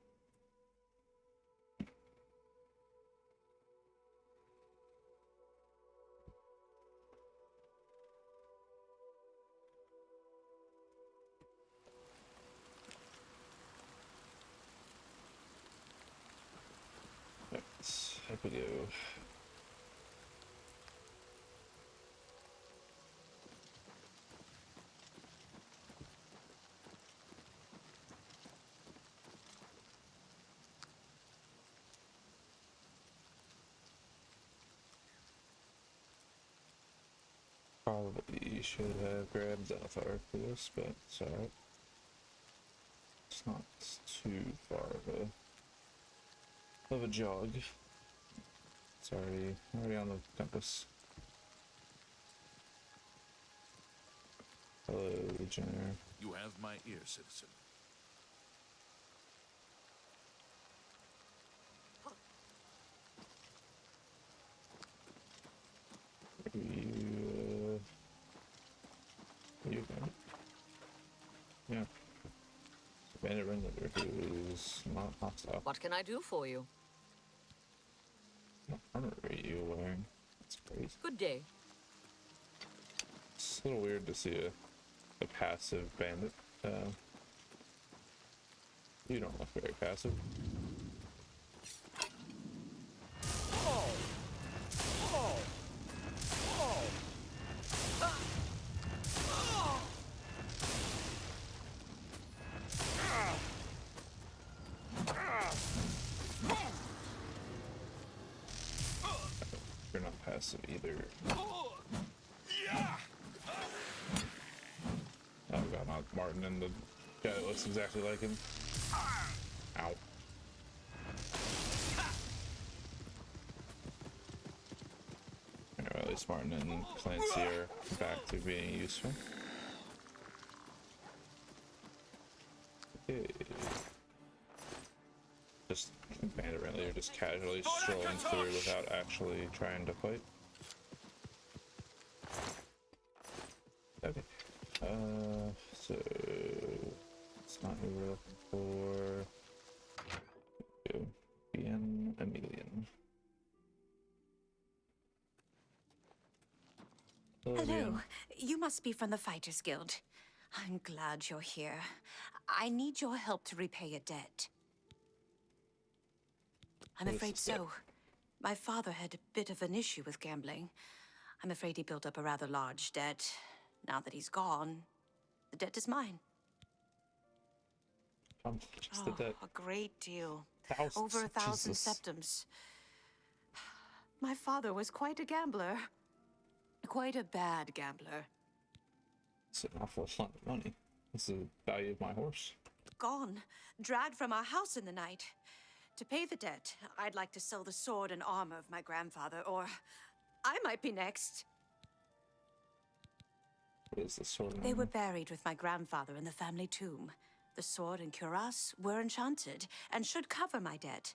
Probably should have grabbed Zenithar for this, but it's alright. It's not too far of a jog. It's already on the compass. Hello, Legionnaire. You have my ear, citizen. You can. Yeah. Bandit Ringleader who's not hostile. What can I do for you? What armor are you wearing? That's crazy. Good day. It's a little weird to see a passive bandit. You don't look very passive. You're not passive either. Oh god, not Martin and the guy that looks exactly like him. Ow. Alright, at least Martin and Clancy are back to being useful. Okay. Just Bandit Ringleader just casually strolling through without actually trying to fight. Okay. So it's not who we're looking for. Go. Bien Emilian. Hello. You must be from the Fighters Guild. I'm glad you're here. I need your help to repay a debt. I'm afraid so. My father had a bit of an issue with gambling. I'm afraid he built up a rather large debt. Now that he's gone, the debt is mine. Just the debt. A great deal. Thousands. Over 1,000 Jesus. septums. My father was quite a gambler. Quite a bad gambler. It's an awful lot of money. This is the value of my horse. Gone. Dragged from our house in the night. To pay the debt, I'd like to sell the sword and armor of my grandfather, or I might be next. What is the sword? They were buried with my grandfather in the family tomb. The sword and cuirass were enchanted and should cover my debt.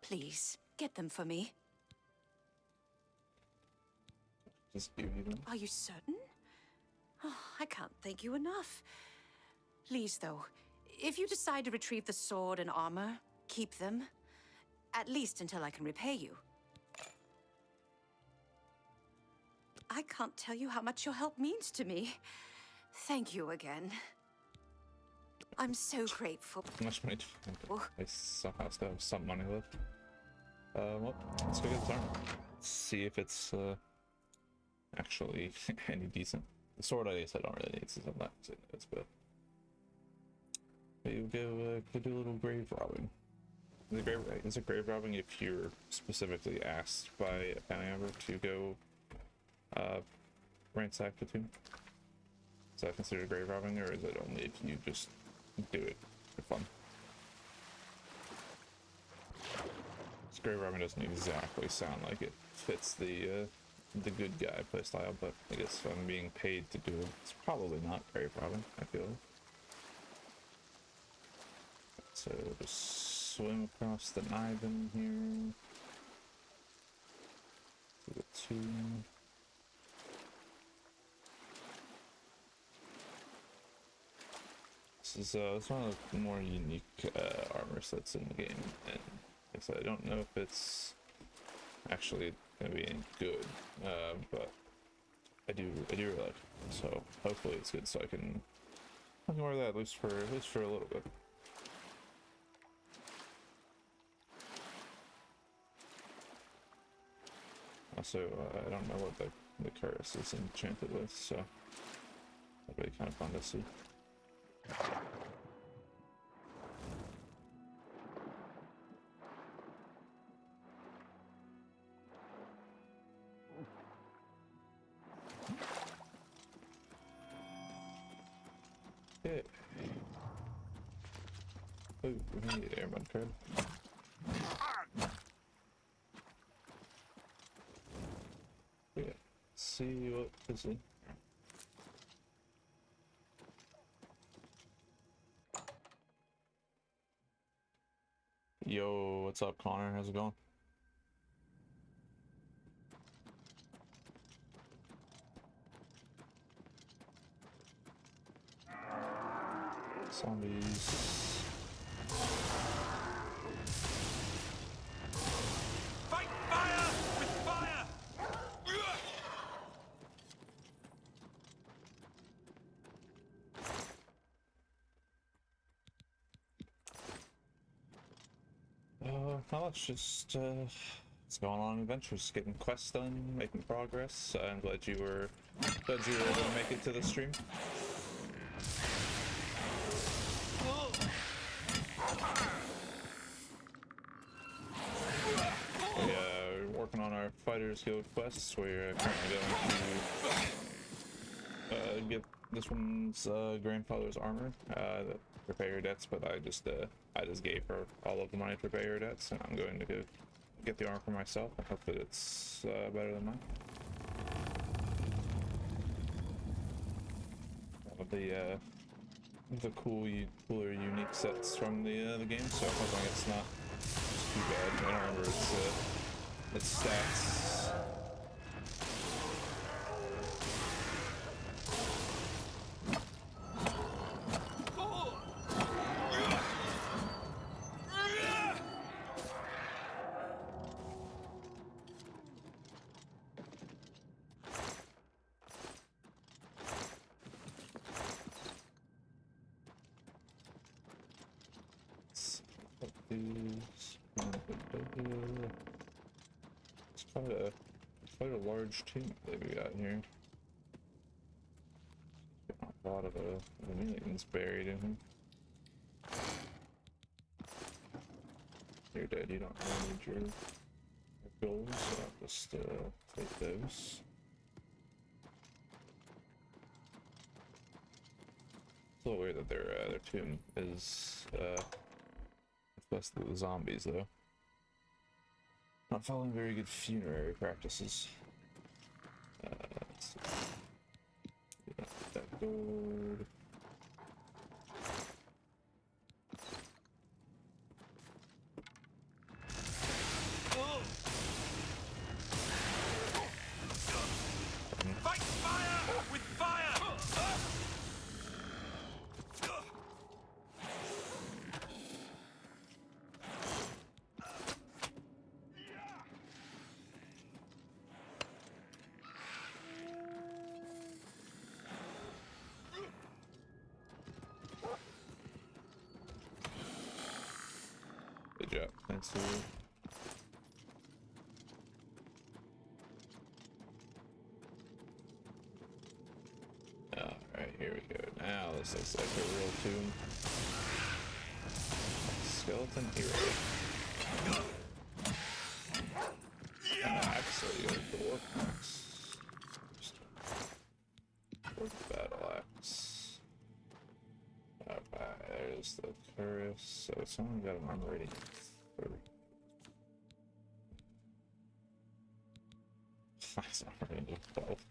Please, get them for me. Just give you them. Are you certain? Oh, I can't thank you enough. Please, though, if you decide to retrieve the sword and armor, keep them. At least until I can repay you. I can't tell you how much your help means to me. Thank you again. I'm so grateful. How much money do I somehow still have some money left? Well, let's go get the armor. Let's see if it's actually any decent. The sword, I guess I don't really need since I'm not saying it's but you go do a little grave robbing. Is it grave robbing if you're specifically asked by a family member to go ransack the tomb? Is that considered grave robbing, or is it only if you just do it for fun? This grave robbing doesn't exactly sound like it fits the good guy playstyle, but I guess if I'm being paid to do it, it's probably not grave robbing, I feel. So just swim across the Niven here to the tomb. This is one of the more unique armor sets in the game, and like I said, I don't know if it's actually gonna be any good, but I do really like it. So hopefully it's good, so I can wear that at least for a little bit. Also, I don't know what the cuirass is enchanted with, so that'd be kind of fun to see. Okay. Oh, we need an airbud card. Yeah. See what is it? Yo, what's up, Connor? How's it going? Zombies. Fight fire with fire! Not much, just it's going on adventures, getting quests done, making progress. I'm glad you were able to make it to the stream. We're working on our Fighters Guild quests. We're currently going to get this one's grandfather's armor, repay her debts, but I just gave her all of the money to repay her debts, and I'm going to go get the armor for myself. I hope that it's better than mine. One of the cooler, unique sets from the game, so I'm hoping it's not too bad. I don't remember its stats. It's quite a large tomb that we got here. A lot of millions buried in here. You're dead. You don't really need your gold, so I'll just take those. It's a little weird that their tomb is less than the zombies, though. Not following very good funerary practices. Let's see. Yeah, that gold. Fight fire with fire! Good job. Thanks, Lou. Alright, here we go. Now this looks like a real tomb. Skeleton hero. Actually, the warp axe. Or the battle axe. Okay, there's the Curious. So someone got an armor rating. It's armor rating of 12.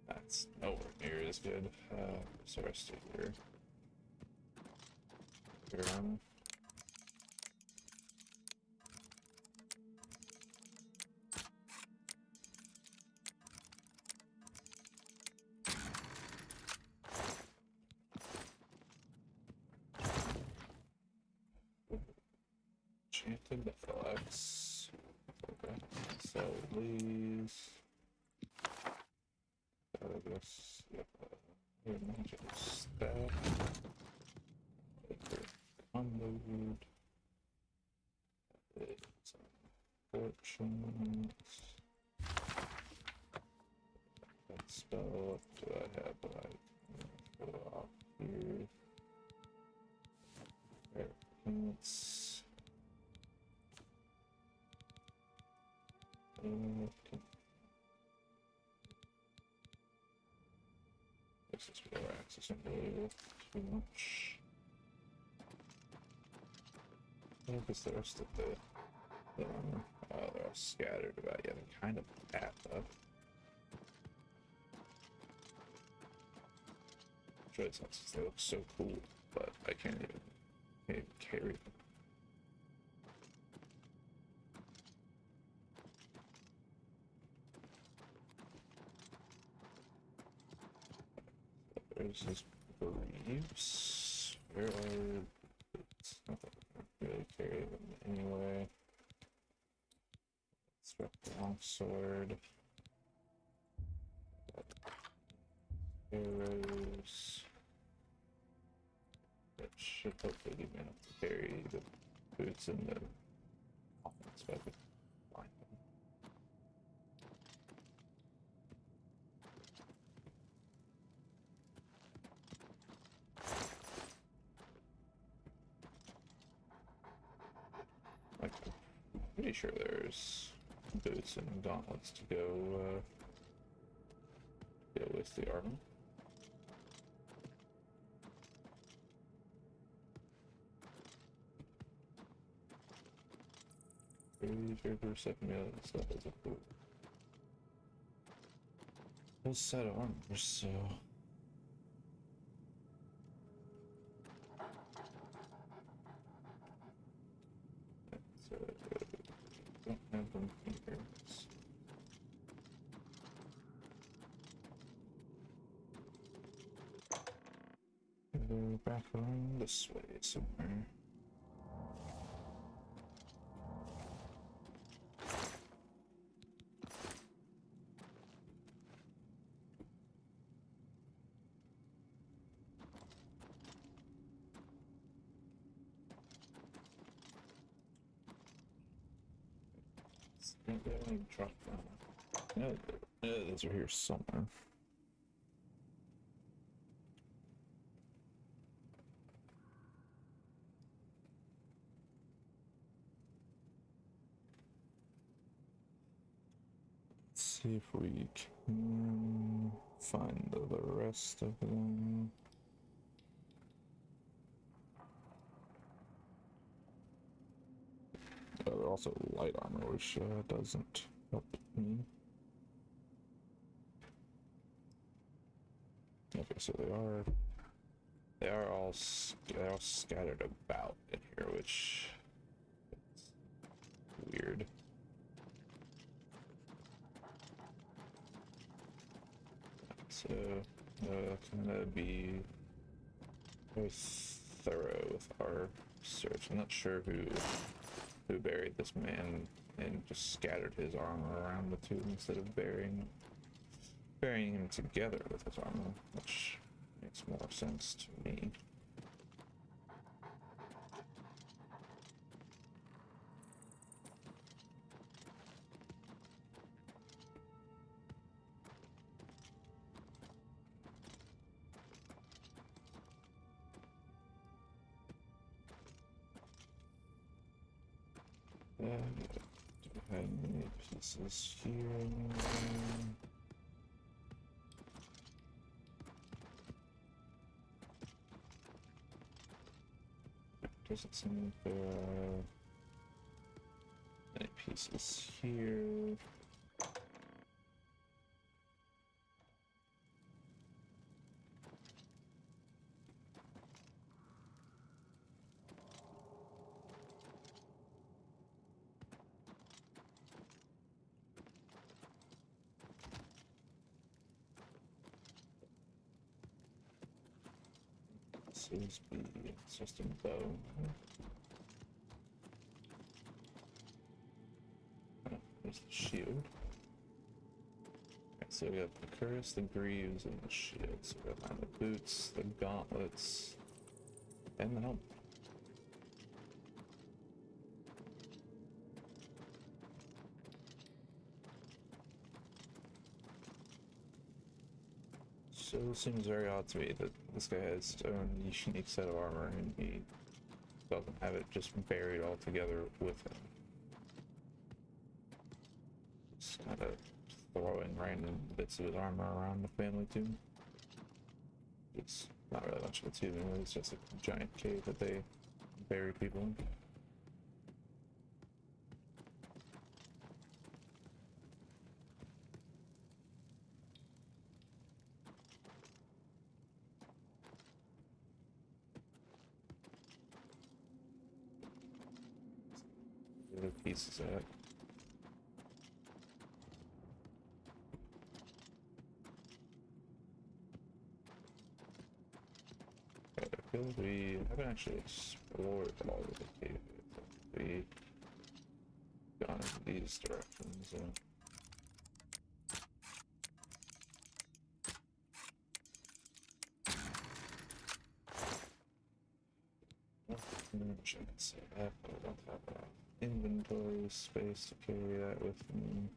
That's nowhere near as good. What's the rest of your armor? Enchanted Metal Axe. Okay, so these. I guess, yep. Magic staff. Unload. Fortunes. That spell. What do I have that I can go off here? Pants. Access without access unbelievable. Too much. What is the rest of the armor? Oh, they're all scattered about. Yeah, they're kind of packed up. Which sucks because they look so cool, but I can't even carry them. There's his briefs. Where are... It's not that I can really carry them anyway. Let's grab the long sword. Arrows. That should hopefully give me enough to carry the boots and the offense if I could find them. Like, I'm pretty sure there's boots and gauntlets to go with the armor. For 7 million stuff is a cool. Full set of armor, so. Don't have them here. Go back around this way somewhere. Drop down. No, those are here somewhere. Let's see if we can find the rest of them. They're also light armor, which doesn't help me. Okay, so they are all scattered about in here, which is weird. So kind of be very thorough with our search. I'm not sure who buried this man and just scattered his armor around the two instead of burying him together with his armor, which makes more sense to me. Do I have any pieces here? Doesn't seem like there are any pieces here. Seems to be just a bow. Oh, there's the shield. Okay, so we got the cuirass, the greaves, and the shield. So we got the boots, the gauntlets, and the helmet. So it seems very odd to me that this guy has his own unique set of armor and he doesn't have it just buried all together with him. Just kind of throwing random bits of his armor around the family tomb. It's not really much of a tomb, it's just a giant cave that they bury people in. Little pieces of it. I feel like we haven't actually explored all of the cave. We gone in these directions. I should say that, but I don't have enough inventory space to carry that with me.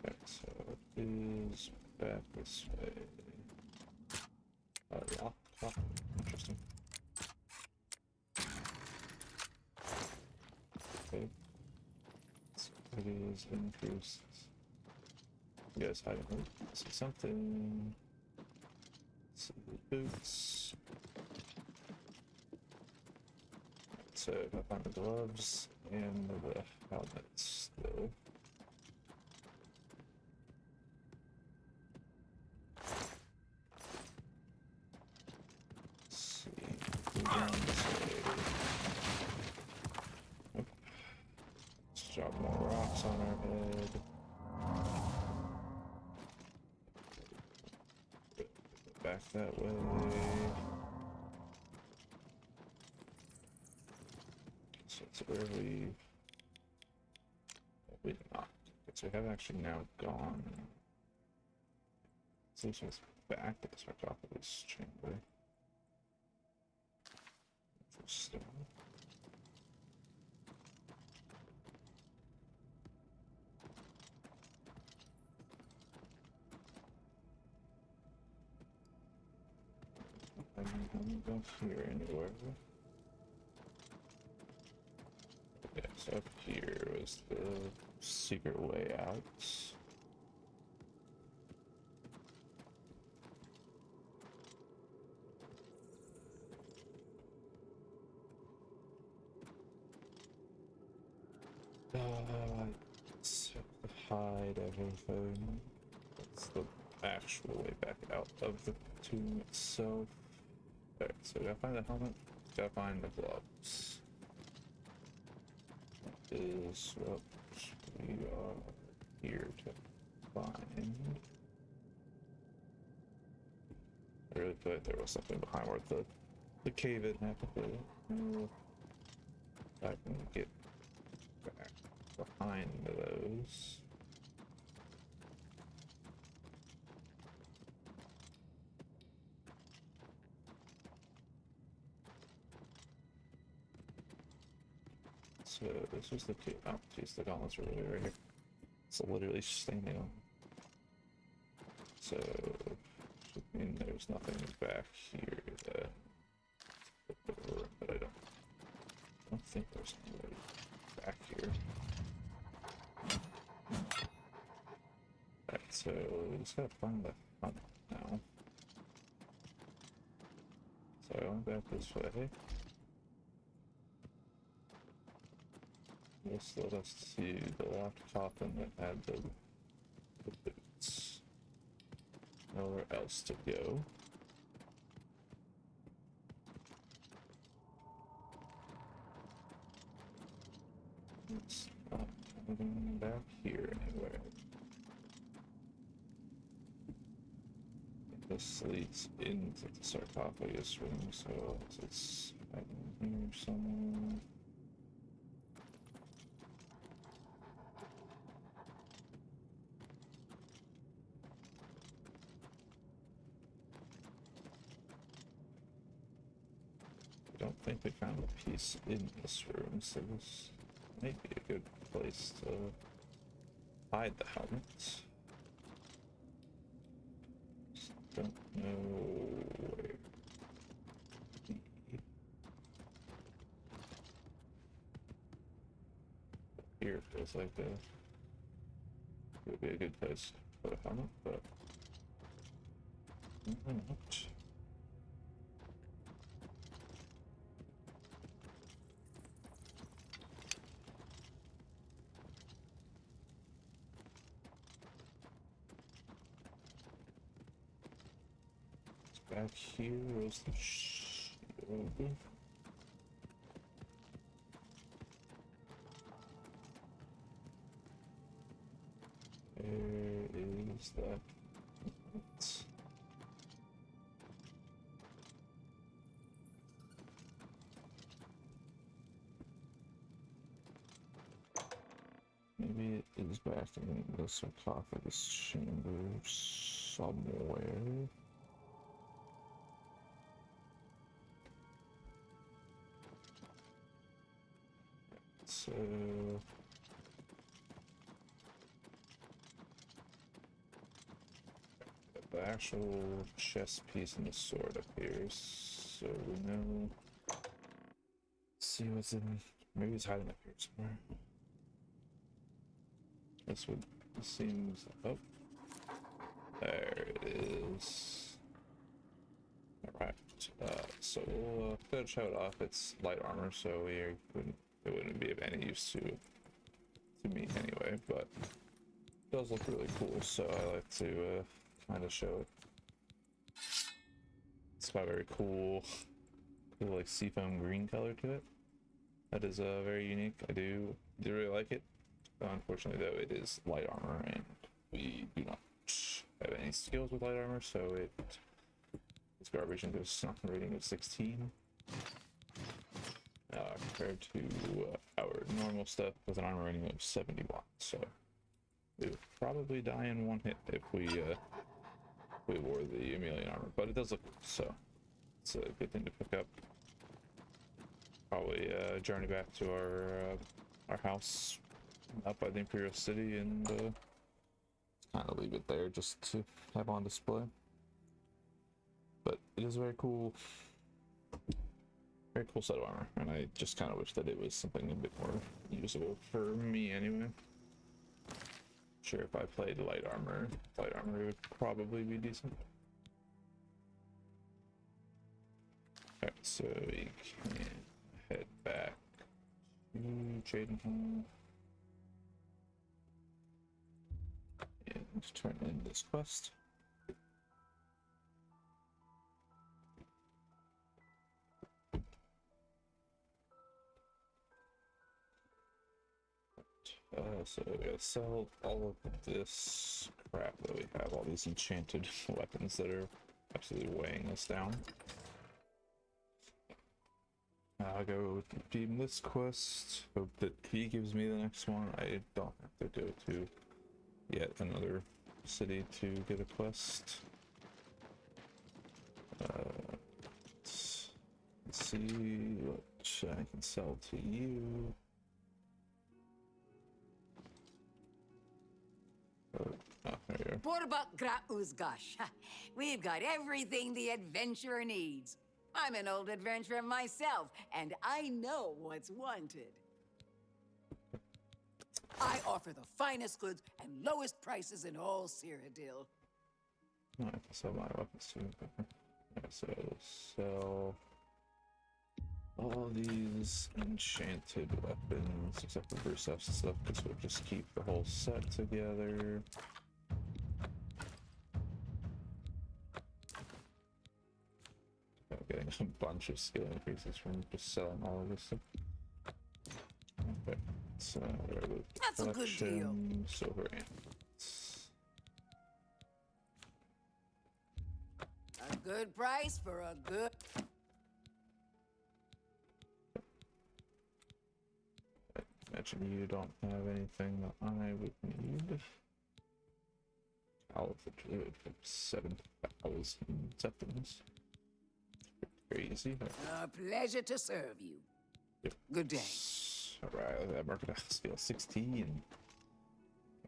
Okay, so it is back this way. Lock. Interesting. Okay. So it is increased. You guys hiding. See something. See the boots. So I found the gloves and the helmets still. Let's see. Down this way. Nope. Let's drop more rocks on our head. Back that way. So it's where we did not. So we have actually now gone. So this was back at the sarcophagus chamber. For stone. I'm not here anywhere. Yeah, so up here was the secret way out. Let's hide everything. That's the actual way back out of the tomb itself. Alright, so we gotta find the helmet, gotta find the gloves. That is what we are here to find. I really thought there was something behind where the cave in happened. I can get back behind those. So this was the key. Oh, jeez, the gauntlets are really right here. It's literally standing on. So should mean there's nothing back here that. But I don't think there's anybody back here. Alright, so we just gotta find the hunt now. So I went back this way. This led us to the locked coffin that had the boots. Nowhere else to go. It's not coming back here anywhere. This leads into the sarcophagus room, so it's hiding here somewhere. I don't think we found a piece in this room, so this might be a good place to hide the helmet. Just don't know where to be. Here feels like a would be a good place for a helmet, but why not? Back here was the shield. Where is that? Maybe it is back in the sarcophagus chamber somewhere. So the actual chest piece and the sword appears, so we know. Let's see what's in. Maybe it's hiding up here somewhere. This would seems. Oh, there it is. All right. So we'll finish out off. It's light armor, so it wouldn't be of any use to me anyway. But it does look really cool, so I like to kind of show it. It's got a very cool, like seafoam green color to it. That is very unique. I do really like it. Unfortunately, though, it is light armor, and we do not have any skills with light armor, so it's garbage into a rating of 16 compared to our normal stuff with an armor rating of 71. So we would probably die in one hit if we wore the chameleon armor, but it does look cool, so it's a good thing to pick up. Probably journey back to our house up by the Imperial City and kind of leave it there just to have on display. But it is very cool set of armor, and I just kind of wish that it was something a bit more usable for me anyway. Sure, if I played light armor it would probably be decent. Alright, so we can head back to Jaden Hall and turn in this quest. So we gotta sell all of this crap that we have, all these enchanted weapons that are absolutely weighing us down. I'll go redeem this quest, hope that he gives me the next one. I don't have to go to yet another city to get a quest. Let's see what I can sell to you. Oh, there you are. Borbak Gra Uzgash. We've got everything the adventurer needs. I'm an old adventurer myself, and I know what's wanted. I offer the finest goods and lowest prices in all Cyrodiil. I can sell my weapons too. Yeah, so sell all these enchanted weapons, except for Brusef's stuff, because we'll just keep the whole set together. I'm getting a bunch of skill increases from just selling all of this stuff. Okay, so that's a good deal. Silver ants. A good price for a good... Imagine you don't have anything that I would need. I'll have 7,000 seconds. Crazy. A pleasure to serve you. Yep. Good day. Alright, that market skill 16.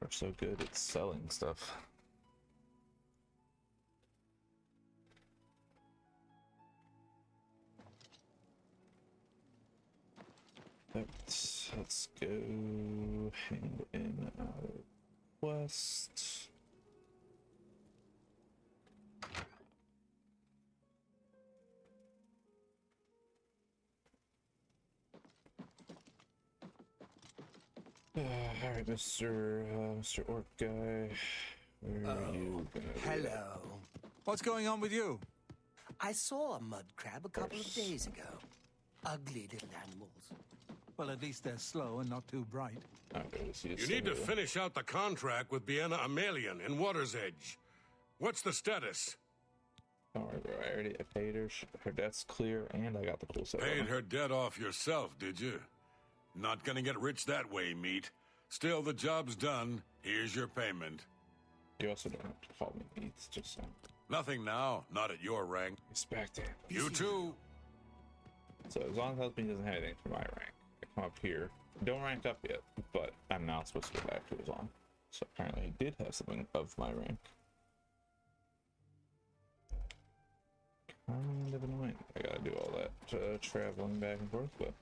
We're so good at selling stuff. Let's go hand in our quest. All right, Mr. Orc guy, where are you gonna be? Hello. What's going on with you? I saw a mud crab a couple of days ago. Ugly little animals. Well, at least they're slow and not too bright. You need to finish out the contract with Bienna Amelian in Water's Edge. What's the status? Don't worry, bro. I paid her. Her debt's clear, and I got the cool set. Paid her debt off yourself, did you? Not gonna get rich that way, meat. Still, the job's done. Here's your payment. You also don't have to call me meats, just so. Nothing now, not at your rank. Respect it. You too. So as long as Husband doesn't have anything for my rank, I come up here. Don't rank up yet, but I'm now supposed to go back to his on. So apparently he did have something of my rank. Kind of annoying. I gotta do all that traveling back and forth, but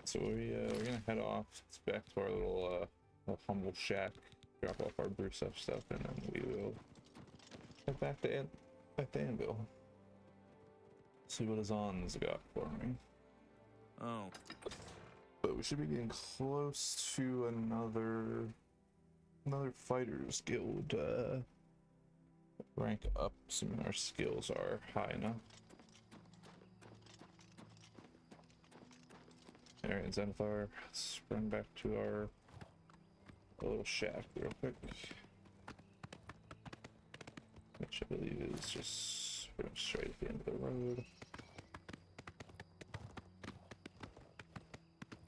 so we're gonna head off. It's back to our little humble shack. Drop off our brew stuff, and then we will head back to Anvil. See what his on's got for me. Oh. But we should be getting close to another Fighters Guild rank up, assuming our skills are high enough. Alright, Zenithar, let's run back to our little shack real quick. Which I believe is just pretty much straight at the end of the road.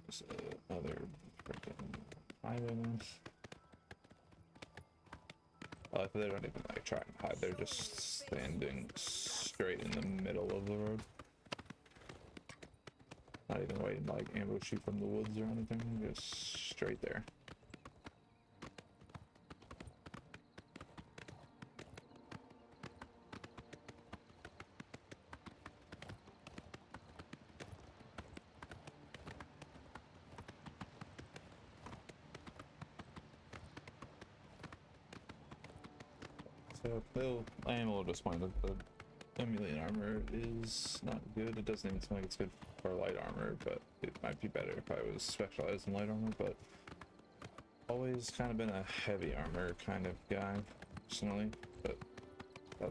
There's another freaking highwayman. I like that they don't even like try and hide, they're just standing straight in the middle of the road. Not even waiting to like ambush you from the woods or anything, just straight there. So I am a little disappointed that the Amelian armor is not good. It doesn't even seem like it's good for light armor, but it might be better if I was specialized in light armor, but always kind of been a heavy armor kind of guy, personally, but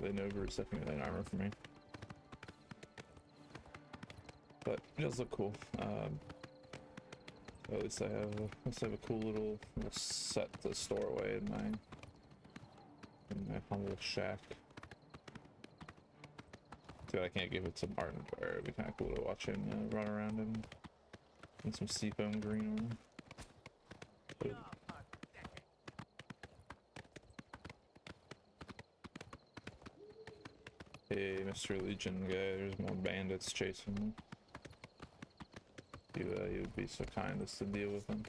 they know is definitely light armor for me. But it does look cool. At least I have a cool little set to store away in my humble shack. Too bad I can't give it to Martin, where it'd be kind of cool to watch him run around in some seafoam green on him. Hey, Mr. Legion guy, there's more bandits chasing me. You would be so kind as to deal with them.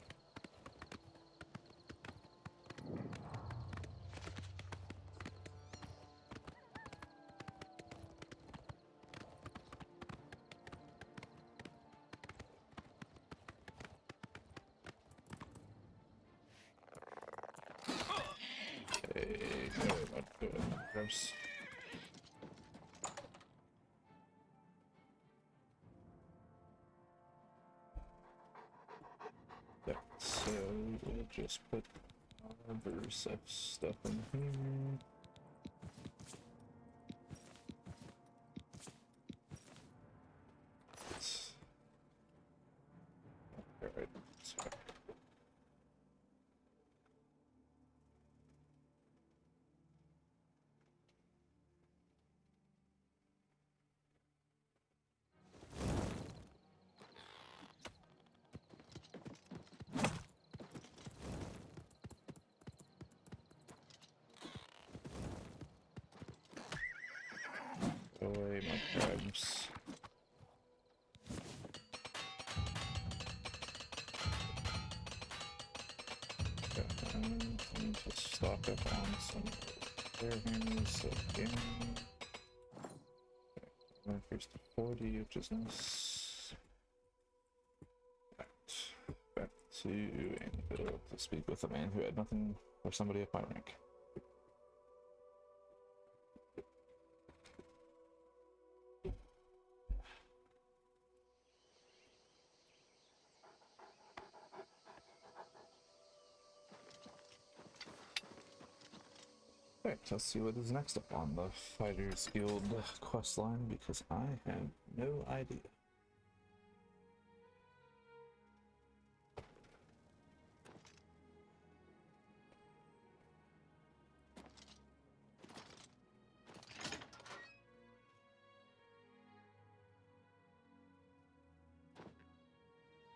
Gross. Yeah, so we'll just put our Versef stuff in here. Alright, so go away, my crabs. I need to stock up on some air hammers again. Here's the 40, which is nice. Back to to Anvil to speak with a man who had nothing for somebody of my rank. Alright, let's see what is next up on the Fighters Guild quest line, because I have no idea.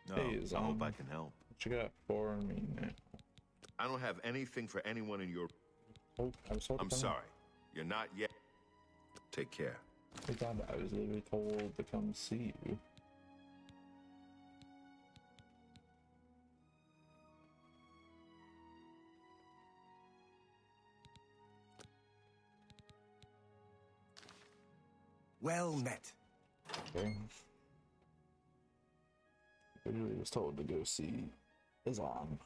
No, Hey, I hope I can help. What you got for me now? I don't have anything for anyone in your... Oh, I'm sorry. You're not yet. Take care. Hey, God, I was literally told to come see you. Well met. Okay. Literally was told to go see Azan.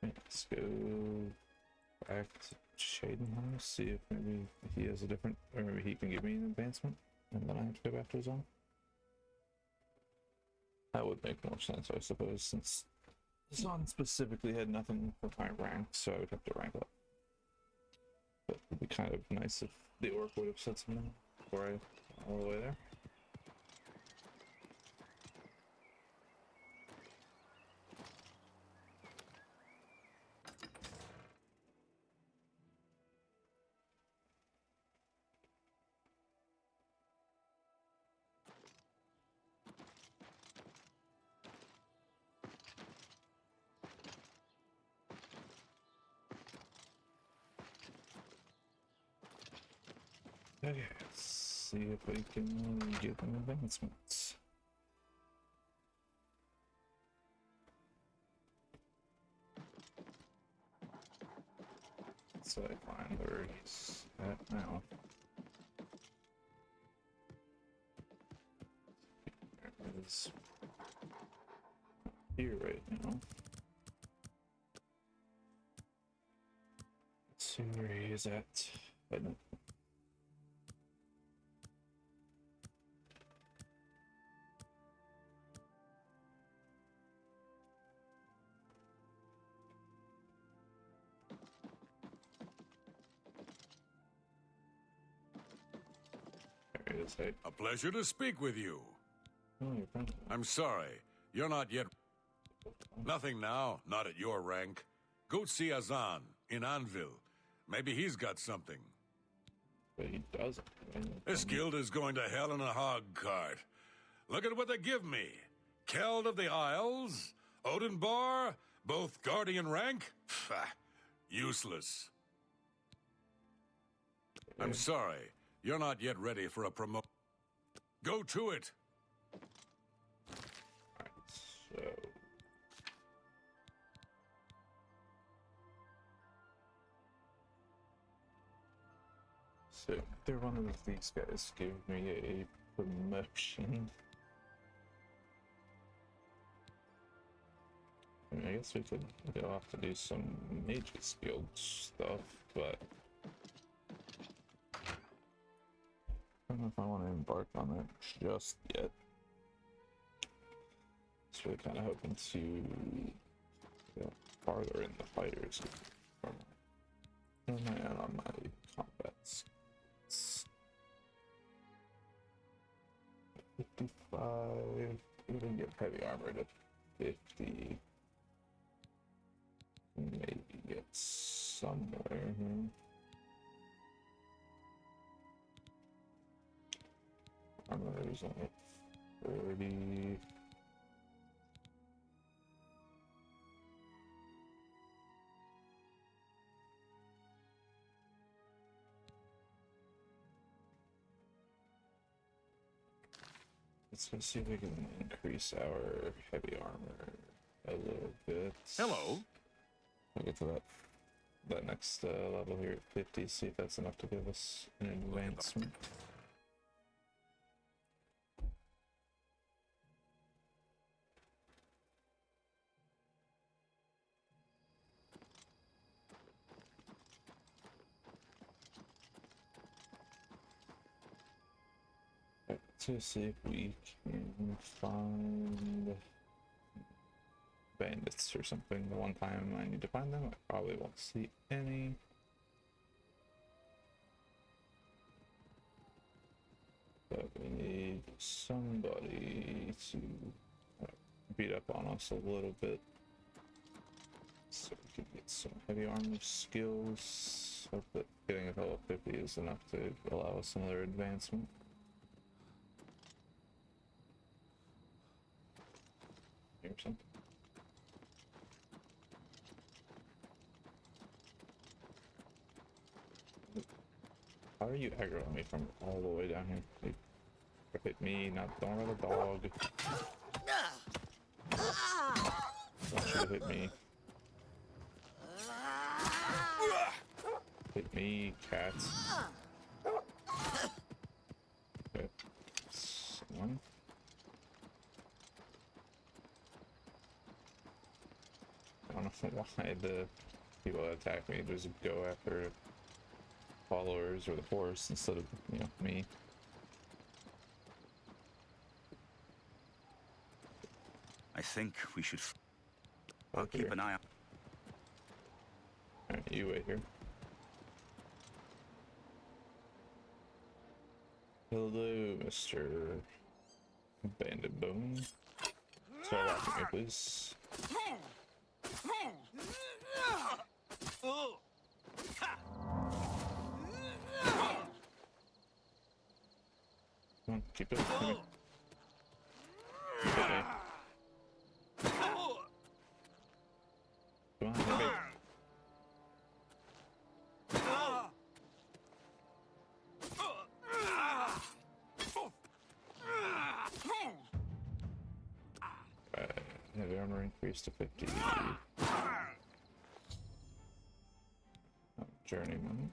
Let's go back to Shaden House, see if maybe he has a different, or maybe he can give me an advancement, and then I have to go back to Azan. That would make more sense, I suppose, since Azan specifically had nothing for my rank, so I would have to rank up. But it would be kind of nice if the orc would have said something before I went all the way there. Okay, let's see if we can get an advancement. So I find where he's at now. There is here right now. Let's see where he is at. I don't. A pleasure to speak with you. Oh, your friend. I'm sorry, you're not yet... Nothing now, not at your rank. Go see Azan in Anvil. Maybe he's got something. But he doesn't. This guild is going to hell in a hog cart. Look at what they give me. Keld of the Isles, Odinbar, both guardian rank. Pfft, useless. I'm sorry, you're not yet ready for a promotion. Go to it. So either one of these guys give me a promotion. I mean, I guess we could go off to do some Mage's Guild stuff, but I don't know if I want to embark on that just yet. Just really kind of hoping to go farther in the fighters and on my combat skills. 55. Even get heavy armor to 50. Maybe get somewhere here. Armor is only 30. Let's go see if we can increase our heavy armor a little bit. Hello. We'll get to that next level here at 50, see if that's enough to give us an advancement. to see if we can find bandits or something. The one time I need to find them, I probably won't see any. But we need somebody to beat up on us a little bit, so we can get some heavy armor skills. Hope that getting a level 50 is enough to allow us another advancement. Or something. How are you aggroing me from all the way down here? Like, hit me, not don't hit a dog. Don't try to hit me. Hit me, cats. Okay. One. I don't know why the people that attack me just go after followers or the horse instead of, you know, me. I think we should. I'll keep an eye on. Alright, you wait here. Hello, Mr. Bandit Bone. Start watching me, please. Come on, keep it. Come on. Hit me. Come on, hit me. Heavy armor increased to 50. Journeyman.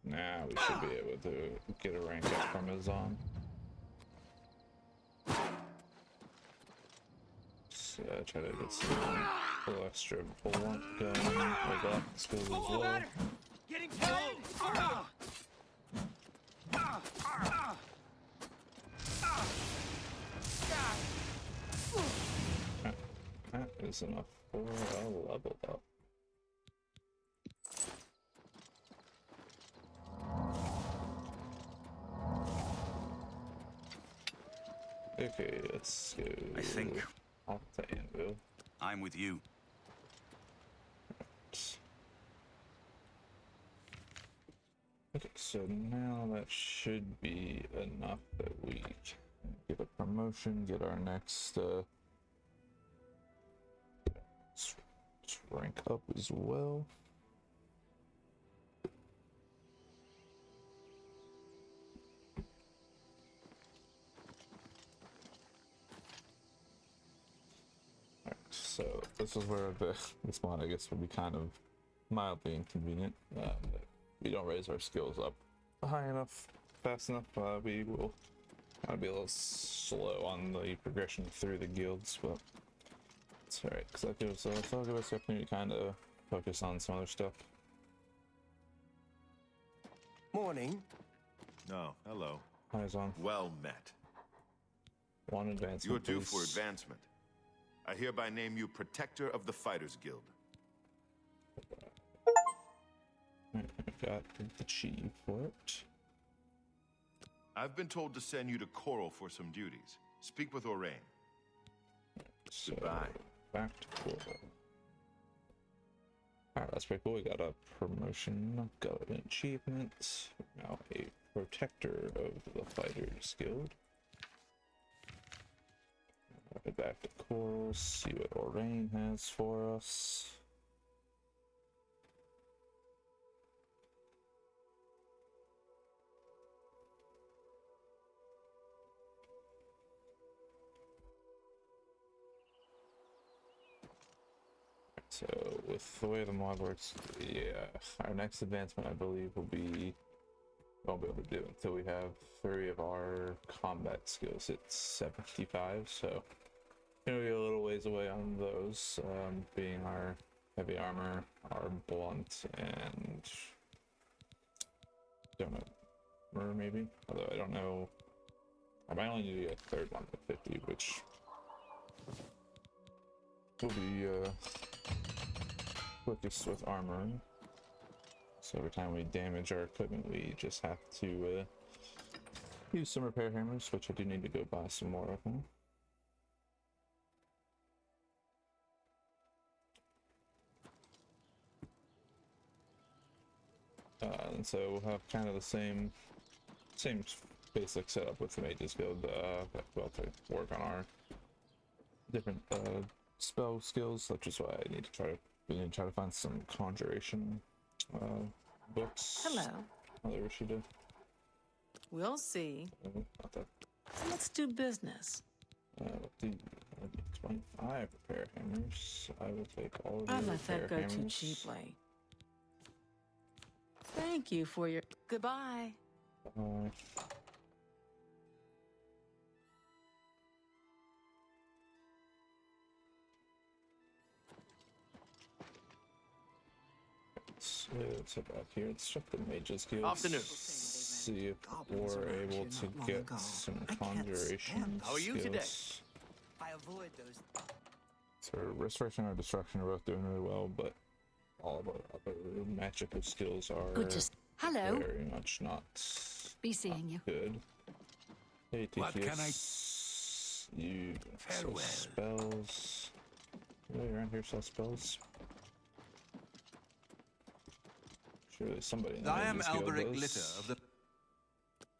Now we should be able to get a rank up from Azan. So try to get some little extra blunt going. Or block skills as well. Getting paid! That is enough for a level up. Okay, let's go. I think off to Anvil. I'm with you. Okay, so now that should be enough that we can get a promotion, get our next rank up as well. Alright, so this is where this mod I guess will be kind of mildly inconvenient. We don't raise our skills up high enough, fast enough, we will kind of be a little slow on the progression through the guilds, but it's alright, because that gives us, that'll give us the opportunity to kind of focus on some other stuff. Morning. No, hello. Hi, Zon. Well met. One advancement, You're due please. for advancement. I hereby name you Protector of the Fighters Guild. I've got the chief for it. I've been told to send you to Coral for some duties. Speak with Orain. So, Goodbye. Back to Coral. Alright, that's pretty cool. We got a promotion, got an achievement, now a Protector of the Fighters Guild. Head back to Coral, see what Orain has for us. So with the way the mod works, yeah, our next advancement I believe will be, won't be able to do until we have 3 of our combat skills at 75, so gonna be a little ways away on those, being our heavy armor, our blunt, and don't know, armor, maybe. Although I don't know. I might only need a third one with 50, which will be quickest with armor. So every time we damage our equipment, we just have to use some repair hammers, which I do need to go buy some more of them. And so we'll have kind of the same basic setup with the Mages Guild. We'll have to work on our different spell skills, which is why I need to try to find some conjuration books. Hello. Other Rashida. We'll see. Not that. Let's do business. The 25 repair hammers. I will take all of I your let that repair go too hammers. cheaply. Thank you for your goodbye. Let's head back here. Let's check the Mages Guild. Afternoon. See if we're able to get some conjuration How are you skills. today? I avoid those. So Restoration or Destruction are both doing really well, but all of our other magical skills are Good to hello. very much not Be seeing you. good. Hey, What can I- Tychius. You Farewell. sell spells. Anybody around here sell spells? Surely somebody in the I am Mages Guild Alberic does. Litter of the...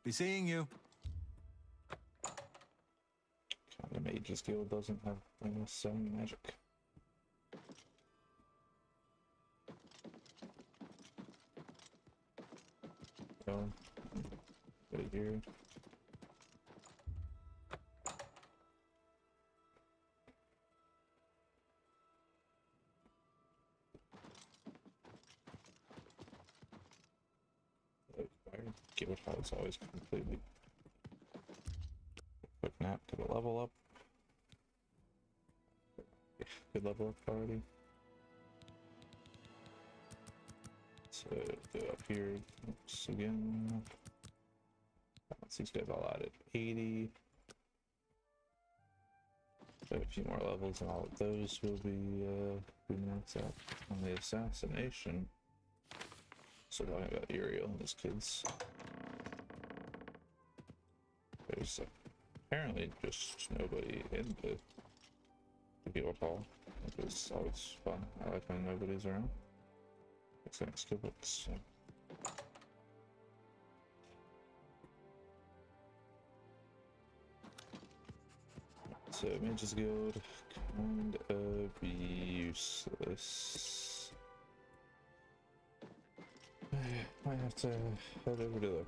Be seeing you. The Mages Guild doesn't have selling magic. So, right here. Guild House always completely. Quick nap to the level up. Good level up already. So go up here once again. Once these guys all out at 80. So a few more levels and all of those will be maxed out on the assassination. So talking about Uriel and his kids. There's apparently just nobody in the guild hall. It's always fun. I like when nobody's around. It's next to books. So. So Mages Guild kind of useless. Might have to head over to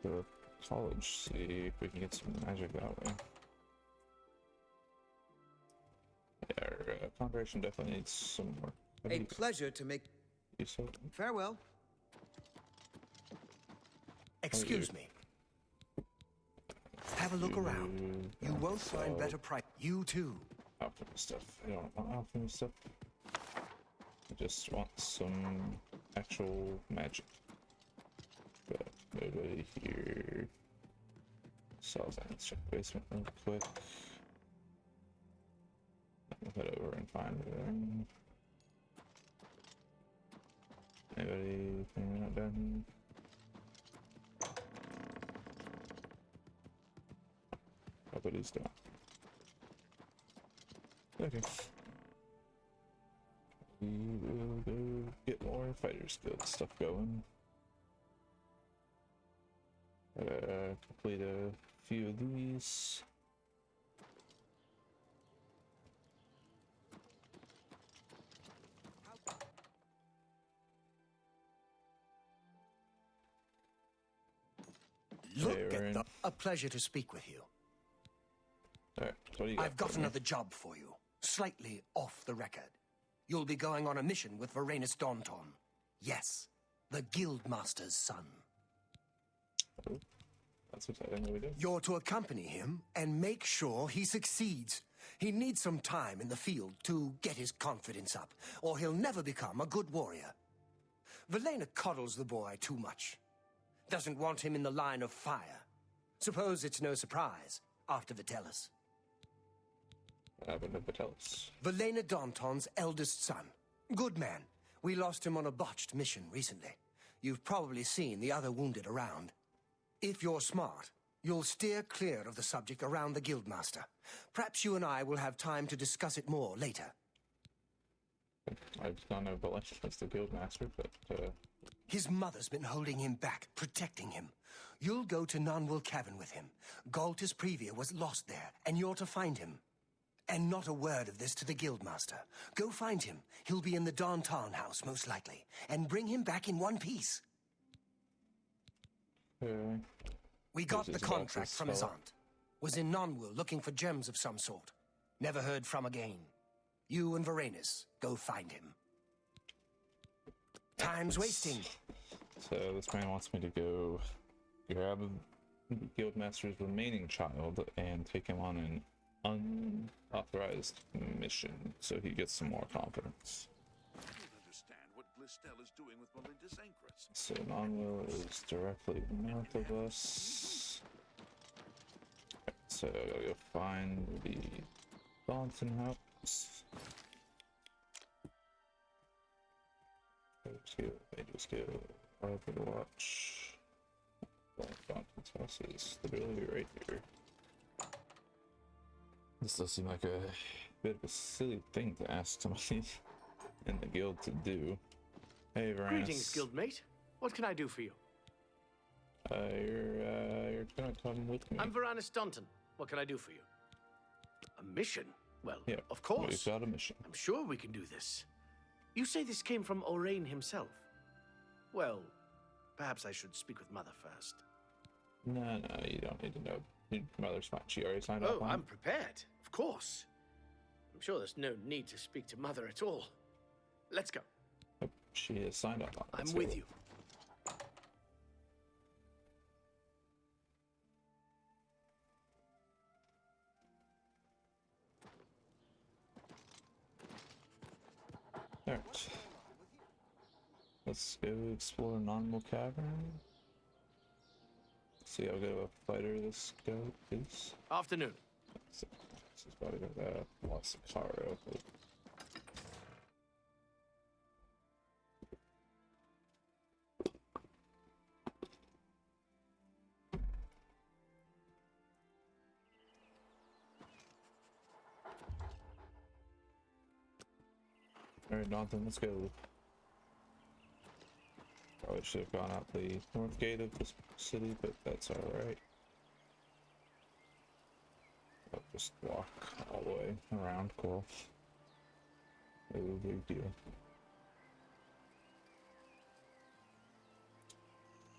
the college, see if we can get some magic that way. Yeah, our conjuration definitely needs some more. A pleasure to make. Use of. Farewell. Excuse me. Have a look around. You won't find better price. You too. Alchemy stuff. I don't want alchemy stuff. I just want some actual magic. But nobody here. So let's check the basement real quick. We'll head over and find it. Anybody hanging out down here? Nobody's down. Okay. We will go get more Fighters Guild stuff going. Complete a few of these. Look at the. A pleasure to speak with you. Alright, what do you got? I've got another job for you. Slightly off the record. You'll be going on a mission with Varanus Daunton. Yes, the Guildmaster's son. Oh, that's exciting. What we do? You're to accompany him and make sure he succeeds. He needs some time in the field to get his confidence up, or he'll never become a good warrior. Valena coddles the boy too much. Doesn't want him in the line of fire. Suppose it's no surprise, after Vitellis. What happened to Vitellis? Velena Danton's eldest son. Good man. We lost him on a botched mission recently. You've probably seen the other wounded around. If you're smart, you'll steer clear of the subject around the Guildmaster. Perhaps you and I will have time to discuss it more later. I don't know Vitellis, the Guildmaster, but, His mother's been holding him back, protecting him. You'll go to Nonwil Cavern with him. Galtus Previa was lost there, and you're to find him. And not a word of this to the Guildmaster. Go find him. He'll be in the Danton house, most likely. And bring him back in one piece. We got the contract from his aunt. Was in Nonwil looking for gems of some sort. Never heard from again. You and Varanus, go find him. Time's wasting. So this man wants me to go grab Guildmaster's remaining child and take him on an unauthorized mission so he gets some more confidence. I don't understand what Glistel is doing with Melinda's anchors. So Nonwil is directly north of us. So I gotta go find the Thornton house. Just go Overwatch. Thornton's house is literally right here. This does seem like a bit of a silly thing to ask somebody in the guild to do. Hey, Varanus. Greetings, guildmate. What can I do for you? You're gonna come with me. I'm Varanus Dunton. What can I do for you? A mission? Well, yeah, of course. We've got a mission. I'm sure we can do this. You say this came from Orain himself? Well, perhaps I should speak with Mother first. No, you don't need to know. Your mother's fine. She already signed up on I'm prepared. Of course. I'm sure there's no need to speak to Mother at all. Let's go. Oh, she has signed up on it. I'm with you. Alright. Let's go explore Nonwil Cavern. See how good of a fighter this goat is. Afternoon. This is probably Los Caro. Alright, Dalton, let's go. Probably should have gone out the north gate of this city, but that's alright. I'll just walk all the way around, cool. No big deal.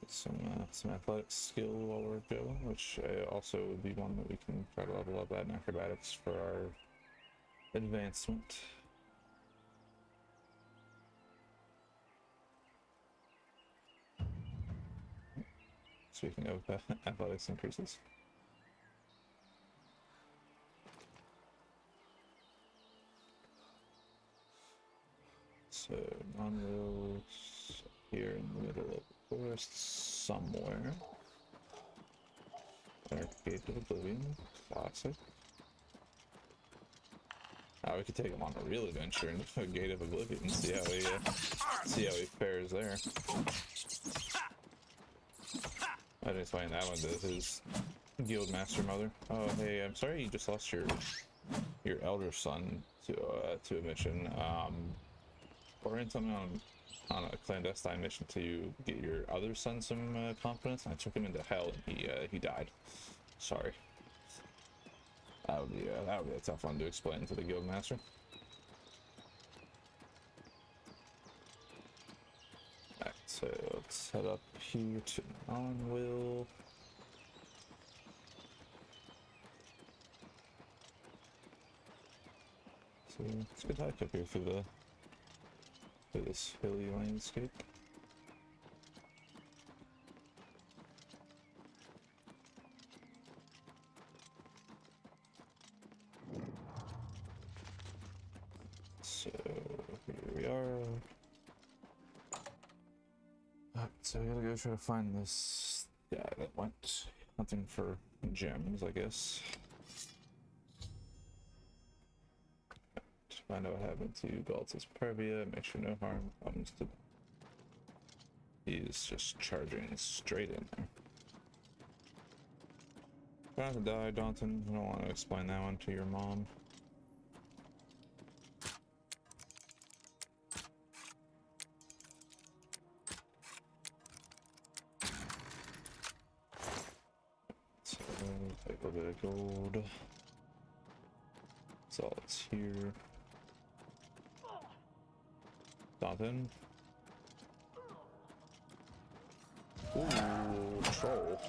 Get some athletic skill while we're going, which also would be one that we can try to level up at in acrobatics for our advancement. Speaking of athletics increases. So, Nonwil's here in the middle of the forest somewhere. Gate of Oblivion, classic. We could take him on a real adventure in the Gate of Oblivion and see how he fares there. I didn't explain that one to his guildmaster mother. Oh, hey, I'm sorry you just lost your elder son to a mission. We're in something on a clandestine mission to get your other son some confidence. I took him into hell and he died. Sorry. That would be a tough one to explain to the guildmaster. Alright, so let's head up here to Nonwil. So it's a good hike up here through this hilly landscape. So here we are. So we gotta go try to find this guy that went hunting for gems, I guess. Find out what happened to Galta's Pervia, make sure no harm comes to... He's just charging straight in there. Trying to die, Daunton. I don't want to explain that one to your mom. So, take a little bit of gold. That's all that's here. Daunton. Ooh, troll.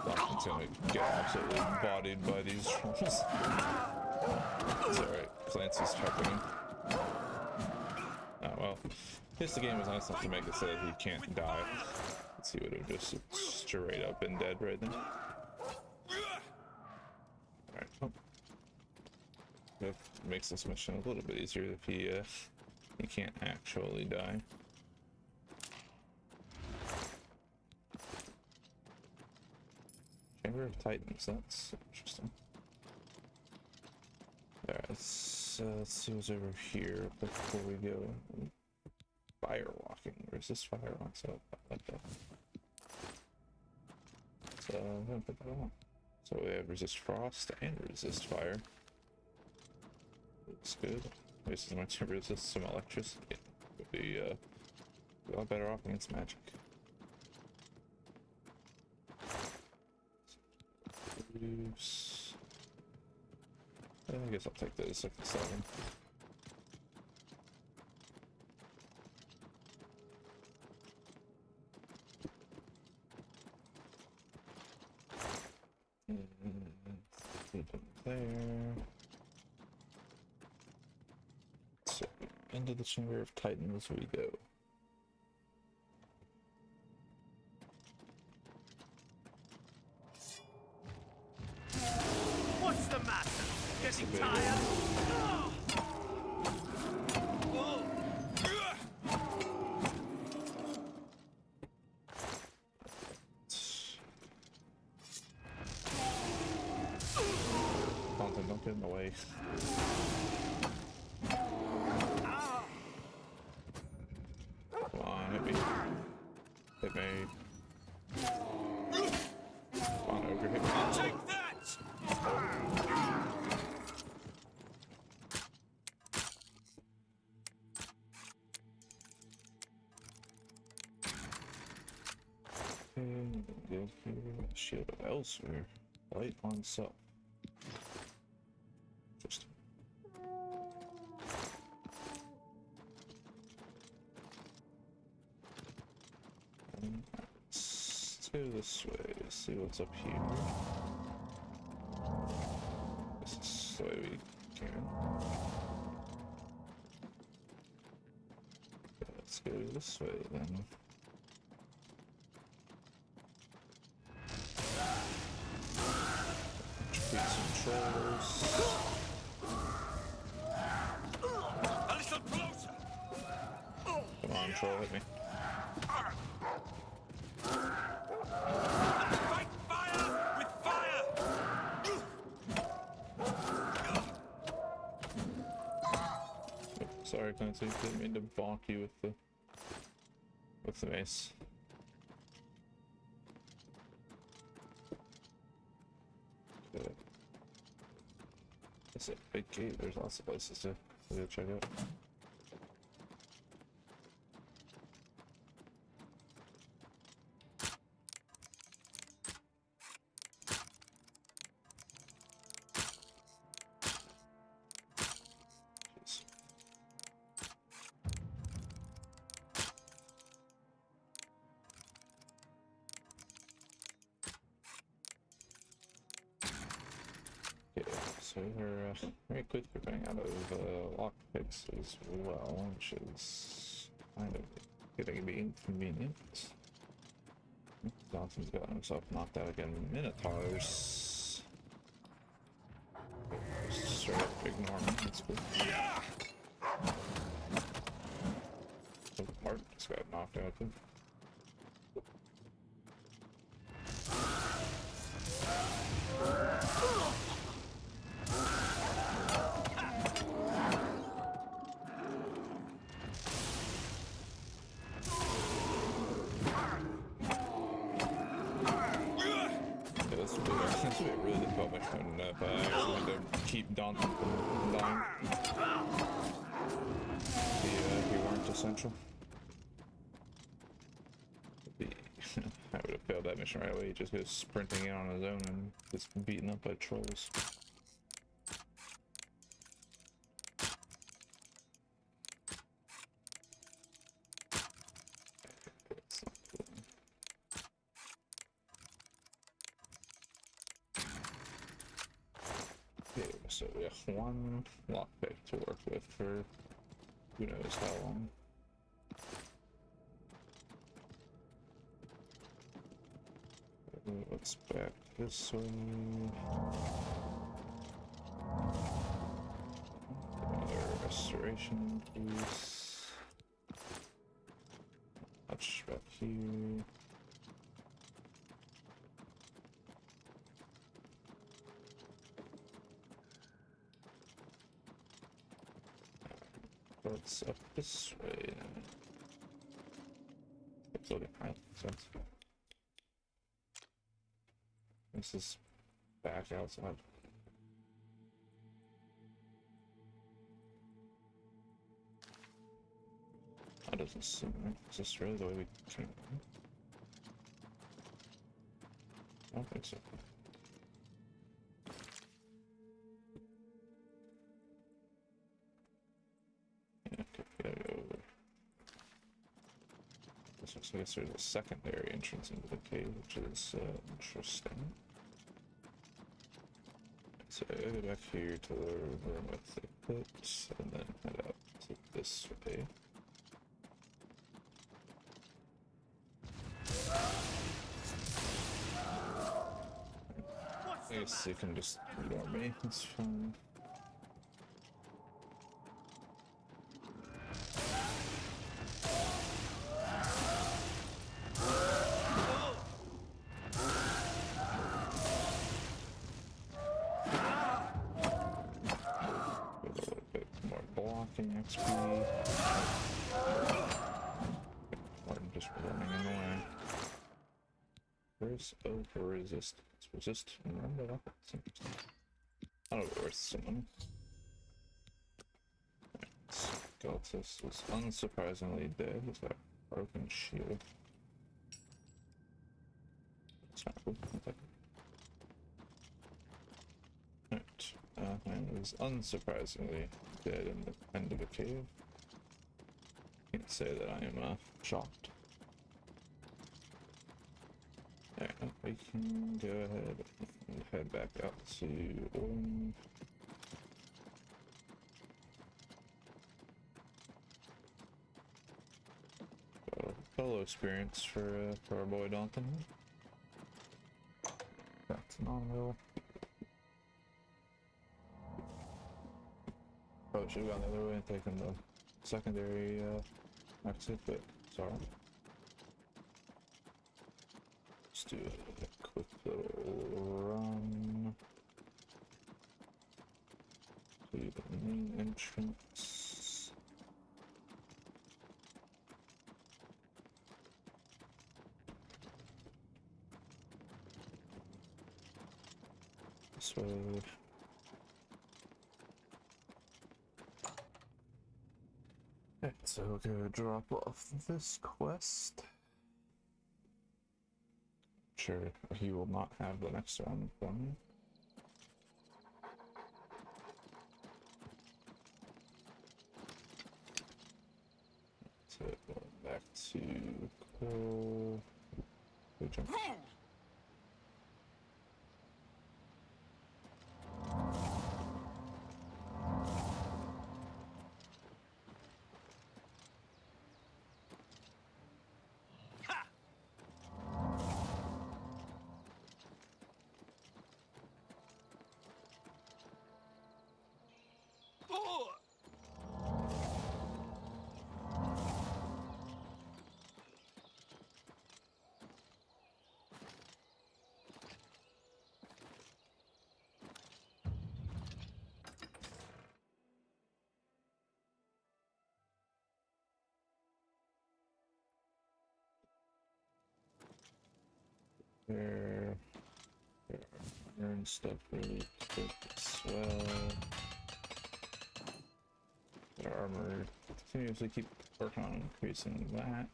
Daunton's gonna get absolutely bodied by these trolls. It's alright, Clancy's helping him. Oh well. I guess the game was nice enough to make it so that he can't die. Let's see, would have just straight up been dead right then. Alright, well. That makes this mission a little bit easier if he can't actually die. Chamber of Titans, that's interesting. Alright, let's see what's over here before we go. Fire walking. Resist fire walks up. I like that. So I'm gonna put that on. So we have resist frost and resist fire. Looks good. This is much to resist some electricity. Would be a lot better off against magic. Use. I guess I'll take the second 7. There. So into the Chamber of Titans we go. What's the matter? Getting tired? Don't get in the way. Come on, hit me. Hit me. Come on, over, hit me. Take that! And get here. Shield of Elsewhere. Light on self. Just let's go this way, see what's up here. This is the way we can. Okay, let's go this way then. Defeat some trolls. A little closer! Come on, troll, hit me. Fight fire with fire! Oh, sorry, Clancy, didn't mean to bonk you with the mace. Okay. It's a big gate, there's lots of places to go check out. Jeez. Okay, so we're very quickly running out of lockpicks as well, which is kind of getting to be inconvenient. Johnson's got himself knocked out again. Minotaurs. Just straight up ignore him, that's good. knocked out too. This would be a really difficult mission if I actually had to keep Danton from dying. If he weren't essential. I would have failed that mission right away. He just goes sprinting in on his own and gets beaten up by trolls. Okay, so we have one lockpick to work with for who knows how long. Let's back this way. Another restoration piece. Touch back here. Let's up this way. It's looking right. Sense. This is back outside. That doesn't seem right. Is this really the way we came? I don't think so. Yeah, okay, we gotta go over. This looks like there's a secondary entrance into the cave, which is interesting. So I go back here to the room with the pits, and then head out to this way. I guess they can just ignore me, it's fine. XP. I'm just running in the way. Where's resist? Resist. Remember that? I don't know where's someone. Skeltus is unsurprisingly dead. He's got a broken shield. It's not cool. Right. And is unsurprisingly dead in the end of a cave. Can't say that I am shocked. Alright, we can go ahead and head back out to Orm. Solo experience for our boy Danton. That's non-will. Probably should have gone the other way and taken the secondary exit, but sorry. Let's do a quick little run to the main entrance. This way. Okay, so we'll go drop off this quest. Sure, he will not have the next one for me. So going back to Coral. There are iron stuff really quick as well. Their armor, continuously keep working on increasing that.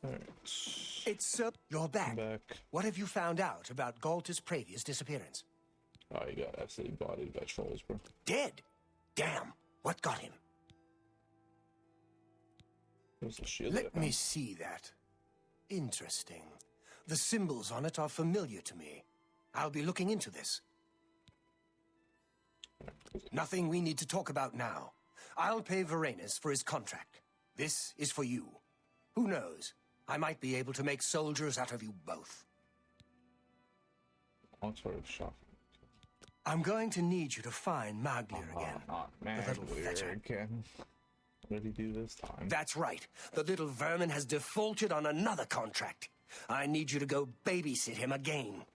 Alright. It's you're back. What have you found out about Galtus Pravia's disappearance? Oh, you got absolutely bodied by trolls, bro. Dead? Damn. What got him? There's a shield. Let me see that. Interesting. The symbols on it are familiar to me. I'll be looking into this. Nothing we need to talk about now. I'll pay Varanus for his contract. This is for you. Who knows? I might be able to make soldiers out of you both. All sort of shocking. I'm going to need you to find Maglir again. Not The little fetcher. again. What did he do this time? That's right. The little vermin has defaulted on another contract. I need you to go babysit him again.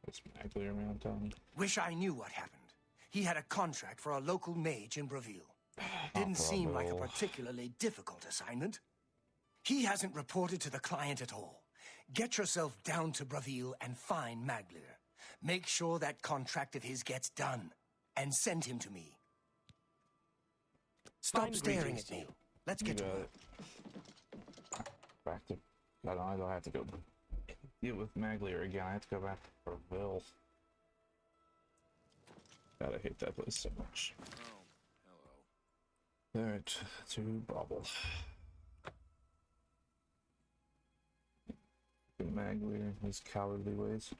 What's Maglir around town? Wish I knew what happened. He had a contract for a local mage in Bravil. Didn't seem like a particularly difficult assignment. He hasn't reported to the client at all. Get yourself down to Bravil and find Maglir. Make sure that contract of his gets done, and send him to me. Stop staring at me. Let's get to work. Back to... God, I have to go deal with Maglir again. I have to go back to Bravil. God, I hate that place so much. Alright, to Brabble. Maglir, his cowardly ways.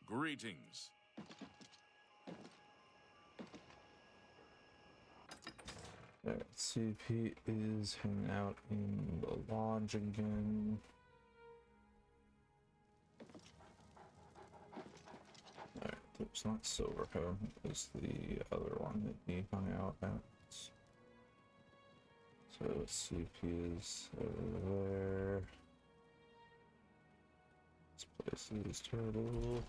Greetings. Let's see if he is hanging out in the lodge again. Alright, it's not Silvercombe, it's the other one that he hung out at. So let's see if he is over there. This place is terrible.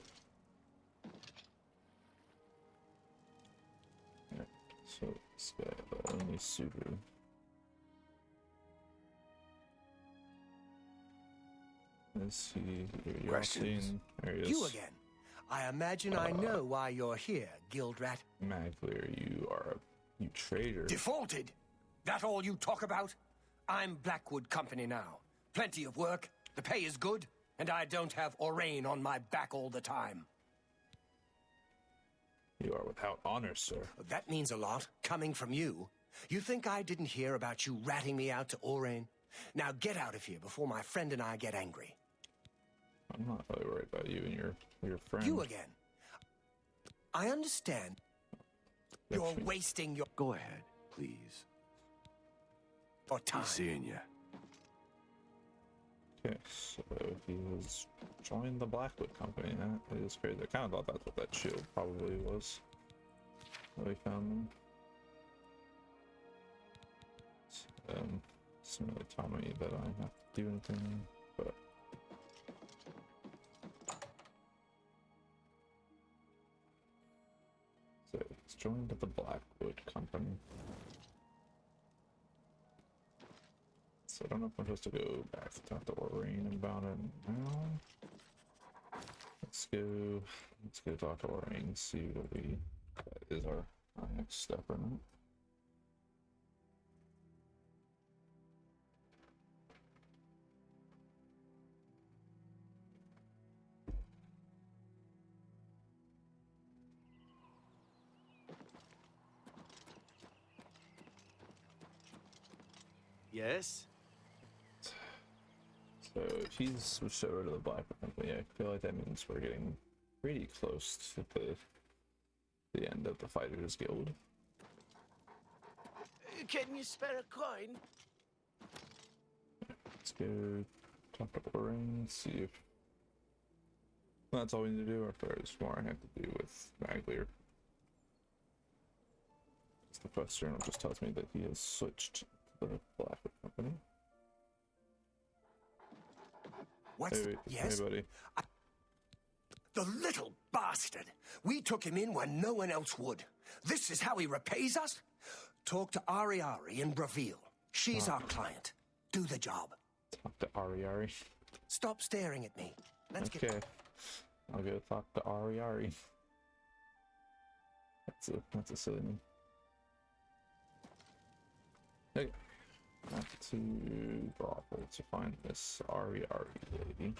Alright, so this guy, only Subaru. Let's see. Questions? There he is. You again. I imagine I know why you're here, Guildrat. Maglir, you traitor. Defaulted? That all you talk about? I'm Blackwood Company now. Plenty of work, the pay is good, and I don't have Orain on my back all the time. You are without honor, sir. That means a lot, coming from you. You think I didn't hear about you ratting me out to Orain? Now get out of here before my friend and I get angry. I'm not really worried about you and your friend. You again. I understand. You're wasting your... Go ahead, please. Or time. Be seeing you. Okay, so he has joined the Blackwood Company. That is crazy. I kind of thought that's what that shield probably was. That we found them. It's not really telling me that I have to do anything, but... So he's joined the Blackwood Company. So I don't know if I'm supposed to go back to talk to Orain about it now. Let's go talk to Orain, see what that is our next step or not. Yes? So if he's switched over to the Blackwood Company, I feel like that means we're getting pretty close to the end of the Fighters Guild. Can you spare a coin? Let's go talk to Orain, see if that's all we need to do, or if there's more I have to do with Maglir. The quest journal just tells me that he has switched the Blackwood Company. What's Hey, yes? hey, buddy. The little bastard! We took him in when no one else would. This is how he repays us? Talk to Ariari in Bravil. She's our client. Do the job. Talk to Ariari. Stop staring at me. Let's Okay. get... I'll go talk to Ariari. That's a silly name. Okay. Back to Brothel to find this Ariari lady.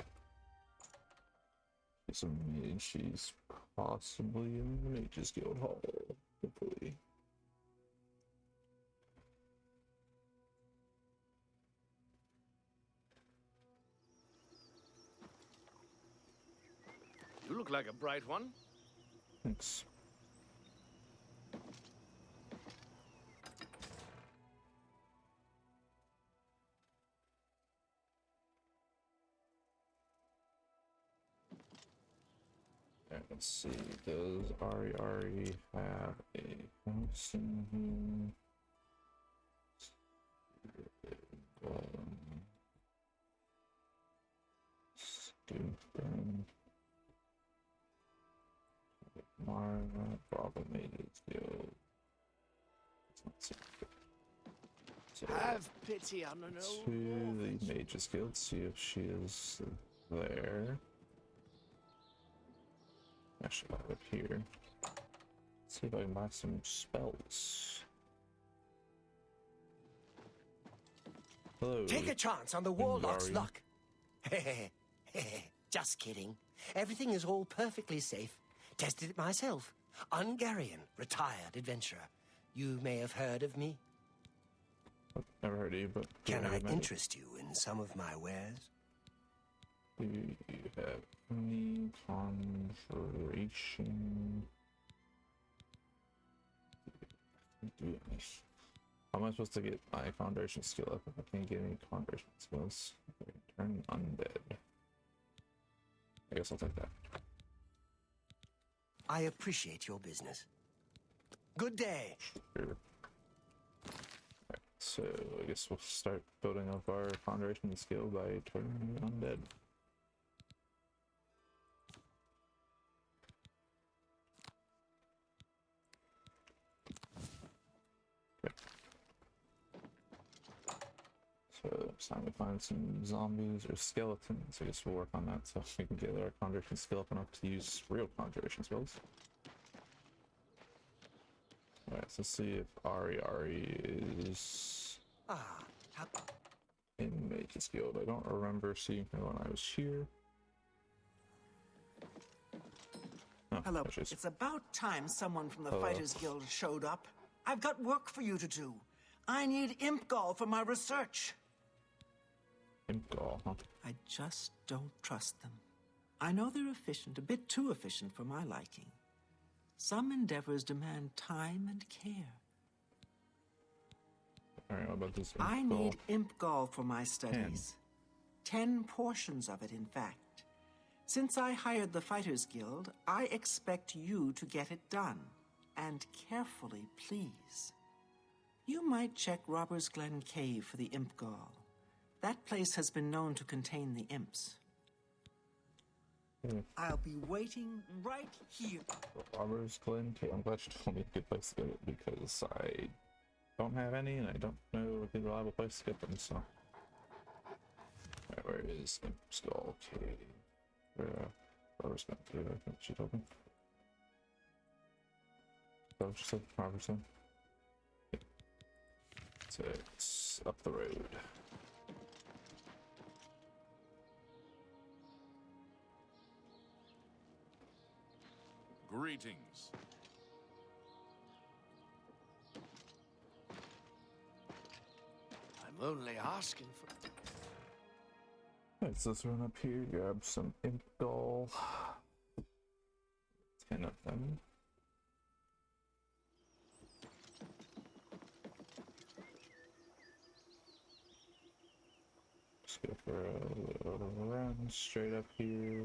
She's a mage. She's possibly in the Mages Guild Hall. Hopefully. You look like a bright one. Thanks. Let's see, does Ariari have a house in here? Stupid. Mara, Bravo Mages Guild. So, Have pity on an old to the Mages Guild, see if she is there. Actually, up here. Let's see if I can buy some spells. Hello. Take a chance on the Warlock's Ingvari. luck. Just kidding. Everything is all perfectly safe. Tested it myself. Ungarian, retired adventurer. You may have heard of me. Never heard of you, but... Can I interest you in some of my wares? Do you have any conjuration? How am I supposed to get my conjuration skill up if I can't get any conjuration skills? Turn undead. I guess I'll take that. I appreciate your business. Good day. Sure. Right, so I guess we'll start building up our conjuration skill by turning undead. So it's time to find some zombies or skeletons. I guess we'll work on that so we can get our conjuration skill up enough to use real conjuration spells. Alright, so let's see if Ariari is in Mage's Guild. I don't remember seeing her when I was here. Oh, Hello. there she is. It's about time someone from the Hello. Fighters Guild showed up. I've got work for you to do. I need imp gall for my research. Imp gall, huh? I just don't trust them. I know they're efficient, a bit too efficient for my liking. Some endeavors demand time and care. Alright, what about this imp I gall? need imp gall for my studies. 10 portions of it, in fact. Since I hired the Fighters Guild, I expect you to get it done. And carefully, please. You might check Robbers Glen Cave for the imp gall. That place has been known to contain the imps. I'll be waiting right here. Robbers Glen Cave. I'm glad you told me a good place to get it because I don't have any and I don't know a good reliable place to get them, so. Alright, where is Imp Skull Cave? Robbers Glen Cave, I think she told me. Is that what she said? Robbers Glen? So it's up the road. Greetings. I'm only asking for... Alright, so let's run up here, grab some imp gall. 10 of them. Just go for a little run straight up here.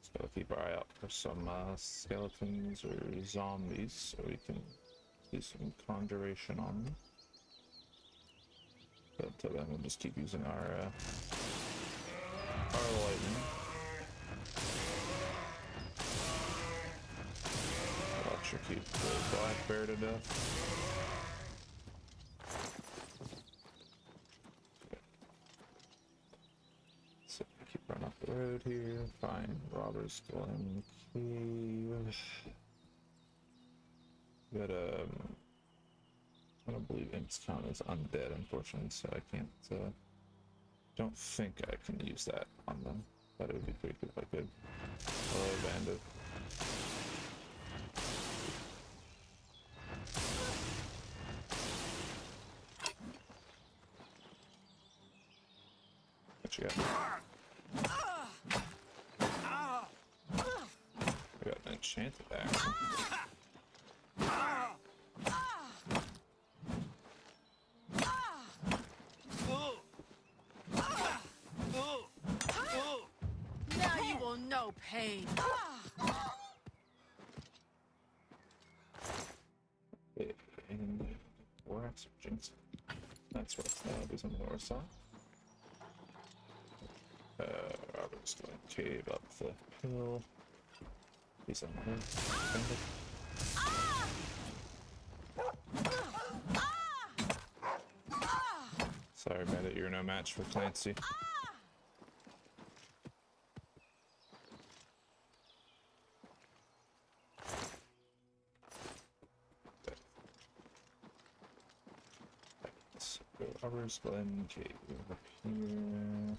Just gotta keep our eye out for some skeletons or zombies so we can do some conjuration on them. But until then, we'll just keep using our lightning. Electrocute the black bear to death. So keep running off the road here. Find Robbers Glen Cave. Got I don't believe imps count as undead, unfortunately, so I can't. Don't think I can use that on them. But it would be pretty good if I could. Hello, bandit. What you got? I got an enchanted axe. Now you will know pain. And Borax or Jinx. That's right. That'll be some more song. Robert's going cave up the hill. He's on the hill. Sorry, Bandit, you're no match for Clancy. Let's go Robert's Glen Cave over here.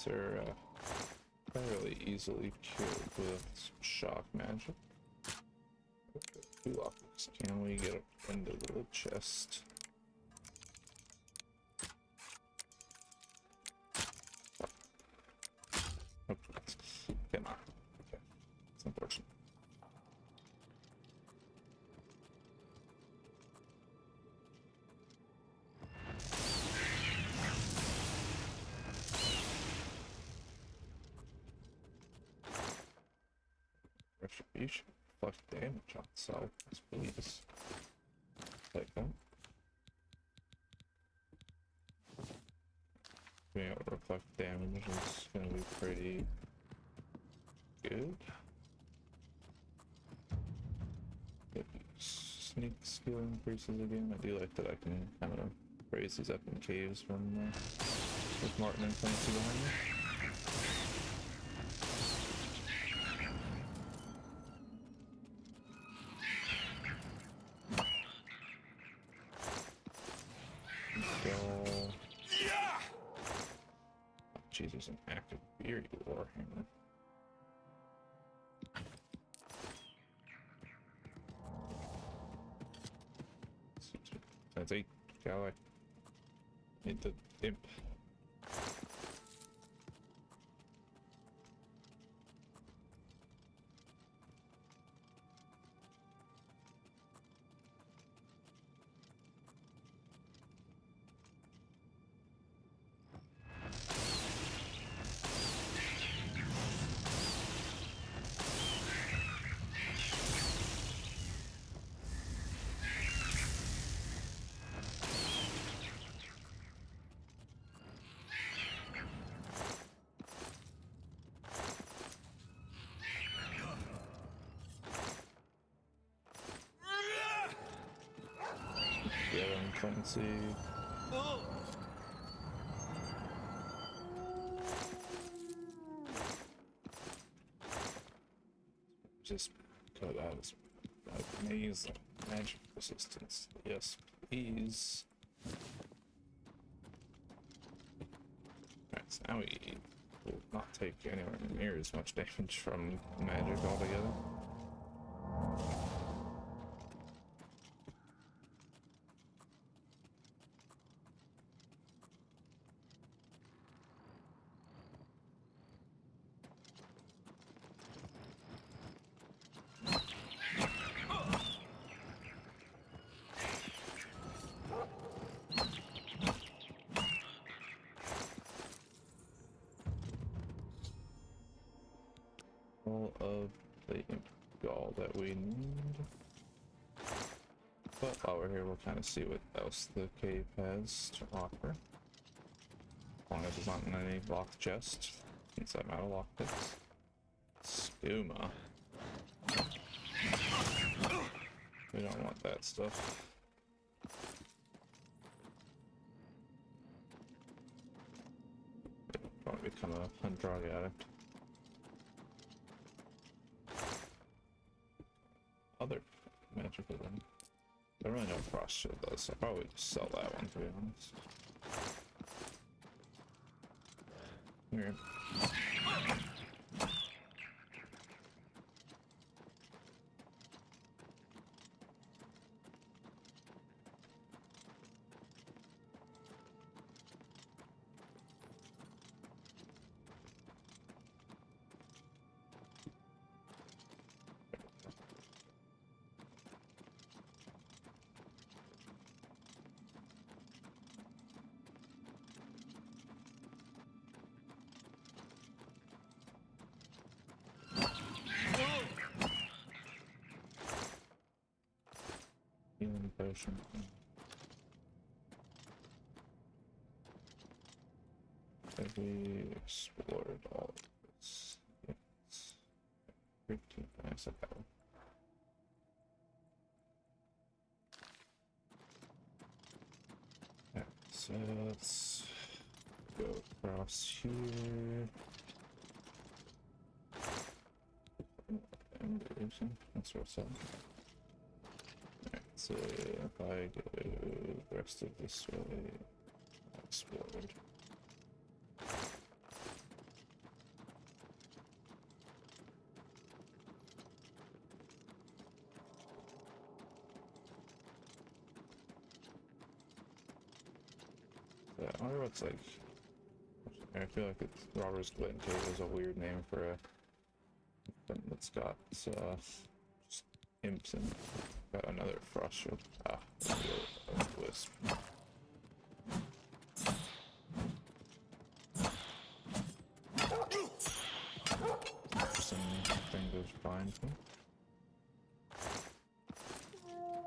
These are fairly easily killed with some shock magic. Two lockers. Can we get up into the chest? Oh, come on. Okay. It's unfortunate. Retribution. Reflect damage on self, please. Take that. Being able to reflect damage is going to be pretty good. If sneak skill increases again, I do like that I can kind of raise these up in caves when with Martin and Clancy behind me. Jeez, there's an active beard warhammer. That's 8 Galley. Need the imp. Clancy. Just cut out maze magic resistance. Yes, please. Alright, so now we will not take anywhere near as much damage from magic altogether. All of the imp gall that we need. But while we're here, we'll kind of see what else the cave has to offer. As long as it's not in any locked chest, since I'm out of lockpicks. Skooma. We don't want that stuff. Probably become a drug addict. Other magical one. I really know frost shield though, so I'll probably just sell that one to be honest. Here. Healing potion. Have we explored all of this? Yes. 15 nice ago. Yeah, so let's go across here. That's what's up. So if I go the rest of this way, explored. Yeah, I wonder what's like. I feel like it's Robber's Glen Cave is a weird name for a thing that's got just imps in. Got another frost shield. Ah, a wisp. Something goes behind me.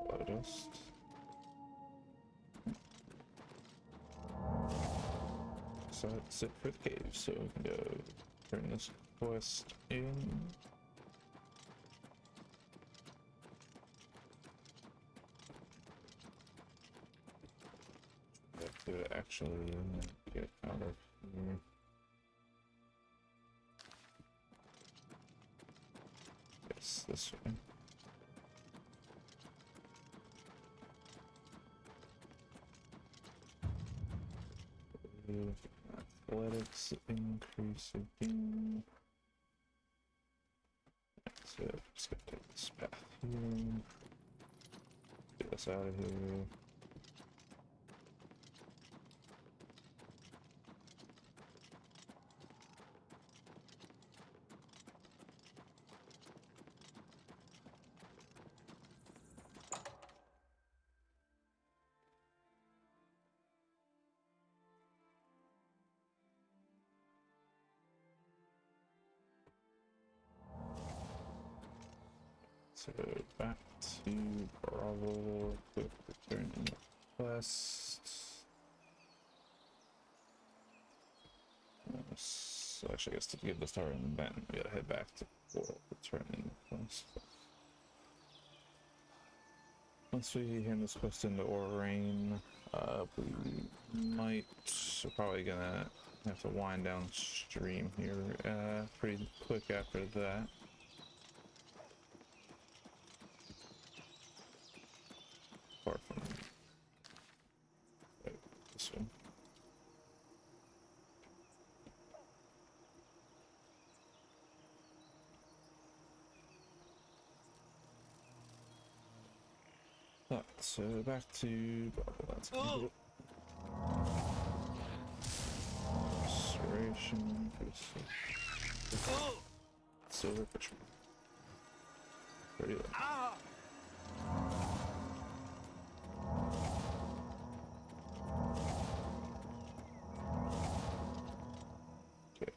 Blow dust. So that's it for the cave. So we can go turn this quest in. To actually get out of here. Yes, this way. Athletics increase again. So just gonna take this path here. Get us out of here. So back to Bravo, quick return in the quest. So actually I guess to give the star in the band, we gotta head back to Portal, return in the quest. Once we hand this quest into Orain, we might, we're probably gonna have to wind downstream here pretty quick after that. Apart from this one. So back to that's restoration. Silver fish. Pretty low. Okay.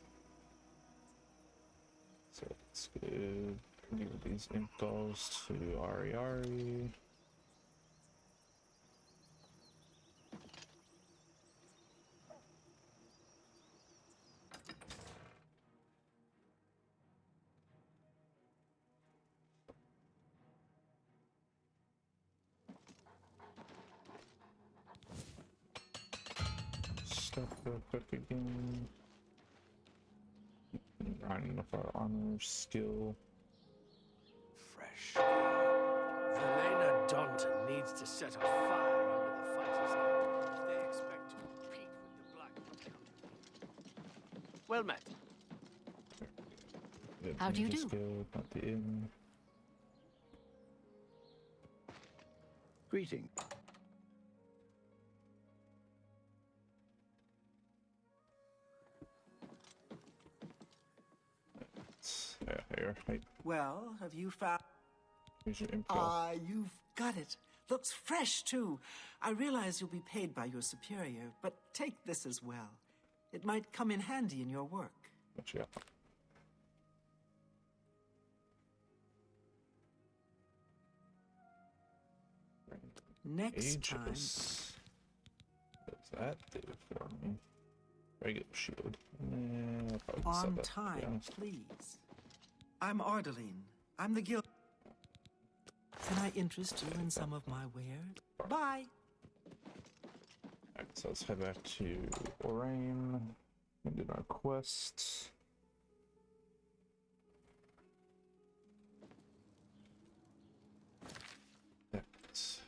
So let's give these imp dolls to Ari. Stop real quick again. Running with our armor skill. Fresh. Velena Daunton needs to set a fire under the fighters now if they expect to compete with the Blackwood Company. Well met. How do you do? Skill, not the in. Greeting. Here. Hey. Well, have you found... Here's your imp doll. You've got it. Looks fresh, too. I realize you'll be paid by your superior, but take this as well. It might come in handy in your work. What you got? Next time... What's that do for me? Regular shield. Nah, I'll probably sell On that, to be time, honest. please. I'm Ardeline. I'm the guild. Can I interest you in some of my wares? Bye. Alright, so let's head back to Orain. We did our quest. That's...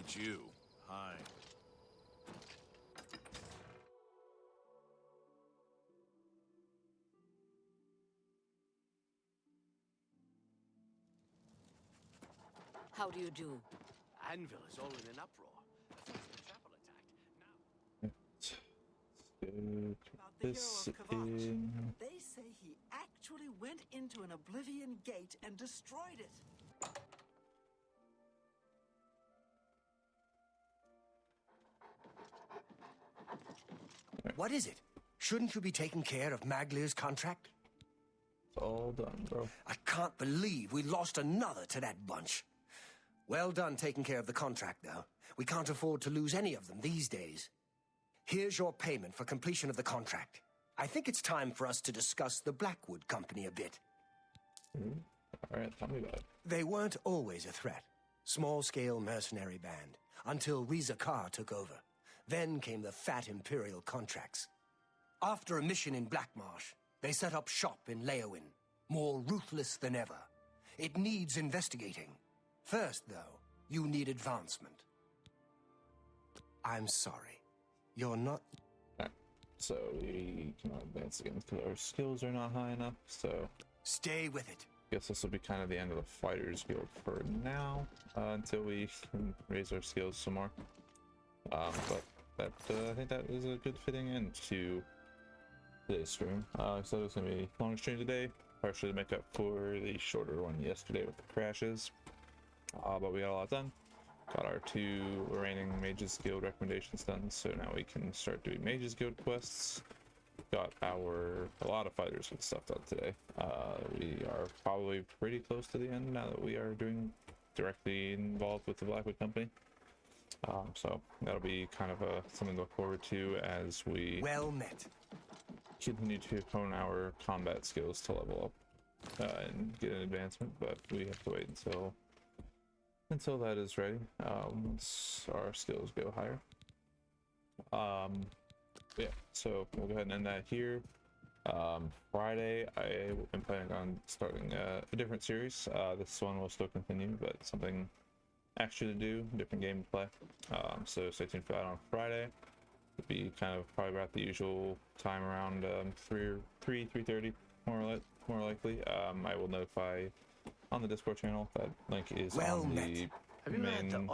It's you. Hi. How do you do? Anvil is all in an uproar. I think the chapel attacked. About the This hero of Kavach. in... They say he actually went into an Oblivion gate and destroyed it. What is it? Shouldn't you be taking care of Maglir's contract? It's all done, bro. I can't believe we lost another to that bunch. Well done taking care of the contract, though. We can't afford to lose any of them these days. Here's your payment for completion of the contract. I think it's time for us to discuss the Blackwood Company a bit. Alright, tell me about it. They weren't always a threat. Small-scale mercenary band, until Riza Kar took over. Then came the fat Imperial contracts. After a mission in Blackmarsh, they set up shop in Leowin, more ruthless than ever. It needs investigating. First, though, you need advancement. I'm sorry. You're not... Alright, so we cannot advance again because our skills are not high enough, so... Stay with it. Guess this will be kind of the end of the Fighters Guild for now, until we can raise our skills some more. But that, I think that was a good fitting end to today's stream. So it was going to be a long stream today, partially to make up for the shorter one yesterday with the crashes. But we got a lot done. Got our 2 remaining Mages Guild recommendations done, so now we can start doing Mages Guild quests. Got a lot of Fighters Guild stuff done today. We are probably pretty close to the end now that we are directly involved with the Blackwood Company. So that'll be kind of something to look forward to as we well met. Continue to hone our combat skills to level up and get an advancement, but we have to wait until that is ready. Once our skills go higher. Yeah, so we'll go ahead and end that here. Friday, I am planning on starting a different series. This one will still continue, but something extra to do, different game to play. So stay tuned for that on Friday. It'll be kind of probably about the usual time, around 3:30, more likely. I will notify on the Discord channel. That link is on the main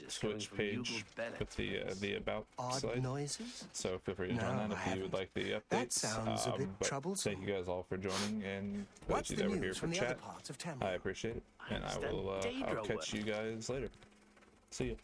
Twitch page with the about site. Noises? So feel free to join that if you would like the updates. That sounds a bit but troublesome. Thank you guys all for joining, and What's those the that were news here for from the other chat. parts of Tamriel? I appreciate it, and I will I'll catch you guys later. See ya.